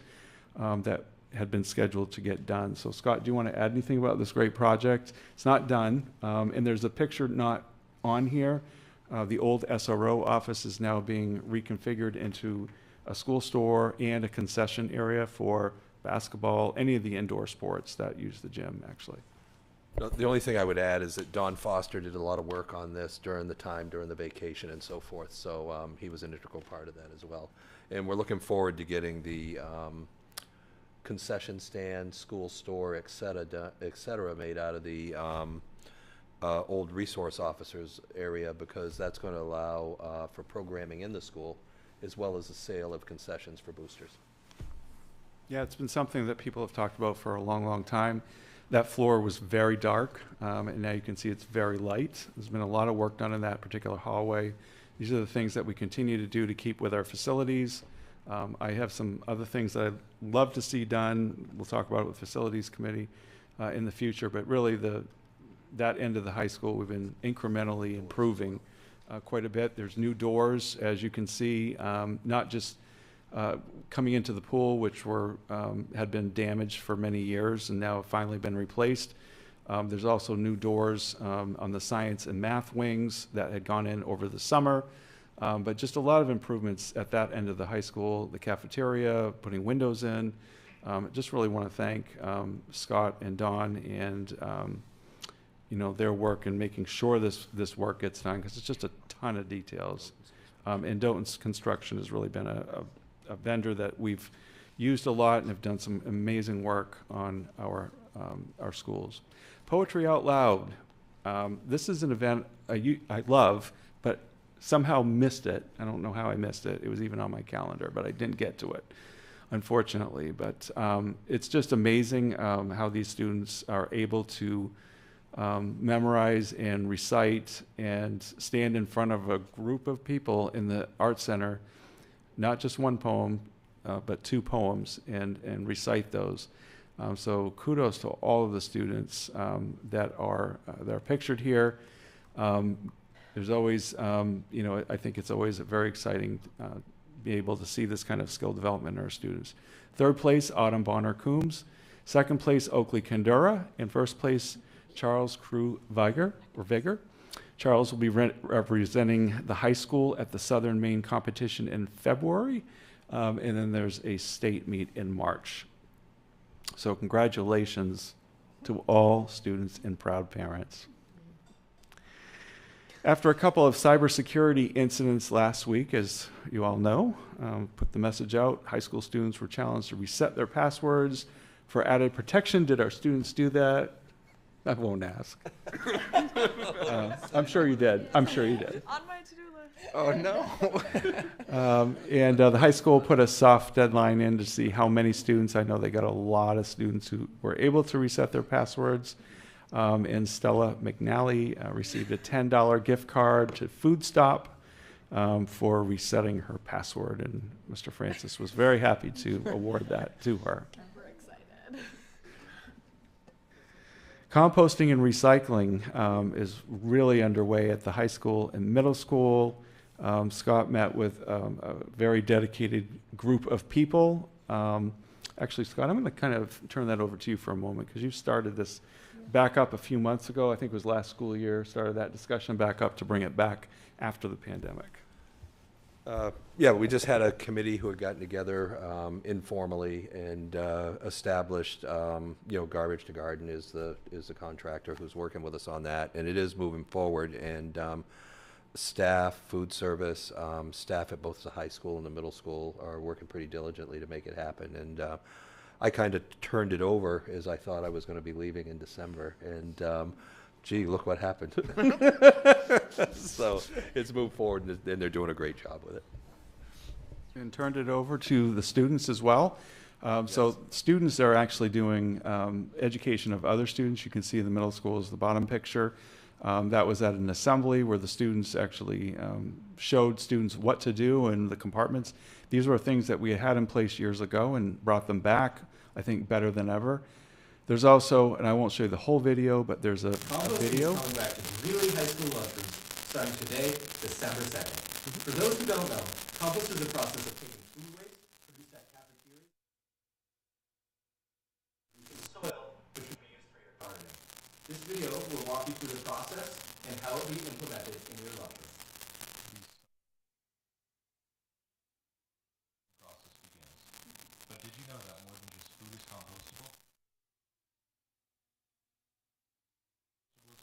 that had been scheduled to get done. So Scott, do you want to add anything about this great project? It's not done, and there's a picture not on here. The old SRO office is now being reconfigured into a school store and a concession area for basketball, any of the indoor sports that use the gym, actually. The only thing I would add is that Don Foster did a lot of work on this during the vacation and so forth, so he was an integral part of that as well. And we're looking forward to getting the concession stand, school store, et cetera, made out of the old resource officers area, because that's going to allow for programming in the school as well as the sale of concessions for boosters. Yeah, it's been something that people have talked about for a long, long time. That floor was very dark, and now you can see it's very light. There's been a lot of work done in that particular hallway. These are the things that we continue to do to keep with our facilities. I have some other things that I'd love to see done. We'll talk about it with Facilities Committee in the future, but really that end of the high school, we've been incrementally improving quite a bit. There's new doors, as you can see, not just coming into the pool, which had been damaged for many years and now have finally been replaced. There's also new doors on the science and math wings that had gone in over the summer. But just a lot of improvements at that end of the high school, the cafeteria, putting windows in. Just really want to thank Scott and Don and their work in making sure this work gets done, because it's just a ton of details. And Doughton's Construction has really been a vendor that we've used a lot and have done some amazing work on our schools. Poetry Out Loud. This is an event I love, but somehow missed it. I don't know how I missed it. It was even on my calendar, but I didn't get to it, unfortunately. But it's just amazing how these students are able to memorize and recite and stand in front of a group of people in the Art Center, not just one poem, but 2 poems, and recite those. So kudos to all of the students that are pictured here. There's always, I think it's always very exciting to be able to see this kind of skill development in our students. 3rd place, Autumn Bonner Coombs. 2nd place, Oakley Kendura. And 1st place, Charles Crew Vigor. Charles will be representing the high school at the Southern Maine competition in February. And then there's a state meet in March. So congratulations to all students and proud parents. After a couple of cybersecurity incidents last week, as you all know, put the message out, high school students were challenged to reset their passwords for added protection. Did our students do that? I won't ask. I'm sure you did. I'm sure you did. On my to-do list. Oh, no. And the high school put a soft deadline in to see how many students. I know they got a lot of students who were able to reset their passwords. And Stella McNally received a $10 gift card to Food Stop for resetting her password. And Mr. Francis was very happy to award that to her. We're excited. Composting and recycling is really underway at the high school and middle school. Scott met with a very dedicated group of people. Actually, Scott, I'm going to kind of turn that over to you for a moment because you started this back up a few months ago. I think it was last school year, started that discussion back up to bring it back after the pandemic. Yeah, we just had a committee who had gotten together informally and established, Garbage to Garden is the contractor who's working with us on that, and it is moving forward. And staff, food service, staff at both the high school and the middle school are working pretty diligently to make it happen. And I kind of turned it over as I thought I was going to be leaving in December, and gee, look what happened. So it's moved forward, and they're doing a great job with it. And turned it over to the students as well. So students are actually doing education of other students. You can see in the middle school is the bottom picture. That was at an assembly where the students actually showed students what to do in the compartments. These were things that we had in place years ago and brought them back, I think, better than ever. There's also, and I won't show you the whole video, but there's a video. Coming back to Greeley High School lunchrooms starting today, December 2nd. For those who don't know, compost is a process of taking food waste produced at cafeterias, using soil, which can be used for your gardening. This video will walk you through the process and how it will be implemented in your lunchroom. Process begins. But did you know that more than just food is compostable?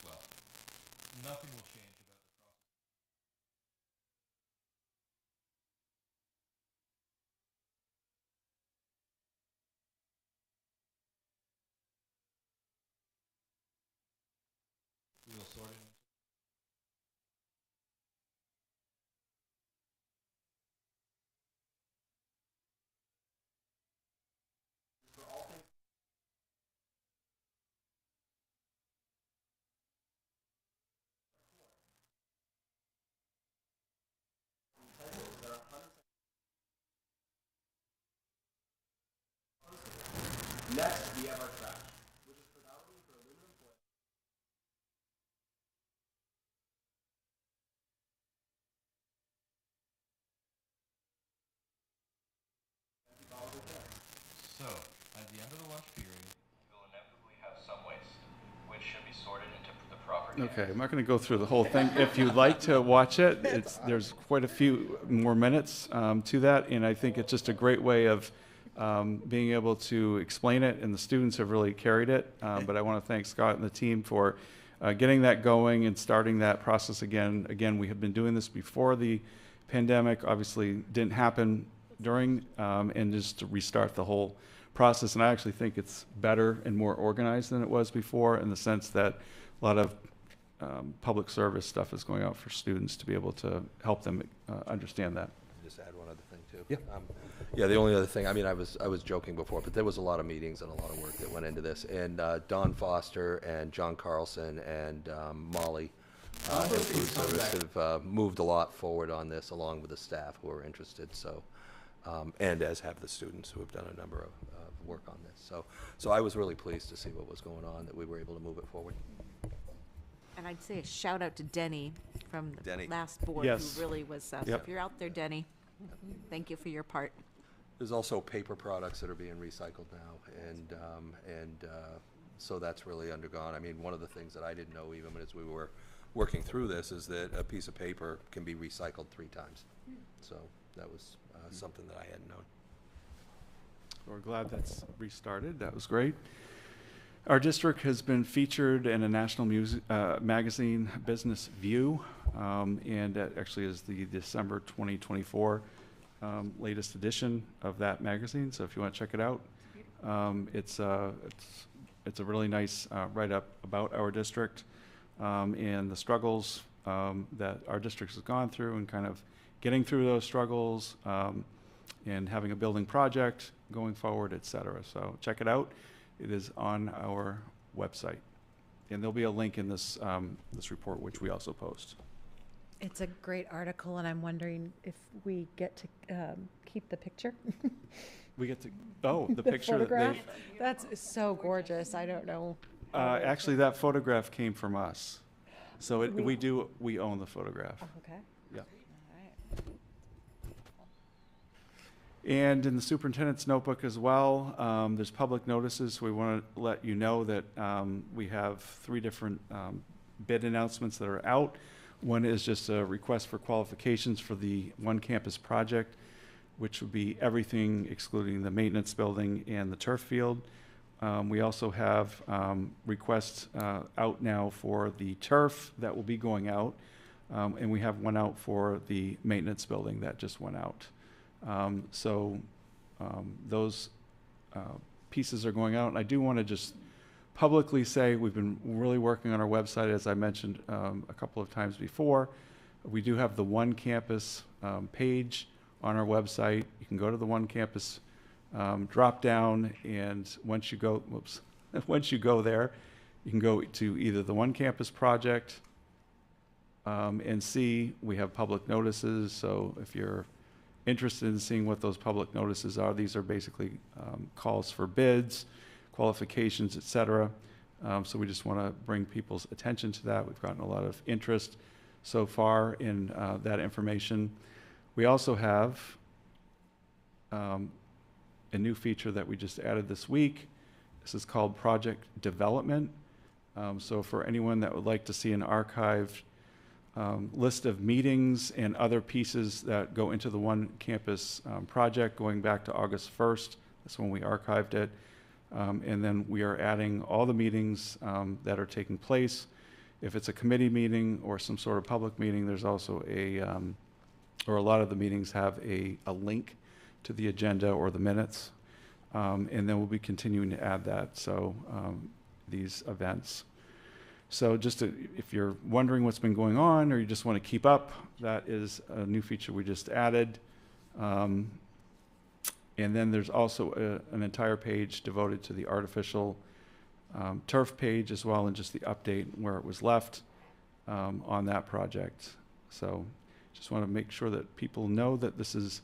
Well, nothing will change about the process. We will sort it. For all things. Next, we have our trash, which is predominantly for aluminum foil. Empty bottles of gas. So, at the end of the lunch period, we'll inevitably have some waste, which should be sorted into the proper cans. Okay, I'm not going to go through the whole thing. If you'd like to watch it, there's quite a few more minutes to that, and I think it's just a great way of being able to explain it, and the students have really carried it. But I want to thank Scott and the team for getting that going and starting that process again. Again, we have been doing this before the pandemic. Obviously, didn't happen during, and just to restart the whole process. And I actually think it's better and more organized than it was before, in the sense that a lot of public service stuff is going out for students to be able to help them understand that. Just add one other thing too. Yeah. Yeah. The only other thing, I mean, I was joking before, but there was a lot of meetings and a lot of work that went into this. And Don Foster and John Carlson and Molly and Food Service have moved a lot forward on this, along with the staff who are interested. So, and as have the students who have done a number of work on this. So I was really pleased to see what was going on, that we were able to move it forward. And I'd say a shout out to Denny from the last board, Yes. who really was, so Yep. if you're out there, Denny, thank you for your part. There's also paper products that are being recycled now, and so that's really undergone. I mean, one of the things that I didn't know, even as we were working through this, is that a piece of paper can be recycled 3 times. So that was something that I hadn't known. We're glad that's restarted. That was great. Our district has been featured in a national magazine, Business View, and that actually is the December 2024 latest edition of that magazine. So if you want to check it out, it's a really nice write-up about our district and the struggles that our district has gone through, and kind of getting through those struggles, and having a building project going forward, et cetera. So check it out. It is on our website, and there'll be a link in this this report, which we also post. It's a great article, and I'm wondering if we get to keep the picture. We get to, the picture photograph? That's so gorgeous. I don't know. Actually, that photograph came from us, so we own the photograph. Oh, okay. Yeah. And in the superintendent's notebook as well, there's public notices. We want to let you know that we have 3 different bid announcements that are out. One is just a request for qualifications for the One Campus project, which would be everything excluding the maintenance building and the turf field. We also have requests out now for the turf that will be going out, and we have one out for the maintenance building that just went out. Those pieces are going out, and I do want to just publicly say we've been really working on our website, as I mentioned a couple of times before. We do have the One Campus page on our website. You can go to the One Campus drop down, and once you go there, you can go to either the One Campus project and see we have public notices. So if you're interested in seeing what those public notices are, these are basically calls for bids, qualifications, et cetera. So we just want to bring people's attention to that. We've gotten a lot of interest so far in that information. We also have a new feature that we just added this week. This is called Project Development. So for anyone that would like to see an archived list of meetings and other pieces that go into the One Campus project going back to August 1st, that's when we archived it. And then we are adding all the meetings that are taking place. If it's a committee meeting or some sort of public meeting, there's also or a lot of the meetings have a link to the agenda or the minutes. And then we'll be continuing to add that, so these events. So just if you're wondering what's been going on, or you just want to keep up, that is a new feature we just added. And then there's also an entire page devoted to the artificial turf page as well, and just the update where it was left on that project. So just want to make sure that people know that this is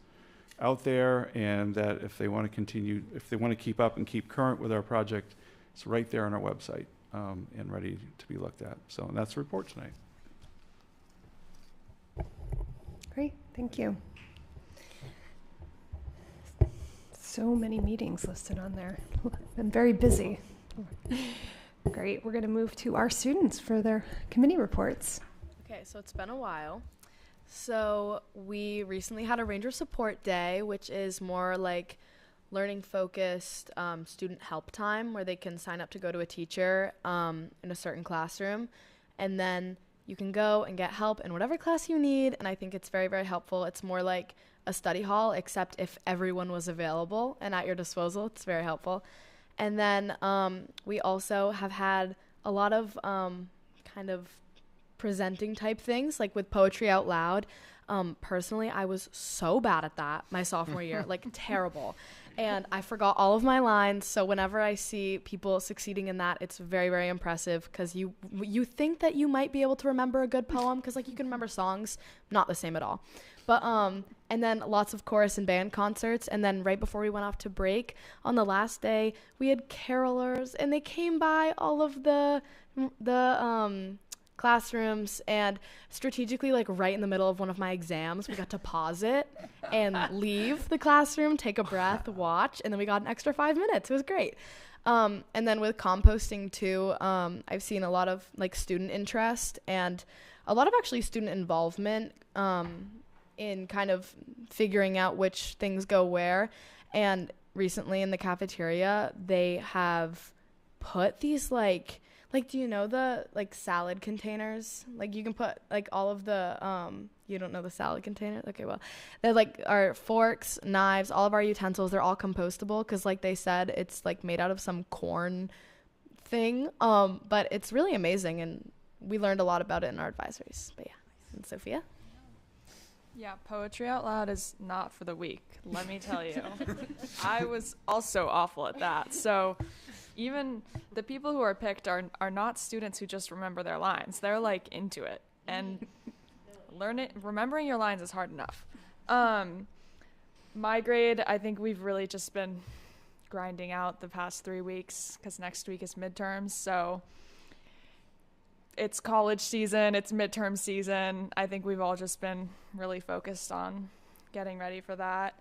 out there, and that if they want to keep up and keep current with our project, it's right there on our website and ready to be looked at. So that's the report tonight. Great, thank you. So many meetings listed on there. I'm very busy. Great, we're going to move to our students for their committee reports. Okay, so it's been a while. So we recently had a Ranger Support Day, which is more like learning focused student help time, where they can sign up to go to a teacher in a certain classroom, and then you can go and get help in whatever class you need. And I think it's very, very helpful. It's more like a study hall, except if everyone was available and at your disposal. It's very helpful. And then we also have had a lot of kind of presenting type things, like with poetry out loud. Personally, I was so bad at that my sophomore year, like terrible. And I forgot all of my lines. So whenever I see people succeeding in that, it's very, very impressive, because you think that you might be able to remember a good poem, because like you can remember songs, not the same at all. But and then lots of chorus and band concerts. And then right before we went off to break, on the last day, we had carolers, and they came by all of the classrooms, and strategically, like right in the middle of one of my exams, we got to pause it and leave the classroom, take a breath, watch, and then we got an extra 5 minutes. It was great. And then with composting too, I've seen a lot of like student interest and a lot of actually student involvement in kind of figuring out which things go where. And recently in the cafeteria, they have put these like do you know the like salad containers? Like you can put like all of the you don't know the salad container? Okay, well, they're like our forks, knives, all of our utensils, they're all compostable because like they said it's like made out of some corn thing. But it's really amazing, and we learned a lot about it in our advisories. But yeah. And Sophia? Yeah, poetry out loud is not for the weak, let me tell you. I was also awful at that. So even the people who are picked are not students who just remember their lines. They're like into it. And remembering your lines is hard enough. My grade, I think we've really just been grinding out the past 3 weeks because next week is midterms. So it's college season, it's midterm season. I think we've all just been really focused on getting ready for that.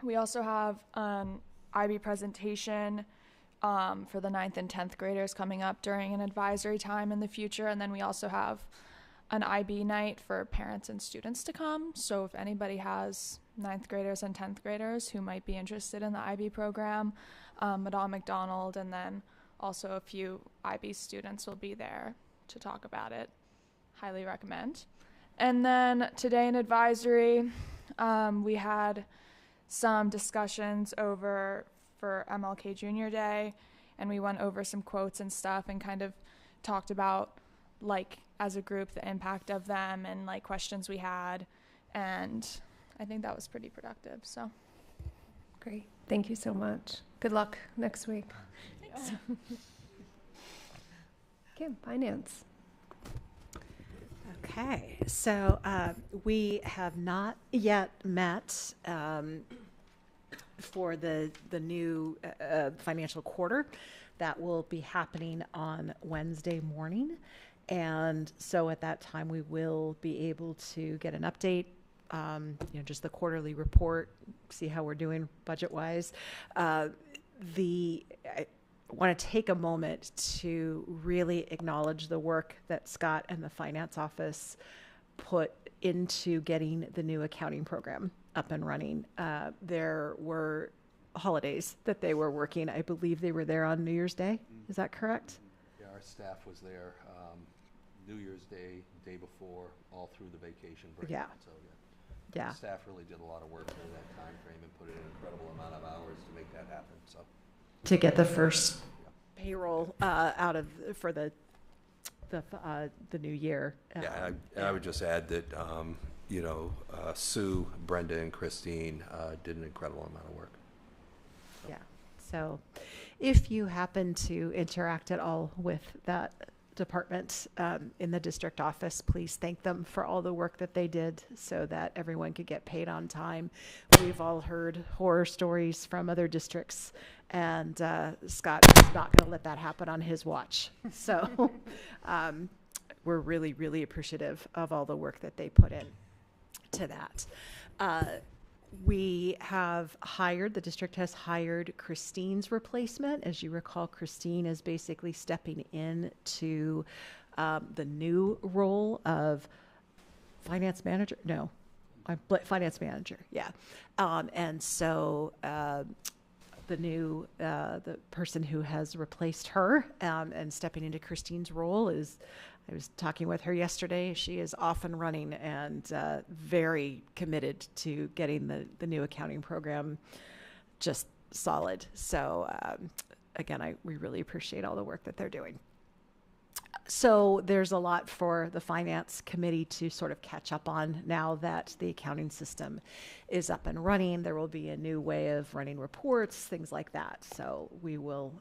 We also have an IB presentation for the 9th and 10th graders coming up during an advisory time in the future. And then we also have an IB night for parents and students to come. So if anybody has 9th graders and 10th graders who might be interested in the IB program, Madame McDonald and then also a few IB students will be there to talk about it. Highly recommend. And then today in advisory, we had some discussions for MLK Junior Day, and we went over some quotes and stuff and kind of talked about, like, as a group, the impact of them and, like, questions we had. And I think that was pretty productive, so. Great. Thank you so much. Good luck next week. Thanks. Kim, finance. Okay, so we have not yet met for the new financial quarter. That will be happening on Wednesday morning. And so at that time, we will be able to get an update, just the quarterly report, see how we're doing budget-wise. I want to take a moment to really acknowledge the work that Scott and the finance office put into getting the new accounting program up and running. There were holidays that they were working. I believe they were there on New Year's Day. Is that correct? Yeah, our staff was there New Year's Day, day before, all through the vacation break. Yeah. So, yeah. The staff really did a lot of work during that time frame and put in an incredible amount of hours to make that happen. So. To get the first payroll out of for the new year. Yeah, I would just add that Sue, Brenda, and Christine did an incredible amount of work. Yeah. So, if you happen to interact at all with that department in the district office, please thank them for all the work that they did so that everyone could get paid on time. We've all heard horror stories from other districts, and Scott is not going to let that happen on his watch. So we're really, really appreciative of all the work that they put in to that. The district has hired Christine's replacement. As you recall, Christine is basically stepping into the new role of finance manager. No, finance manager, yeah. And so the person who has replaced her and stepping into Christine's role I was talking with her yesterday. She is off and running and very committed to getting the new accounting program just solid. So again, we really appreciate all the work that they're doing. So there's a lot for the finance committee to sort of catch up on now that the accounting system is up and running. There will be a new way of running reports, things like that. So we will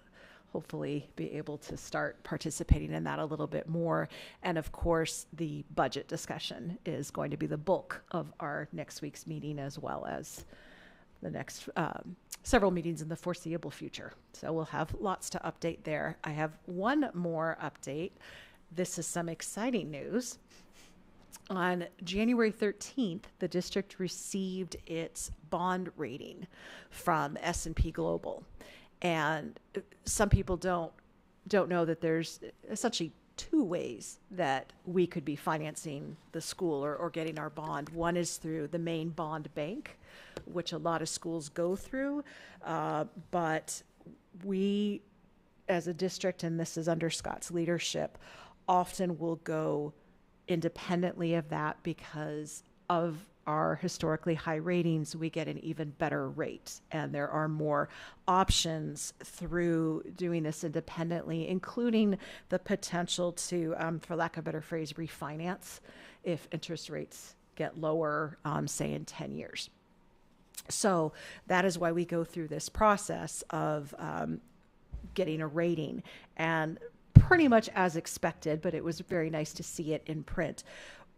hopefully be able to start participating in that a little bit more. And of course, the budget discussion is going to be the bulk of our next week's meeting, as well as the next several meetings in the foreseeable future. So we'll have lots to update there. I have one more update. This is some exciting news. On January 13th, the district received its bond rating from S&P Global. And some people don't know that there's essentially two ways that we could be financing the school or getting our bond. One is through the main bond bank, which a lot of schools go through, but we, as a district, and this is under Scott's leadership, often will go independently of that because of our historically high ratings. We get an even better rate, and there are more options through doing this independently, including the potential to, for lack of a better phrase, refinance if interest rates get lower, say in 10 years. So that is why we go through this process of getting a rating, and pretty much as expected, but it was very nice to see it in print.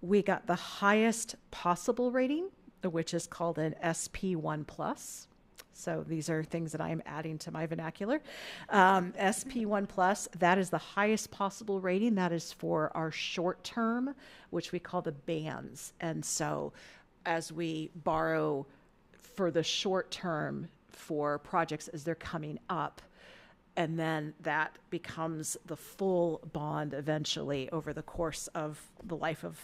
We got the highest possible rating, which is called an SP1+. So these are things that I'm adding to my vernacular. SP1+, that is the highest possible rating. That is for our short term, which we call the bands. And so as we borrow for the short term for projects as they're coming up, and then that becomes the full bond eventually over the course of the life of,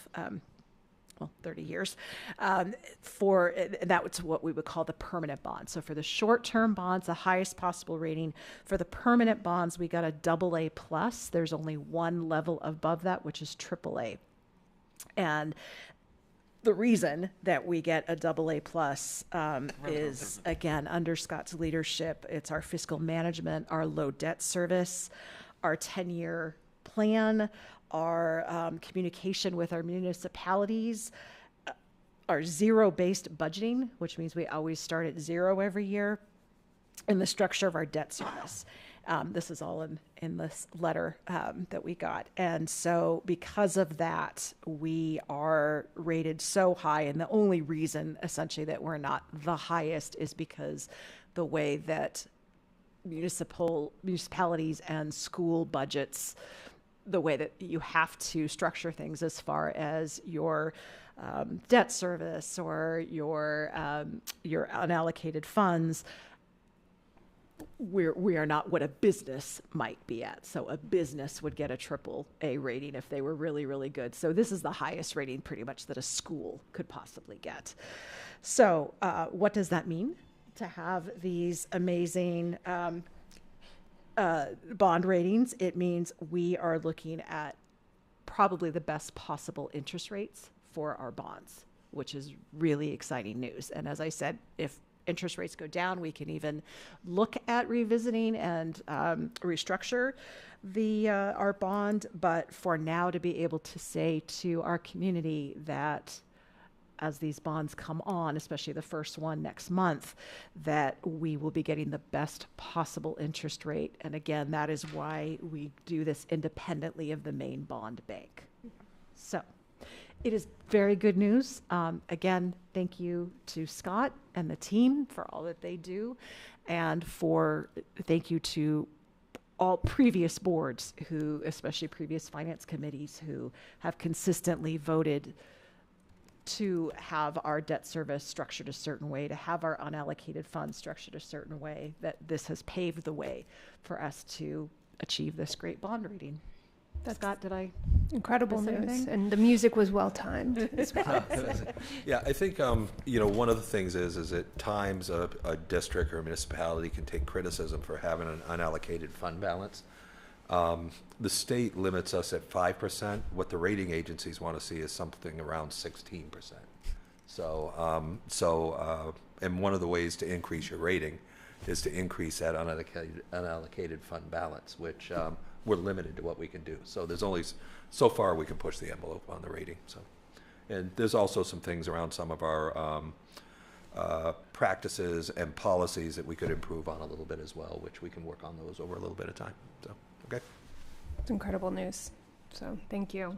30 years. That's what we would call the permanent bond. So for the short-term bonds, the highest possible rating. For the permanent bonds, we got a AA+. There's only one level above that, which is AAA. And the reason that we get a AA+ is, again, under Scott's leadership. It's our fiscal management, our low debt service, our 10-year plan, our communication with our municipalities, our zero-based budgeting, which means we always start at zero every year, and the structure of our debt service. This is all in this letter that we got. And so because of that, we are rated so high. And the only reason, essentially, that we're not the highest is because the way that municipalities and school budgets, the way that you have to structure things as far as your debt service or your unallocated funds, we are not what a business might be at. So a business would get a AAA rating if they were really, really good. So this is the highest rating pretty much that a school could possibly get. So what does that mean to have these amazing bond ratings? It means we are looking at probably the best possible interest rates for our bonds, which is really exciting news. And as I said, if interest rates go down, we can even look at revisiting and restructure our bond. But for now, to be able to say to our community that as these bonds come on, especially the first one next month, that we will be getting the best possible interest rate. And again, that is why we do this independently of the main bond bank. So it is very good news. Again, thank you to Scott and the team for all that they do, and thank you to all previous boards who, especially previous finance committees, who have consistently voted to have our debt service structured a certain way, to have our unallocated funds structured a certain way, that this has paved the way for us to achieve this great bond rating. Scott, did I Incredible miss news, anything? and the music was well timed as well. Yeah, I think one of the things is at times a district or a municipality can take criticism for having an unallocated fund balance. The state limits us at 5%. What the rating agencies want to see is something around 16%. And one of the ways to increase your rating is to increase that unallocated fund balance, which we're limited to what we can do. So there's only so far we can push the envelope on the rating. So, and there's also some things around some of our practices and policies that we could improve on a little bit as well, which we can work on those over a little bit of time. So, okay. It's incredible news. So thank you.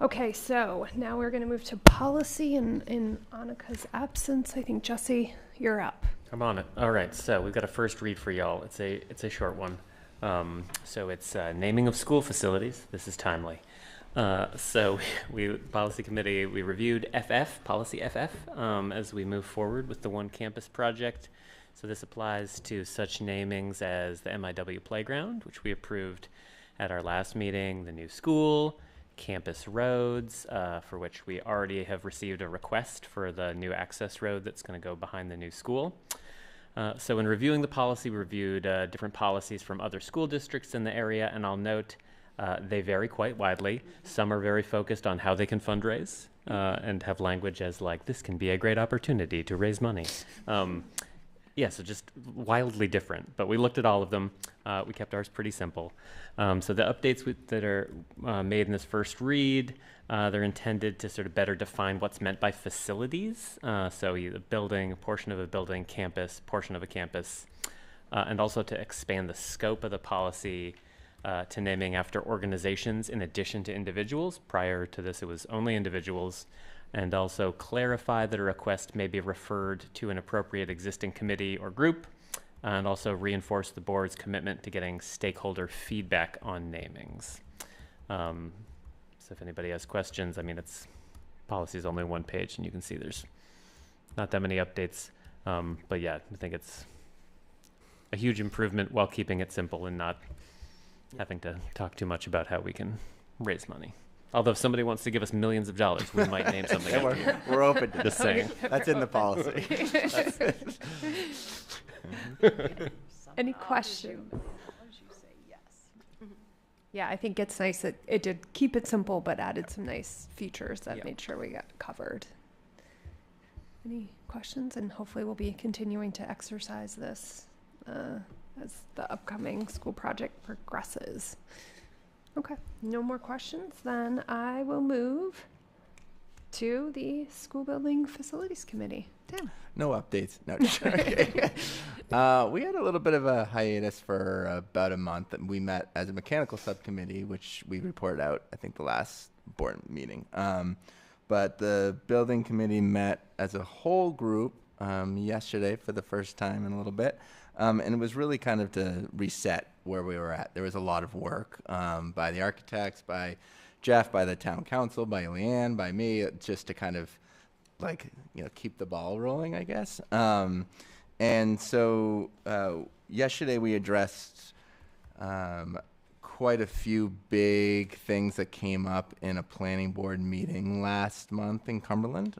Okay, so now we're going to move to policy in Annika's absence. I think, Jesse, you're up. I'm on it. All right, so we've got a first read for y'all. It's a short one. So it's naming of school facilities. This is timely. So policy committee, we reviewed policy FF, as we move forward with the One Campus project. So this applies to such namings as the MIW playground, which we approved at our last meeting, the new school, campus roads, for which we already have received a request for the new access road that's going to go behind the new school. So in reviewing the policy, we reviewed different policies from other school districts in the area, and I'll note they vary quite widely. Some are very focused on how they can fundraise and have language as like, this can be a great opportunity to raise money. Yeah, so just wildly different, but we looked at all of them. We kept ours pretty simple. So the updates that are made in this first read, they're intended to sort of better define what's meant by facilities. So a building, a portion of a building, campus, portion of a campus, and also to expand the scope of the policy to naming after organizations in addition to individuals. Prior to this, it was only individuals. And also clarify that a request may be referred to an appropriate existing committee or group, and also reinforce the board's commitment to getting stakeholder feedback on namings. So if anybody has questions, I mean, policy is only one page, and you can see there's not that many updates. But yeah, I think it's a huge improvement while keeping it simple and not having to talk too much about how we can raise money. Although if somebody wants to give us millions of dollars, we might name something. Yeah, we're open to Just that. saying. That's in the policy. Any questions? Yeah, I think it's nice that it did keep it simple, but added some nice features that made sure we got covered. Any questions? And hopefully we'll be continuing to exercise this as the upcoming school project progresses. Okay, no more questions. Then I will move to the School Building Facilities Committee. Tim. No updates. No. We had a little bit of a hiatus for about a month, and we met as a mechanical subcommittee, which we reported out, I think, the last board meeting. But the building committee met as a whole group yesterday for the first time in a little bit. And it was really kind of to reset where we were at. There was a lot of work by the architects, by Jeff, by the town council, by Leanne, by me, just to kind of keep the ball rolling, I guess. And so yesterday we addressed quite a few big things that came up in a planning board meeting last month in Cumberland.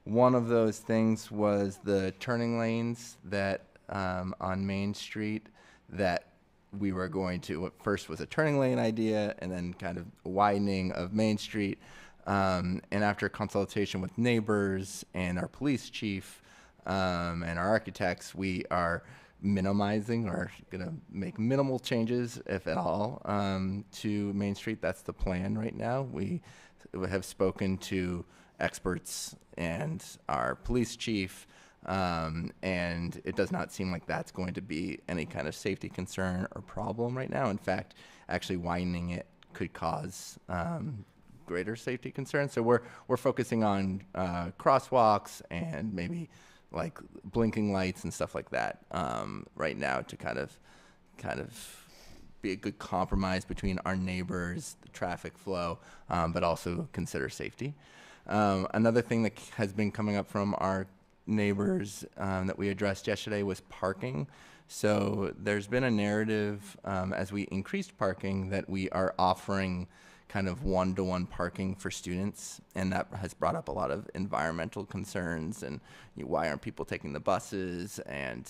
One of those things was the turning lanes that on Main Street that we were going to, what first was a turning lane idea and then kind of widening of Main Street. And after consultation with neighbors and our police chief and our architects, we are minimizing or going to make minimal changes, if at all, to Main Street. That's the plan right now. We have spoken to experts and our police chief, and it does not seem like that's going to be any kind of safety concern or problem right now. In fact, actually widening it could cause greater safety concerns. So we're focusing on crosswalks and maybe like blinking lights and stuff like that right now to kind of be a good compromise between our neighbors, the traffic flow, but also consider safety. Another thing that has been coming up from our neighbors that we addressed yesterday was parking. So there's been a narrative as we increased parking that we are offering kind of one-to-one parking for students, and that has brought up a lot of environmental concerns and why aren't people taking the buses and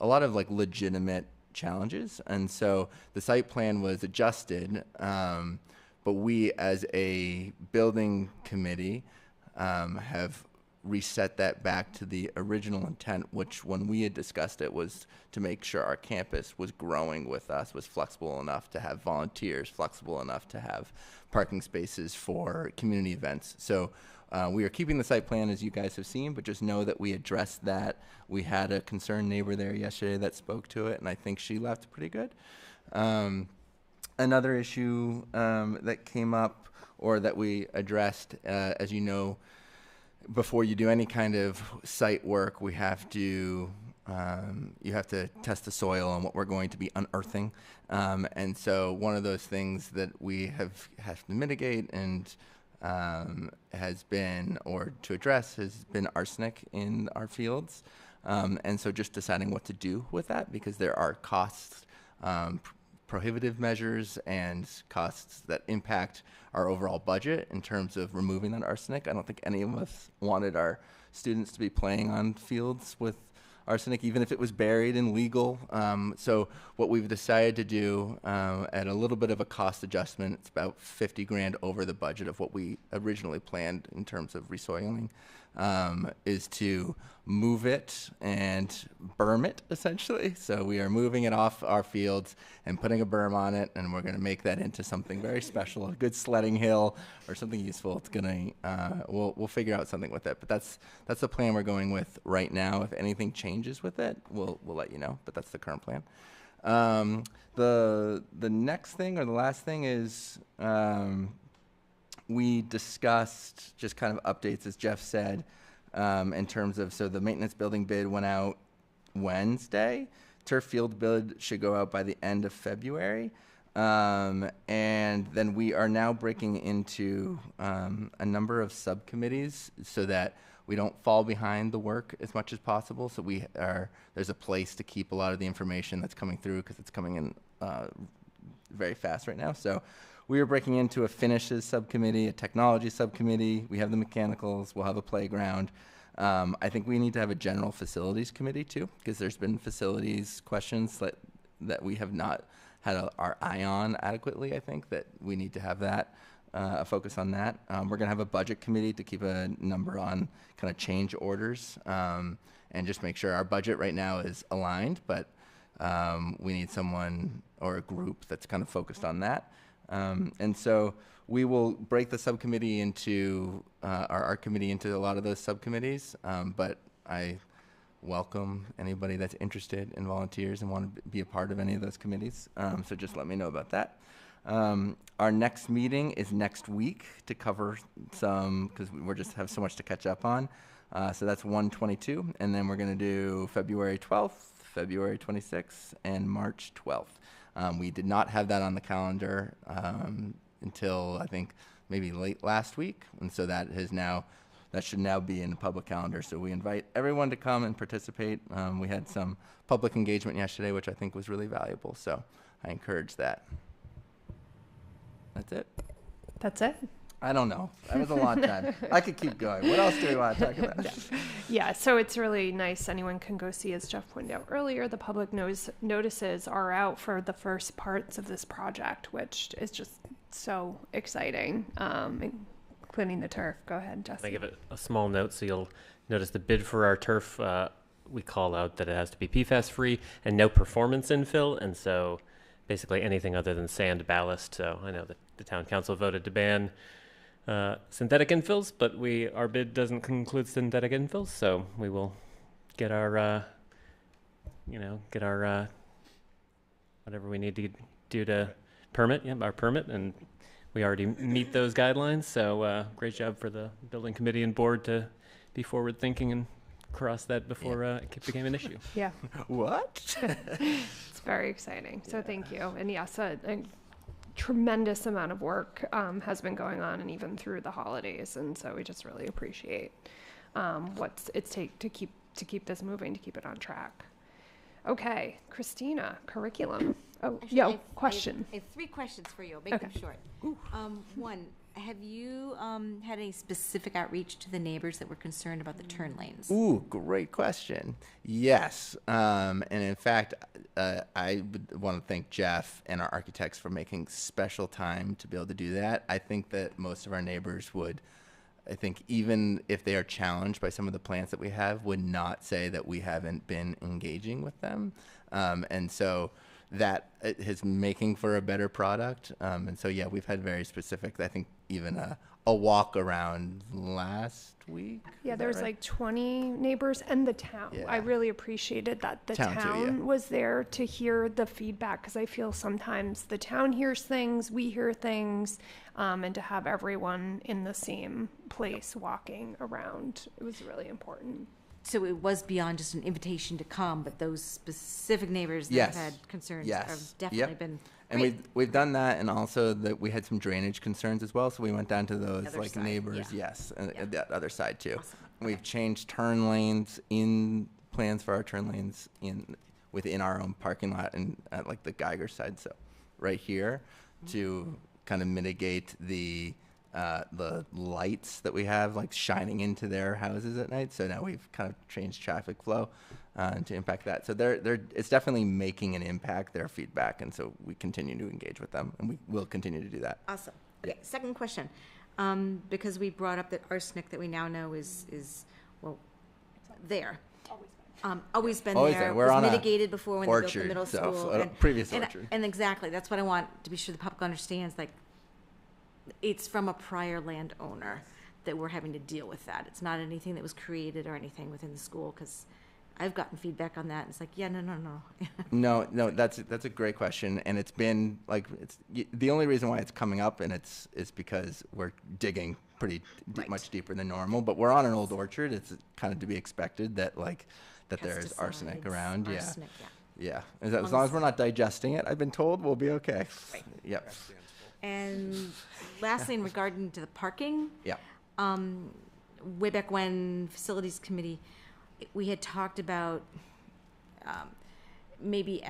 a lot of like legitimate challenges. And so the site plan was adjusted, but we as a building committee have reset that back to the original intent, which when we had discussed it was to make sure our campus was growing with us, was flexible enough to have volunteers, flexible enough to have parking spaces for community events. So we are keeping the site plan as you guys have seen, but just know that we addressed that. We had a concerned neighbor there yesterday that spoke to it, and I think she left pretty good. Another issue that came up or that we addressed, as you know, before you do any kind of site work, we have to you have to test the soil on what we're going to be unearthing. And so one of those things that we have to mitigate and has been, or to address, has been arsenic in our fields. And so just deciding what to do with that, because there are costs, prohibitive measures and costs that impact our overall budget in terms of removing that arsenic. I don't think any of us wanted our students to be playing on fields with arsenic, even if it was buried in legal. So what we've decided to do at a little bit of a cost adjustment, it's about 50 grand over the budget of what we originally planned in terms of resoiling, is to move it and berm it, essentially. So we are moving it off our fields and putting a berm on it, and we're going to make that into something very special, a good sledding hill or something useful. It's going to, we'll figure out something with it. But that's the plan we're going with right now. If anything changes with it, we'll let you know. But that's the current plan. The next thing, or the last thing, is we discussed just kind of updates, as Jeff said, in terms of, so the maintenance building bid went out Wednesday. Turf field bid should go out by the end of February. And then we are now breaking into a number of subcommittees so that we don't fall behind the work as much as possible. So there's a place to keep a lot of the information that's coming through, because it's coming in very fast right now. So we are breaking into a finishes subcommittee, a technology subcommittee. We have the mechanicals. We'll have a playground. I think we need to have a general facilities committee too, because there's been facilities questions that we have not had our eye on adequately. I think that we need to have that, a focus on that. We're going to have a budget committee to keep a number on kind of change orders, and just make sure our budget right now is aligned, but we need someone or a group that's kind of focused on that. And so we will break the subcommittee into, our committee into a lot of those subcommittees, but I welcome anybody that's interested in volunteers and want to be a part of any of those committees. So just let me know about that. Our next meeting is next week to cover some, because we're just have so much to catch up on. So that's 1/22, and then we're going to do February 12th, February 26th, and March 12th. We did not have that on the calendar until I think maybe late last week, and so that should now be in the public calendar. So we invite everyone to come and participate. We had some public engagement yesterday, which I think was really valuable. So I encourage that. That's it. That's it. I don't know. That was a long time. I could keep going. What else do we want to talk about? Yeah, so it's really nice. Anyone can go see, as Jeff pointed out earlier, the public notices are out for the first parts of this project, which is just so exciting, including the turf. Go ahead, Justin. I give it a small note, so you'll notice the bid for our turf, we call out that it has to be PFAS free and no performance infill, and so basically anything other than sand ballast. So I know that the town council voted to ban synthetic infills, but our bid doesn't include synthetic infills, so we will get our whatever we need to do to permit, our permit, and we already meet those guidelines. So great job for the building committee and board to be forward thinking and cross that before it became an issue. Yeah. What? It's very exciting. So thank you. And yes, a tremendous amount of work has been going on, and even through the holidays, and so we just really appreciate what it's take to keep this moving, to keep it on track. Okay, Christina, curriculum. Oh, Actually, question. I have 3 questions for you. I'll make them short. One, have you had any specific outreach to the neighbors that were concerned about the turn lanes? Ooh, great question. Yes. And in fact, I would want to thank Jeff and our architects for making special time to be able to do that. I think that most of our neighbors would, I think even if they are challenged by some of the plans that we have, would not say that we haven't been engaging with them. And so that is making for a better product. And so, yeah, we've had very specific, I think even a walk around last week. Yeah, there was like 20 neighbors and the town. Yeah. I really appreciated that the town was there to hear the feedback, because I feel sometimes the town hears things, we hear things, and to have everyone in the same place walking around, it was really important. So it was beyond just an invitation to come, but those specific neighbors that Yes. had concerns Yes. have definitely been. And we've done that, and also that we had some drainage concerns as well, so we went down to those Other like side, neighbors, yeah. yes, and that other side too. We've changed turn lanes in plans for our turn lanes within our own parking lot and at like the Geiger side, so right here to kind of mitigate the lights that we have like shining into their houses at night. So now we've kind of changed traffic flow to impact that. So it's definitely making an impact, their feedback, and so we continue to engage with them, and we will continue to do that. Awesome. Okay, second question. Because we brought up that arsenic that we now know is well, there. Always been there. We're was on mitigated before when they built the orchard, middle so, school. previous and, orchard. And exactly, that's what I want to be sure the public understands. Like, it's from a prior landowner that we're having to deal with that. It's not anything that was created or anything within the school, because I've gotten feedback on that. And it's like, yeah, no. No, that's a great question, and it's been like the only reason why it's coming up, and it's because we're digging pretty much deeper than normal. But we're on an old orchard. It's kind of to be expected that there's arsenic around. Arsenic, yeah. As long as we're not digesting it, I've been told we'll be okay. Right. Yep. And lastly, in regarding to the parking, yeah. Way back when facilities committee, we had talked about maybe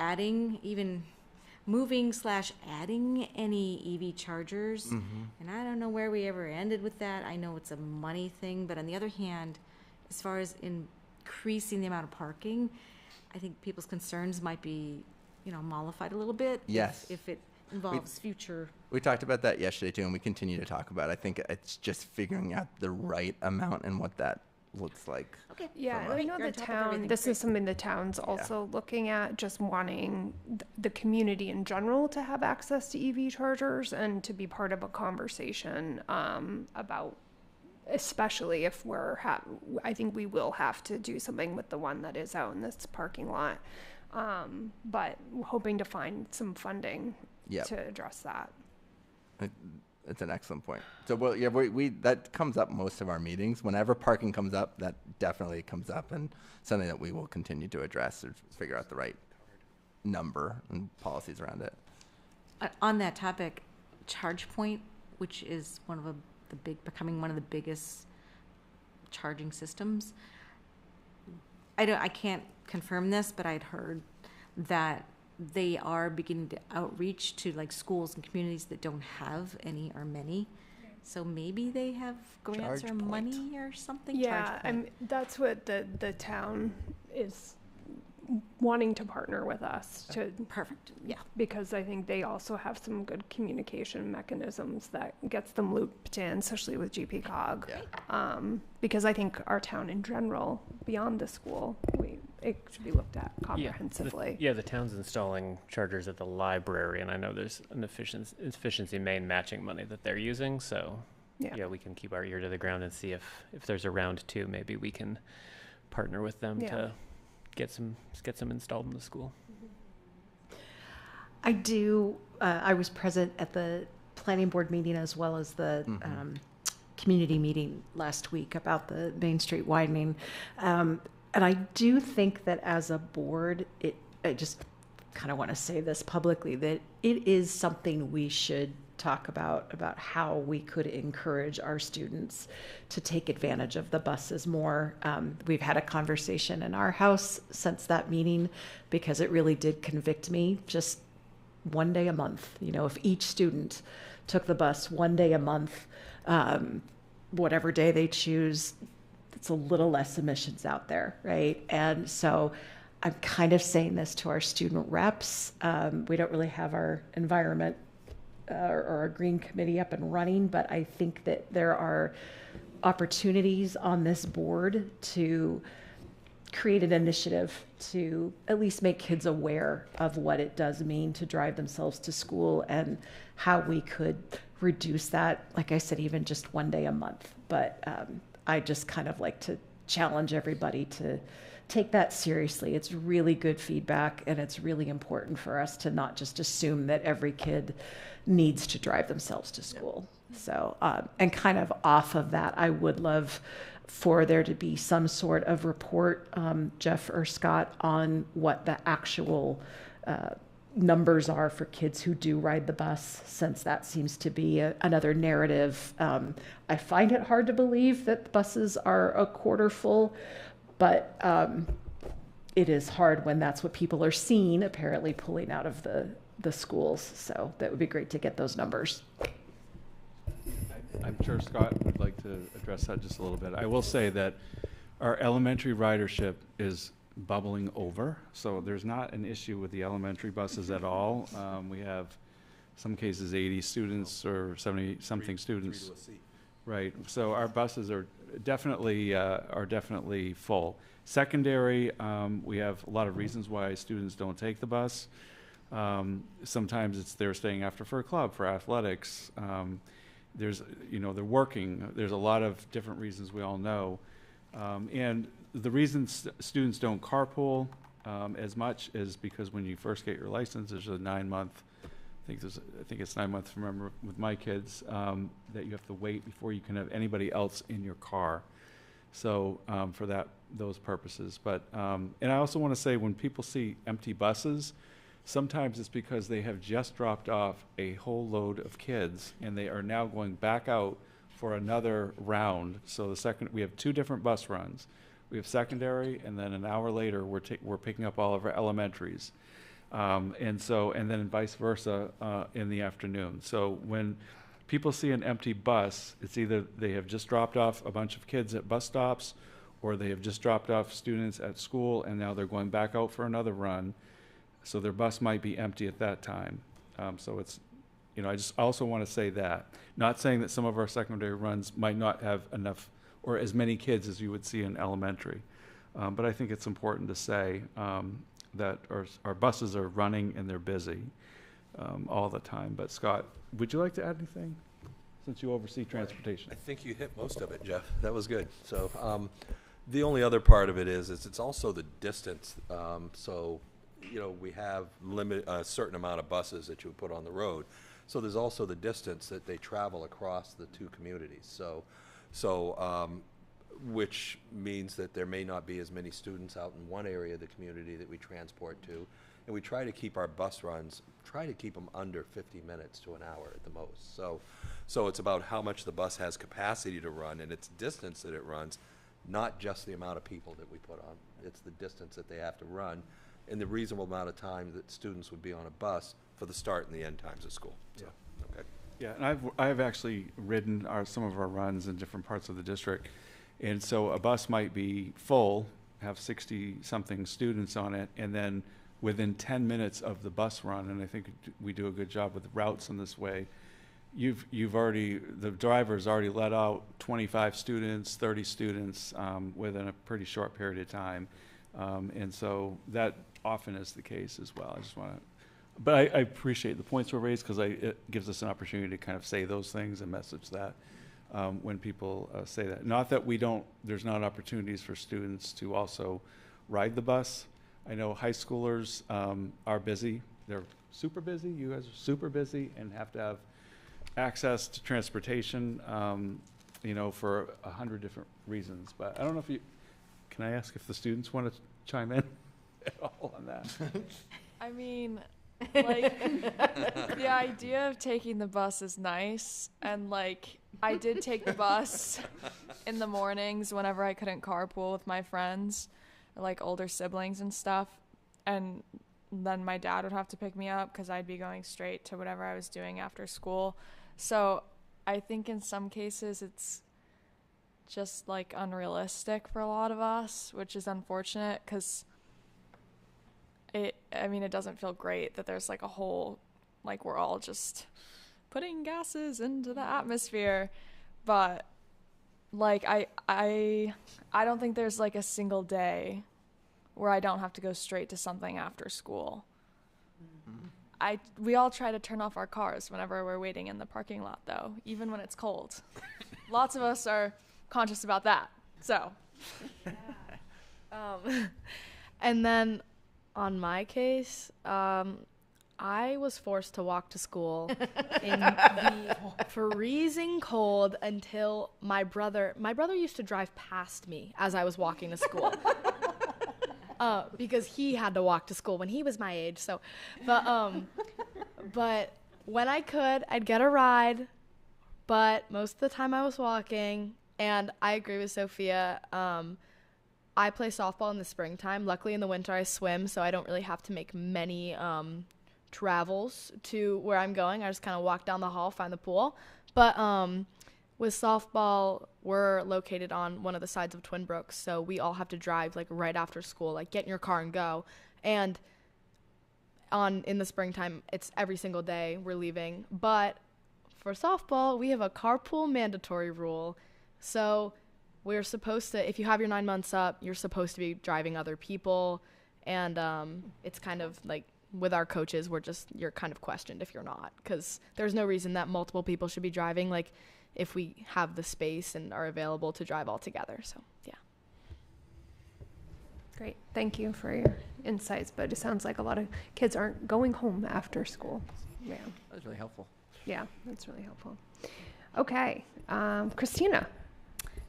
moving/adding any EV chargers. Mm-hmm. And I don't know where we ever ended with that. I know it's a money thing, but on the other hand, as far as increasing the amount of parking, I think people's concerns might be, mollified a little bit. Yes. If it involves future. We talked about that yesterday too, and we continue to talk about it. I think it's just figuring out the right amount and what that looks like. Okay. Yeah, and I know the town, this is something the town's also looking at, just wanting the community in general to have access to EV chargers and to be part of a conversation about, especially if I think we will have to do something with the one that is out in this parking lot. But hoping to find some funding to address that. It's an excellent point. So, we that comes up most of our meetings. Whenever parking comes up, that definitely comes up, and something that we will continue to address or figure out the right number and policies around it. On that topic, ChargePoint, which is becoming one of the biggest charging systems. I can't confirm this, but I'd heard that they are beginning to outreach to schools and communities that don't have any or many. So maybe they have grants or money or something. Yeah, that's what the town is wanting to partner with us to. Perfect. Yeah. Because I think they also have some good communication mechanisms that gets them looped in, especially with GPCOG. Yeah. Because I think our town in general, beyond the school, it should be looked at comprehensively. The town's installing chargers at the library, and I know there's an efficiency main matching money that they're using. So we can keep our ear to the ground and see if there's a round two, maybe we can partner with them to get some installed in the school. I do. I was present at the planning board meeting as well as the community meeting last week about the Main Street widening. And I do think that as a board, I just kind of want to say this publicly, that it is something we should talk about how we could encourage our students to take advantage of the buses more. We've had a conversation in our house since that meeting, because it really did convict me. Just one day a month, if each student took the bus one day a month, whatever day they choose, it's a little less emissions out there, right? And so I'm kind of saying this to our student reps. We don't really have our environment or our green committee up and running, but I think that there are opportunities on this board to create an initiative to at least make kids aware of what it does mean to drive themselves to school and how we could reduce that, like I said, even just one day a month. But I just kind of like to challenge everybody to take that seriously. It's really good feedback, and it's really important for us to not just assume that every kid needs to drive themselves to school. So, and kind of off of that, I would love for there to be some sort of report, Jeff or Scott, on what the actual numbers are for kids who do ride the bus, since that seems to be another narrative. I find it hard to believe that the buses are a quarter full, but it is hard when that's what people are seeing, apparently pulling out of the schools. So that would be great to get those numbers. I'm sure Scott would like to address that just a little bit. I will say that our elementary ridership is bubbling over, so there's not an issue with the elementary buses at all. We have some cases 80 students or 70-something students. 3 to a seat. Right, so our buses are definitely full. Secondary, we have a lot of reasons why students don't take the bus. Sometimes it's they're staying after for a club, for athletics. There's, they're working. There's a lot of different reasons we all know. And the reasons students don't carpool as much is because when you first get your license, there's a 9-month, I think it's 9 months, remember, with my kids, that you have to wait before you can have anybody else in your car. So for those purposes. But, and I also want to say, when people see empty buses, sometimes it's because they have just dropped off a whole load of kids and they are now going back out for another round. So we have 2 different bus runs. We have secondary, and then an hour later we're picking up all of our elementaries. And then vice versa in the afternoon. So when people see an empty bus, it's either they have just dropped off a bunch of kids at bus stops, or they have just dropped off students at school and now they're going back out for another run. So their bus might be empty at that time. So it's, I just also want to say that. Not saying that some of our secondary runs might not have enough or as many kids as you would see in elementary. But I think it's important to say that our buses are running and they're busy all the time. But Scott, would you like to add anything, since you oversee transportation? I think you hit most of it, Jeff. That was good. So the only other part of it is it's also the distance. We have a certain amount of buses that you would put on the road. So there's also the distance that they travel across the 2 communities. Which means that there may not be as many students out in one area of the community that we transport to. And we try to keep our bus runs, under 50 minutes to an hour at the most. So it's about how much the bus has capacity to run and its distance that it runs, not just the amount of people that we put on. It's the distance that they have to run and the reasonable amount of time that students would be on a bus for the start and the end times of school. So, okay. Yeah, and I've actually ridden some of our runs in different parts of the district. And so a bus might be full, have 60-something students on it, and then within 10 minutes of the bus run, and I think we do a good job with routes in this way, the driver's already let out 25 students, 30 students within a pretty short period of time. And so that often is the case as well. But I appreciate the points were raised, because it gives us an opportunity to kind of say those things and message that. When people say that. Not that there's not opportunities for students to also ride the bus. I know high schoolers are busy. They're super busy. You guys are super busy and have to have access to transportation, for 100 different reasons. But I don't know can I ask if the students want to chime in at all on that? I mean, the idea of taking the bus is nice, and I did take the bus in the mornings whenever I couldn't carpool with my friends, or older siblings and stuff, and then my dad would have to pick me up because I'd be going straight to whatever I was doing after school. So I think in some cases it's just unrealistic for a lot of us, which is unfortunate, because it doesn't feel great that there's a whole, we're all just putting gases into the atmosphere. But I don't think there's a single day where I don't have to go straight to something after school. We all try to turn off our cars whenever we're waiting in the parking lot, though, even when it's cold. Lots of us are conscious about that. So and then on my case, I was forced to walk to school in the freezing cold until my brother used to drive past me as I was walking to school. Because he had to walk to school when he was my age. So, but when I could, I'd get a ride. But most of the time I was walking, and I agree with Sophia. I play softball in the springtime. Luckily in the winter I swim, so I don't really have to make many travels to where I'm going. I just kind of walk down the hall, find the pool. But with softball, we're located on one of the sides of Twin Brooks, so we all have to drive like right after school, like get in your car and go. And in the springtime, it's every single day we're leaving. But for softball, we have a carpool mandatory rule. So we're supposed to, if you have your 9 months up, you're supposed to be driving other people. And it's kind of like with our coaches, you're kind of questioned if you're not, because there's no reason that multiple people should be driving, like if we have the space and are available to drive all together. So, yeah. Great. Thank you for your insights, but it sounds like a lot of kids aren't going home after school. Yeah. That was really helpful. Yeah, that's really helpful. Okay. Christina.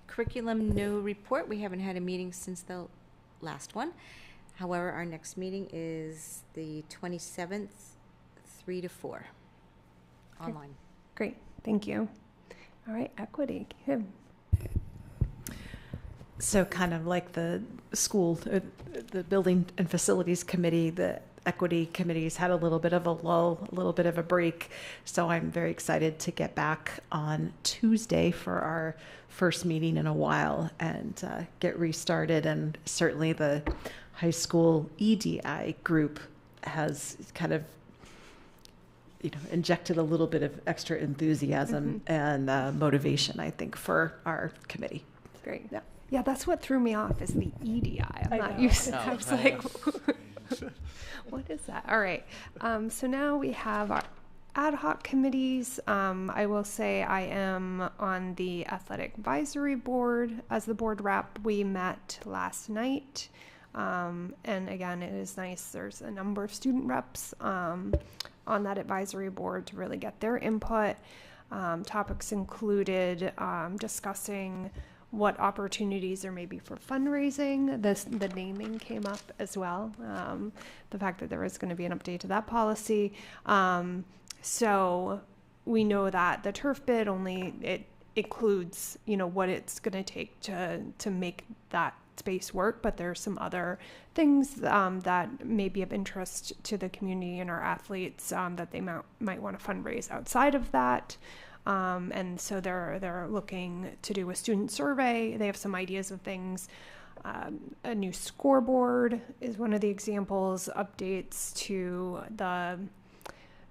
Curriculum, no report. We haven't had a meeting since the last one. However, our next meeting is the 27th, 3 to 4, online. Great. Thank you. All right, equity. Kim. So kind of like the school, the building and facilities committee, the equity committees had a little bit of a lull, a little bit of a break. So I'm very excited to get back on Tuesday for our first meeting in a while and get restarted. And certainly the high school EDI group has kind of injected a little bit of extra enthusiasm and motivation, I think, for our committee. Great. Yeah, that's what threw me off is the EDI. I'm not used to that. I was like, what is that? All right. So now we have our ad hoc committees. I will say I am on the athletic advisory board as the board rep. We met last night. And again, it is nice. There's a number of student reps on that advisory board to really get their input. Topics included discussing what opportunities there may be for fundraising. The naming came up as well. The fact that there is going to be an update to that policy. So we know that the turf bid it includes, what it's going to take to make that space work, but there's some other things that may be of interest to the community and our athletes that they might want to fundraise outside of that. And so they're looking to do a student survey. They have some ideas of things. A new scoreboard is one of the examples. Updates to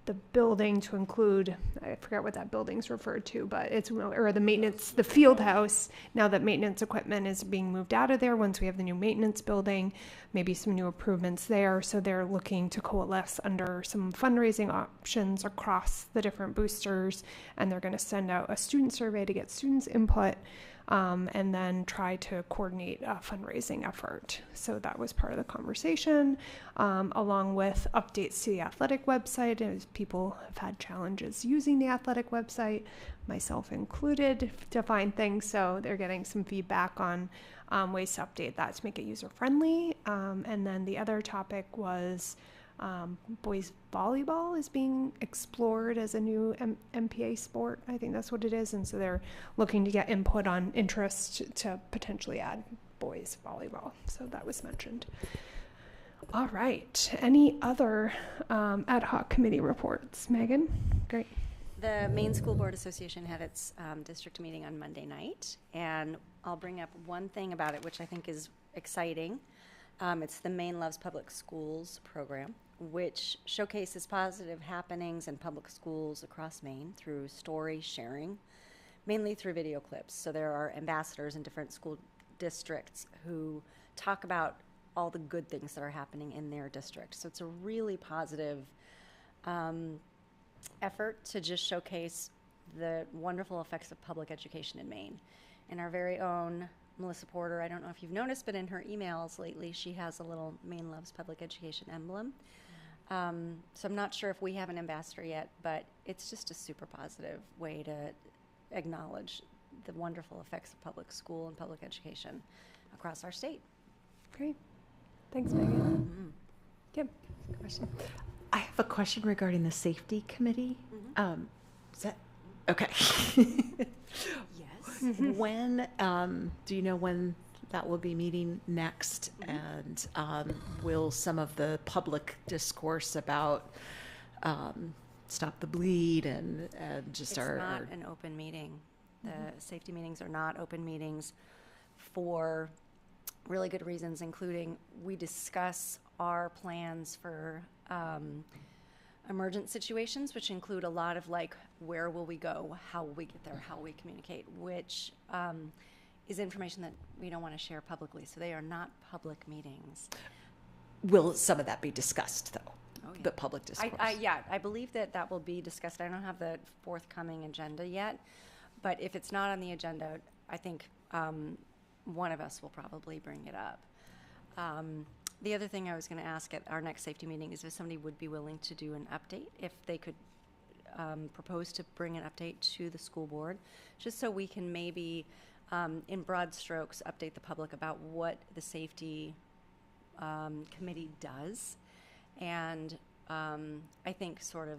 the building to include, I forget what that building's referred to, but or the maintenance, the field house, now that maintenance equipment is being moved out of there once we have the new maintenance building, maybe some new improvements there. So they're looking to coalesce under some fundraising options across the different boosters, and they're going to send out a student survey to get students' input, and then try to coordinate a fundraising effort. So that was part of the conversation, along with updates to the athletic website, as people have had challenges using the athletic website, myself included, to find things. So they're getting some feedback on ways to update that to make it user-friendly. And then the other topic was boys volleyball is being explored as a new MPA sport. I think that's what it is. And so they're looking to get input on interest to potentially add boys volleyball. So that was mentioned. All right. Any other ad hoc committee reports? Megan? Great. The Maine School Board Association had its district meeting on Monday night, and I'll bring up one thing about it, which I think is exciting. It's the Maine Loves Public Schools program, which showcases positive happenings in public schools across Maine through story sharing, mainly through video clips. So there are ambassadors in different school districts who talk about all the good things that are happening in their district. So it's a really positive effort to just showcase the wonderful effects of public education in Maine. And our very own Melissa Porter, I don't know if you've noticed, but in her emails lately, she has a little Maine Loves Public Education emblem. So I'm not sure if we have an ambassador yet, but it's just a super positive way to acknowledge the wonderful effects of public school and public education across our state. Great. Thanks, Megan. Kim, question. I have a question regarding the safety committee. Is that okay? Yes. When do you know when that will be meeting next? And will some of the public discourse about Stop the Bleed and just it's not an open meeting. The safety meetings are not open meetings for really good reasons, including we discuss our plans for emergent situations, which include a lot of like, where will we go, how will we get there, how will we communicate, which is information that we don't want to share publicly. So they are not public meetings. Will some of that be discussed, though? Oh, yeah. The public discourse? I believe that will be discussed. I don't have the forthcoming agenda yet, but if it's not on the agenda, I think one of us will probably bring it up. The other thing I was going to ask at our next safety meeting is if somebody would be willing to do an update, if they could propose to bring an update to the school board, just so we can maybe, in broad strokes, update the public about what the safety committee does, and I think sort of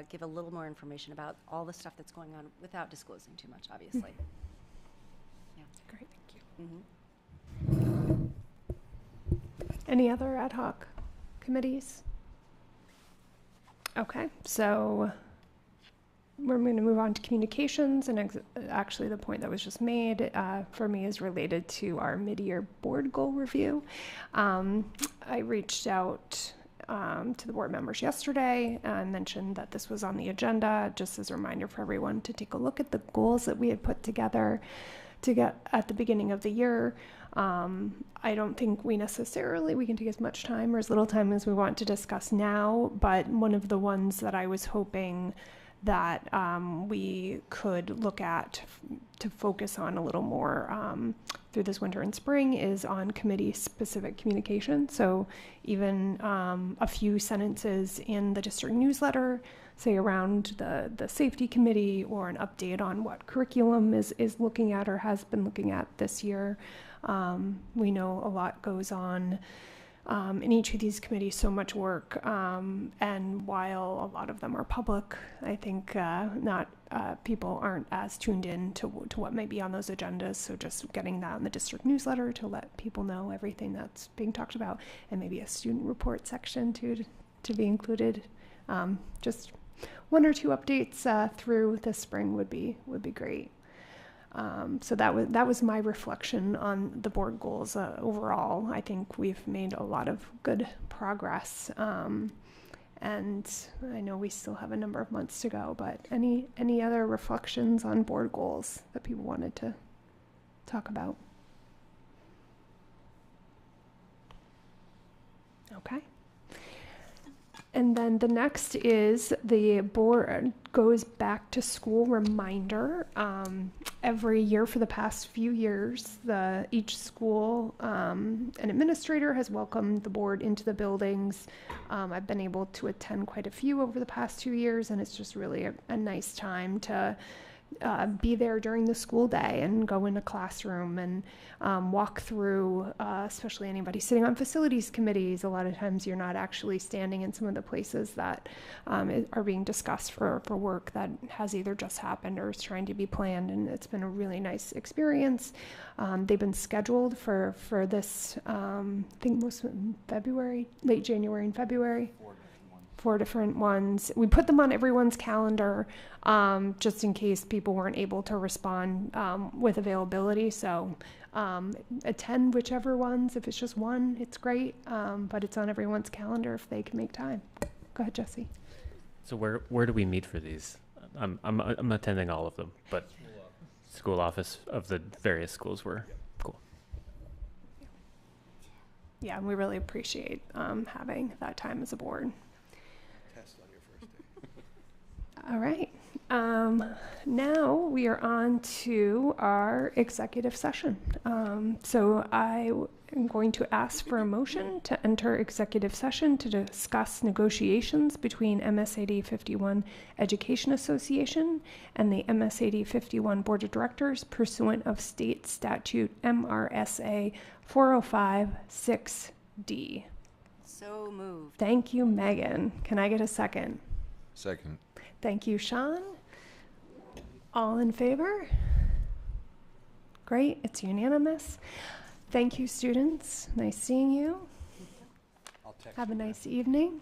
give a little more information about all the stuff that's going on without disclosing too much, obviously. Yeah. Great, thank you. Mm-hmm. Any other ad hoc committees? Okay, so we're going to move on to communications, and actually the point that was just made for me is related to our mid-year board goal review. I reached out to the board members yesterday and mentioned that this was on the agenda, just as a reminder for everyone to take a look at the goals that we had put together to get at the beginning of the year. I don't think we can take as much time or as little time as we want to discuss now, but one of the ones that I was hoping that we could look at to focus on a little more through this winter and spring is on committee-specific communication. So even a few sentences in the district newsletter, say around the safety committee, or an update on what curriculum is looking at or has been looking at this year. We know a lot goes on in each of these committees, so much work, and while a lot of them are public, I think people aren't as tuned in to what might be on those agendas. So just getting that in the district newsletter to let people know everything that's being talked about, and maybe a student report section to be included. Just one or two updates through the spring would be great. So that was my reflection on the board goals. Overall, I think we've made a lot of good progress, and I know we still have a number of months to go. But any other reflections on board goals that people wanted to talk about? Okay. And then the next is the board goes back to school reminder. Every year for the past few years, each school an administrator has welcomed the board into the buildings. I've been able to attend quite a few over the past 2 years, and it's just really a nice time to be there during the school day and go in a classroom and walk through, especially anybody sitting on facilities committees. A lot of times you're not actually standing in some of the places that are being discussed for work that has either just happened or is trying to be planned, and it's been a really nice experience. They've been scheduled for this, I think most of them February, late January and February. 4 different ones. We put them on everyone's calendar just in case people weren't able to respond with availability. So attend whichever ones. If it's just one, it's great, but it's on everyone's calendar if they can make time. Go ahead, Jesse. So where do we meet for these? I'm attending all of them, but school office of the various schools were cool. Yeah, and we really appreciate having that time as a board. All right. Now we are on to our executive session. So I am going to ask for a motion to enter executive session to discuss negotiations between MSAD 51 Education Association and the MSAD 51 Board of Directors pursuant of State Statute MRSA 405-6D. So moved. Thank you, Megan. Can I get a second? Second. Thank you, Sean. All in favor? Great, it's unanimous. Thank you, students. Nice seeing you. Have a nice evening.